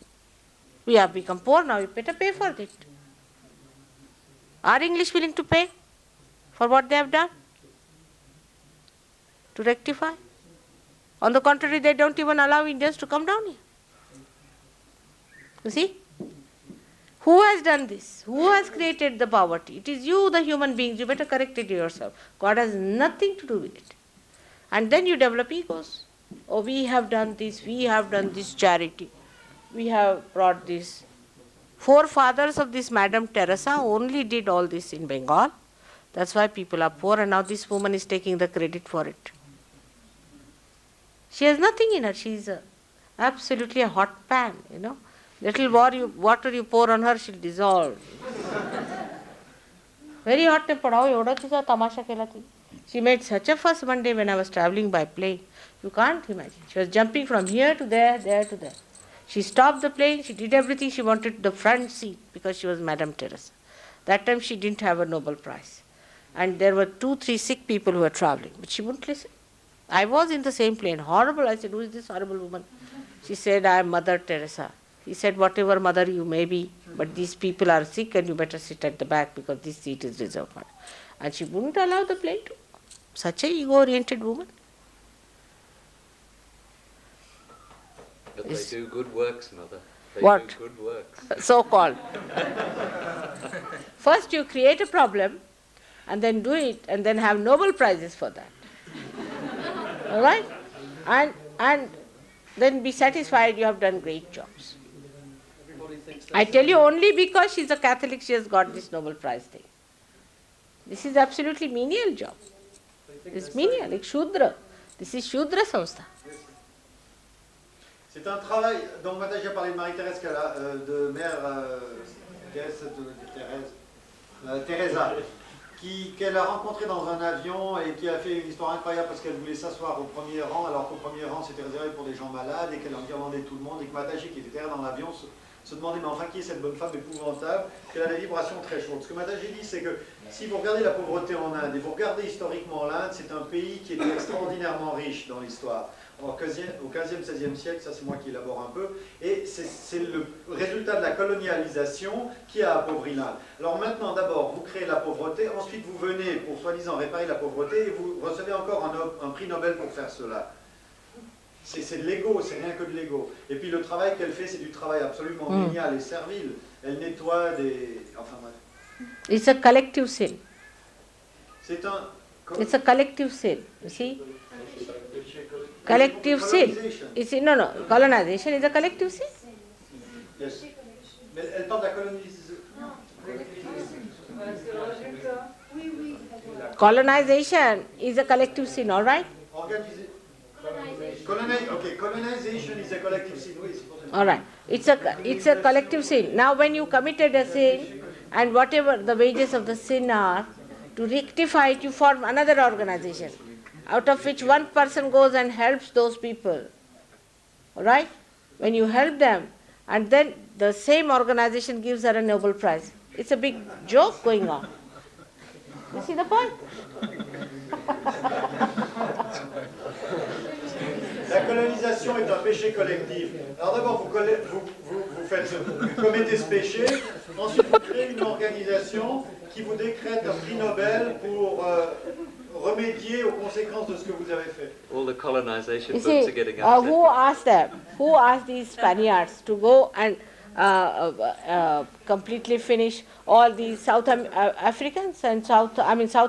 We have become poor now. We better pay for it. Are English willing to pay for what they have done? To rectify? On the contrary, they don't even allow Indians to come down here. You see? Who has done this? Who has created the poverty? It is you, the human beings. You better correct it yourself. God has nothing to do with it. And then you develop egos. Oh, we have done this charity. We have brought this. Forefathers of this Madam Teresa only did all this in Bengal. That's why people are poor, and now this woman is taking the credit for it. She has nothing in her. She is absolutely a hot pan, Little water you pour on her, she'll dissolve. Very hot-tempered. She made such a fuss one day when I was traveling by plane. You can't imagine. She was jumping from here to there, there to there. She stopped the plane. She did everything. She wanted the front seat because she was Madame Teresa. That time she didn't have a Nobel Prize. And there were 2-3 sick people who were traveling. But she wouldn't listen. I was in the same plane. Horrible. I said, who is this horrible woman? She said, I am Mother Teresa. He said, whatever mother you may be, but these people are sick and you better sit at the back because this seat is reserved for her. And she wouldn't allow the plane to. Such a ego-oriented woman. But they do good works, Mother. They What? do good works. So-called. First you create a problem and then do it and then have Nobel Prizes for that. All right? And then be satisfied you have done great jobs. I tell you, only because she's a Catholic she has got this Nobel Prize thing. This is absolutely menial job. It's menial, like Shudra. This is Shudra Samstha. C'est un travail, donc Mataji a parlé de Marie-Thérèse, de Mère Teresa, qu'elle a rencontrée dans un avion et qui a fait une histoire incroyable parce qu'elle voulait s'asseoir au premier rang alors qu'au premier rang c'était réservé pour des gens malades et qu'elle en demandait tout le monde et que Mataji qui était derrière dans l'avion se demandait mais enfin qui est cette bonne femme épouvantable, qu'elle a des vibrations très chaudes. Ce que Mataji dit c'est que si vous regardez la pauvreté en Inde et vous regardez historiquement l'Inde, c'est un pays qui était extraordinairement riche dans l'histoire. Au 15e, 16e siècle, ça c'est moi qui élabore un peu, et c'est le résultat de la colonialisation qui a appauvri l'Inde. Alors maintenant, d'abord, vous créez la pauvreté, ensuite vous venez pour soi-disant réparer la pauvreté, et vous recevez encore un prix Nobel pour faire cela. C'est de l'ego, c'est rien que de l'ego. Et puis le travail qu'elle fait, c'est du travail absolument génial et servile. Elle nettoie des... Enfin bref. It's a collective sin. C'est un... It's a collective sin, you see? Collective sin. No, colonization is a collective sin. Yes. Mais elle parle de la colonisation. Colonization is a collective sin, all right? Colonization is a collective sin. All right. It's a collective sin. Now when you committed a sin, and whatever the wages of the sin are, to rectify it, you form another organization, out of which one person goes and helps those people. All right? When you help them, and then the same organization gives her a Nobel Prize. It's a big joke going on. You see the point? La colonisation est un péché collectif. Alors d'abord, vous commettez ce péché, ensuite vous créez une organisation qui vous décrète un prix Nobel pour remédier aux conséquences de ce que vous avez fait. All the colonization You books see, are getting upset. who asked them? Who asked these Spaniards to go and completely finish all these South Africans and South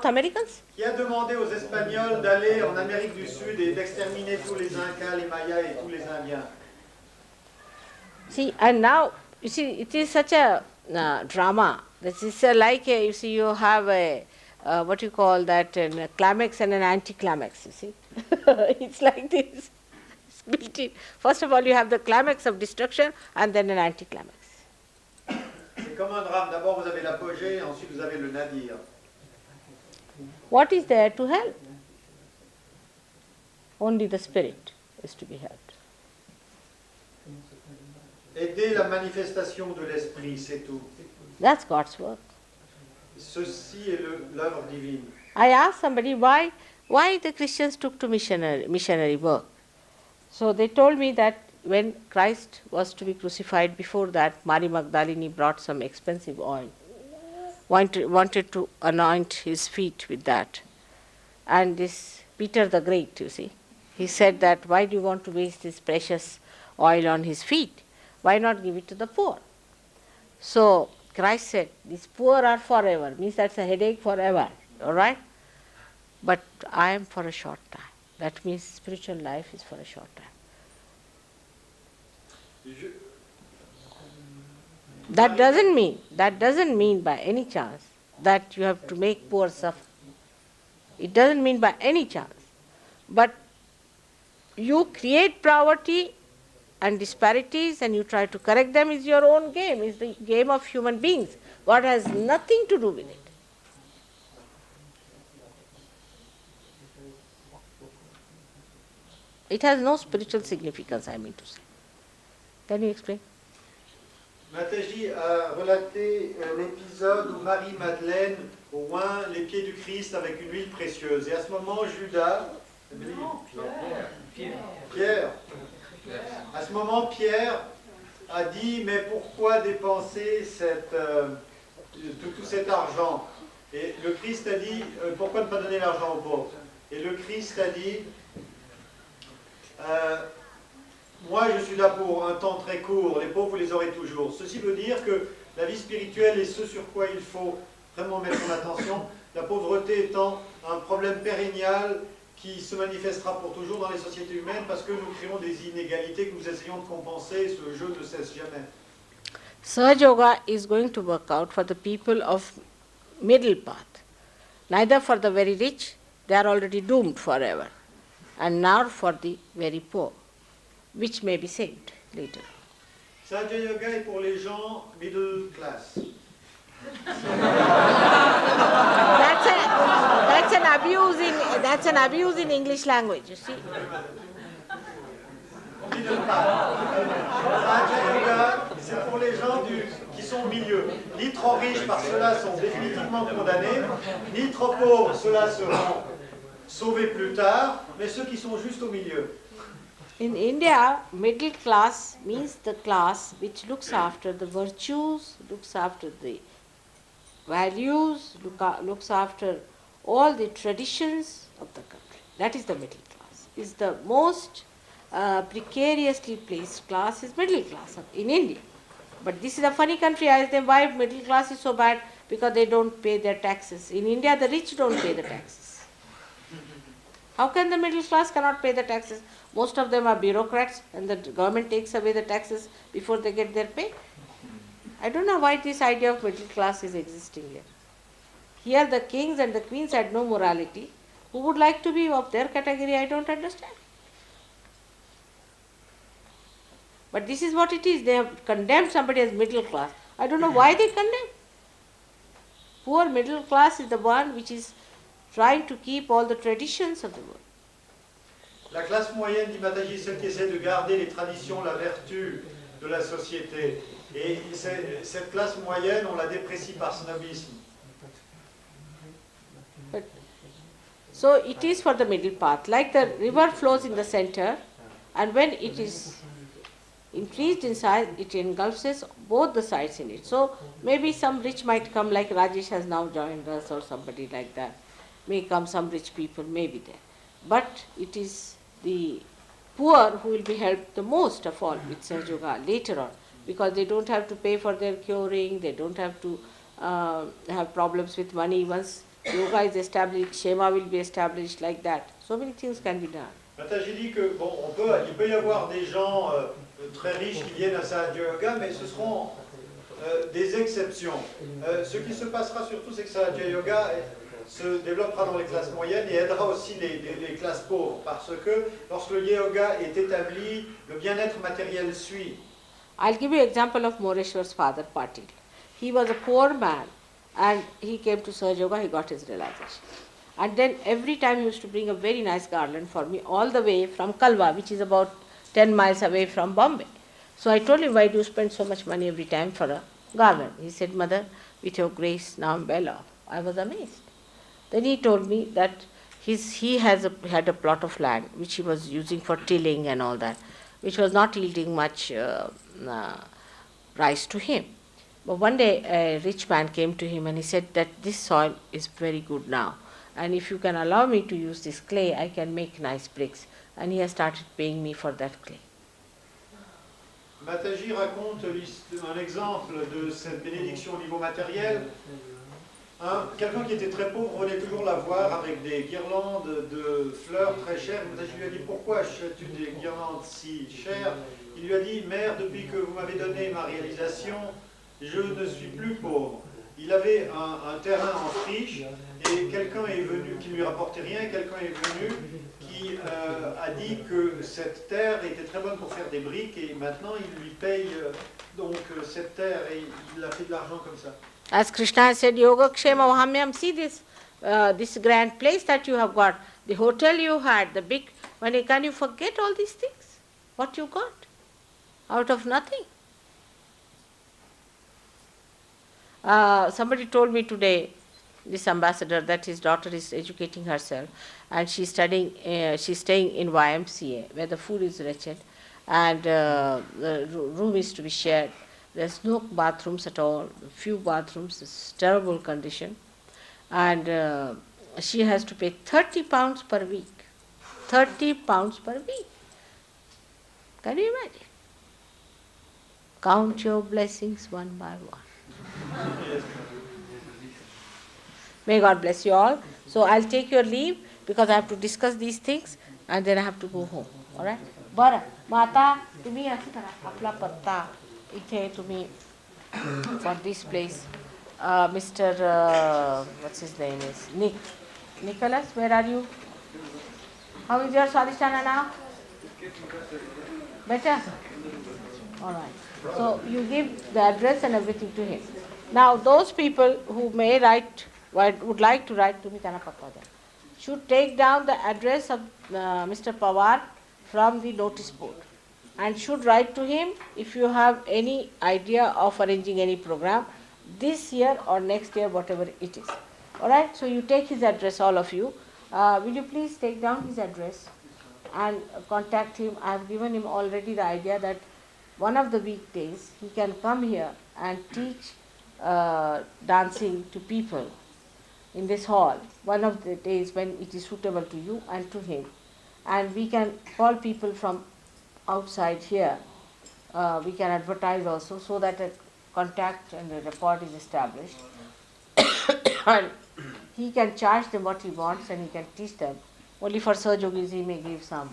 Americans? Qui a demandé aux Espagnols d'aller en Amérique du Sud et d'exterminer tous les Incas, les Mayas et tous les Indiens? See, and now, you see, it is such a drama. This is like, you see, you have a, what you call that, a climax and an anti-climax, you see. It's like this. It's built in. First of all, you have the climax of destruction and then an anti-climax. C'est comme un drame. D'abord, vous avez l'apogée, ensuite vous avez le nadir. What is there to help? Only the spirit is to be helped. Aider la manifestation de l'esprit, c'est tout. That's God's work. Ceci est l'œuvre divine. I asked somebody why the Christians took to missionary work. So they told me that when Christ was to be crucified, before that, Mary Magdalene brought some expensive oil, wanted to anoint his feet with that. And this Peter the Great, you see, he said that, why do you want to waste this precious oil on his feet? Why not give it to the poor? So Christ said, these poor are forever, means that's a headache forever, all right? But I am for a short time. That means spiritual life is for a short time. That doesn't mean by any chance that you have to make poor suffer. It doesn't mean by any chance. But you create poverty and disparities and you try to correct them is your own game, is the game of human beings. God has nothing to do with it. It has no spiritual significance, I mean to say. Can you explain? Mataji a relaté l'épisode où Marie-Madeleine oint les pieds du Christ avec une huile précieuse. Et à ce moment, Judas... Pierre. À ce moment, Pierre a dit, mais pourquoi dépenser tout cet argent? Et le Christ a dit, pourquoi ne pas donner l'argent aux pauvres? Et le Christ a dit, moi je suis là pour un temps très court, les pauvres vous les aurez toujours. Ceci veut dire que la vie spirituelle est ce sur quoi il faut vraiment mettre son attention, la pauvreté étant un problème pérennial qui se manifestera pour toujours dans les sociétés humaines parce que nous créons des inégalités que nous essayons de compenser et ce jeu ne cesse jamais. SahajaYoga is going to work out for the people of middle path, neither for the very rich, they are already doomed forever, and nor for the very poor. which may be saved later. Sahaja Yoga est pour les gens middle class. That's an abuse in English language, you see. Sahaja Yoga, c'est pour les gens qui sont au milieu. Ni trop riches, parce que ceux-là sont définitivement condamnés, ni trop pauvres, ceux-là seront sauvés plus tard, mais ceux qui sont juste au milieu. In India, middle class means the class which looks after the virtues, looks after the values, looks after all the traditions of the country. That is the middle class. Is the most precariously placed class is middle class in India. But this is a funny country. I ask them why middle class is so bad, because they don't pay their taxes. In India, the rich don't pay the taxes. How can the middle class cannot pay the taxes? Most of them are bureaucrats and the government takes away the taxes before they get their pay. I don't know why this idea of middle class is existing here. Here the kings and the queens had no morality. Who would like to be of their category, I don't understand. But this is what it is. They have condemned somebody as middle class. I don't know why they condemn. Poor middle class is the one which is trying to keep all the traditions of the world. La classe moyenne, dit Mataji, c'est celle qui essaie de garder les traditions, la vertu de la société. Et cette classe moyenne, on la déprécie par snobisme. So it is for the middle path. Like the river flows in the center, and when it is increased in size, it engulfs both the sides in it. So maybe some rich might come, like Rajesh has now joined us, or somebody like that. May come some rich people, may be there. But it is the poor who will be helped the most of all with Sahaja Yoga later on, because they don't have to pay for their curing, they don't have to have problems with money. Once yoga is established, Shema will be established, like that. So many things can be done. J'ai dit que bon, il peut y avoir des gens très riches qui viennent à Sahaja Yoga, mais ce seront des exceptions. Ce qui se passera surtout, c'est que Sahaja Yoga se développera dans les classes moyennes et aidera aussi les classes pauvres, parce que lorsque le yoga est établi, le bien-être matériel suit. I'll give you an example of Moreshwar's father, Patil. He was a poor man and he came to Sahaja Yoga, he got his realization. And then every time he used to bring a very nice garland for me all the way from Kalwa, which is about 10 miles away from Bombay. So I told him, why do you spend so much money every time for a garland? He said, Mother, with your grace, now I'm well off. I was amazed. Then he told me that he had a plot of land which he was using for tilling and all that, which was not yielding much rice to him. But one day a rich man came to him and he said that this soil is very good now, and if you can allow me to use this clay, I can make nice bricks. And he has started paying me for that clay. Mataji raconte un exemple de cette bénédiction au niveau matériel. Quelqu'un qui était très pauvre venait toujours la voir avec des guirlandes de fleurs très chères. Mataji lui a dit, pourquoi achètes-tu des guirlandes si chères? Il lui a dit, mère, depuis que vous m'avez donné ma réalisation, je ne suis plus pauvre. Il avait un terrain en friche et quelqu'un est venu qui ne lui rapportait rien, quelqu'un est venu qui a dit que cette terre était très bonne pour faire des briques et maintenant il lui paye donc cette terre et il a fait de l'argent comme ça. As Krishna said, Yoga Kshema Vahamyam, see this grand place that you have got, the hotel you had, the big, can you forget all these things? What you got? Out of nothing. Somebody told me today, this ambassador, that his daughter is educating herself and she's staying in YMCA where the food is wretched and the room is to be shared. There's no bathrooms at all, few bathrooms, it's terrible condition. And she has to pay 30 pounds per week. 30 pounds per week. Can you imagine? Count your blessings one by one. May God bless you all. So I'll take your leave because I have to discuss these things and then I have to go home. Alright? Bara, Mata, to me, apla patta, ite to me for this place. Mr. What's his name is? Nicholas, where are you? How is your Swadhisthana now? Better? All right. So you give the address and everything to him. Now those people who may write, would like to write to me, should take down the address of Mr. Pawar from the notice board and should write to him if you have any idea of arranging any program this year or next year, whatever it is. All right. So you take his address, all of you. Will you please take down his address and contact him? I have given him already the idea that one of the weekdays he can come here and teach dancing to people in this hall, one of the days when it is suitable to you and to him. And we can call people from outside here. We can advertise also so that a contact and a rapport is established. And he can charge them what he wants and he can teach them. Only for SahajaYogis he may give some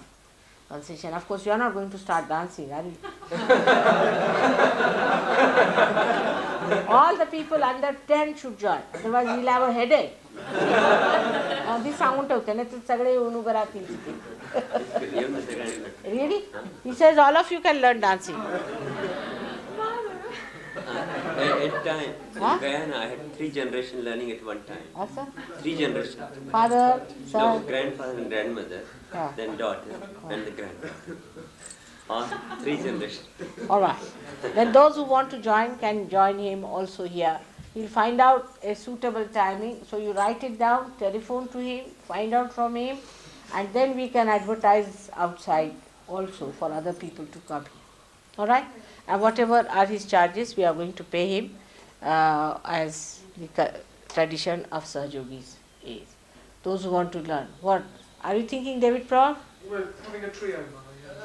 concession. Of course, you are not going to start dancing, are you? All the people under 10 should join, otherwise we'll have a headache. This sound out, and it's really? He says all of you can learn dancing. At time, Guyana, I had 3 generations learning at one time. Asa? 3 generations. Father, son? No, grandfather and grandmother, then daughter, and the granddaughter. All 3 generations. All right. Then those who want to join can join him also here. He'll find out a suitable timing. So you write it down, telephone to him, find out from him, and then we can advertise outside also for other people to come here. All right? And whatever are his charges, we are going to pay him as the tradition of SahajaYogis is. Those who want to learn. What? Are you thinking, David Prof? We're having a trio, Mother, yes.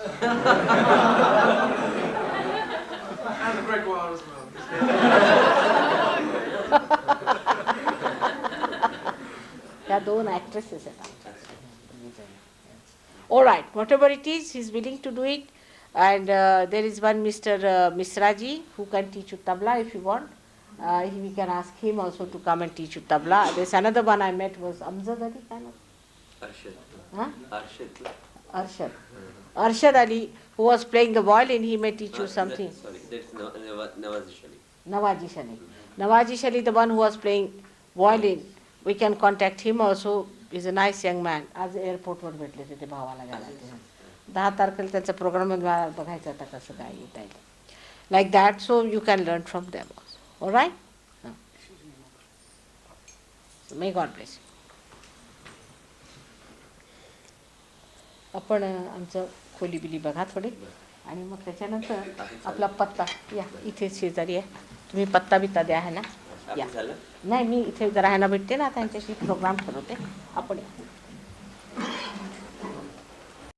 And the Gregoire as well. There are 2 actresses at all right, whatever it is, he is willing to do it. And there is one Mr. Misraji who can teach you tabla if you want. We can ask him also to come and teach you tabla. There's another one I met was Amjad Ali kind of. Arshad. Huh? Arshad. Arshad Ali, who was playing the violin, he may teach you something. Sorry, that's Nawazish Ali. Nawazish Ali. Nawazish Ali, the one who was playing violin, we can contact him also. He's a nice young man. As airport वर भेटले ते भावाला गेला. 10 तारखेला त्यांचा programme बघायचा आता कसं काय येता येईल. Like that, so you can learn from them also. All right? So may God bless you. आपण आमचं खोली बिली बघा थोडी आणि मग त्याच्यानंतर आपला पत्ता या इथे शेजारी आहे. तुम्ही पत्ता बित्ता द्या है ना या नाही मी इथे जरा ह्यांना भेटते ना त्यांच्याशी प्रोग्राम ठरवते आपण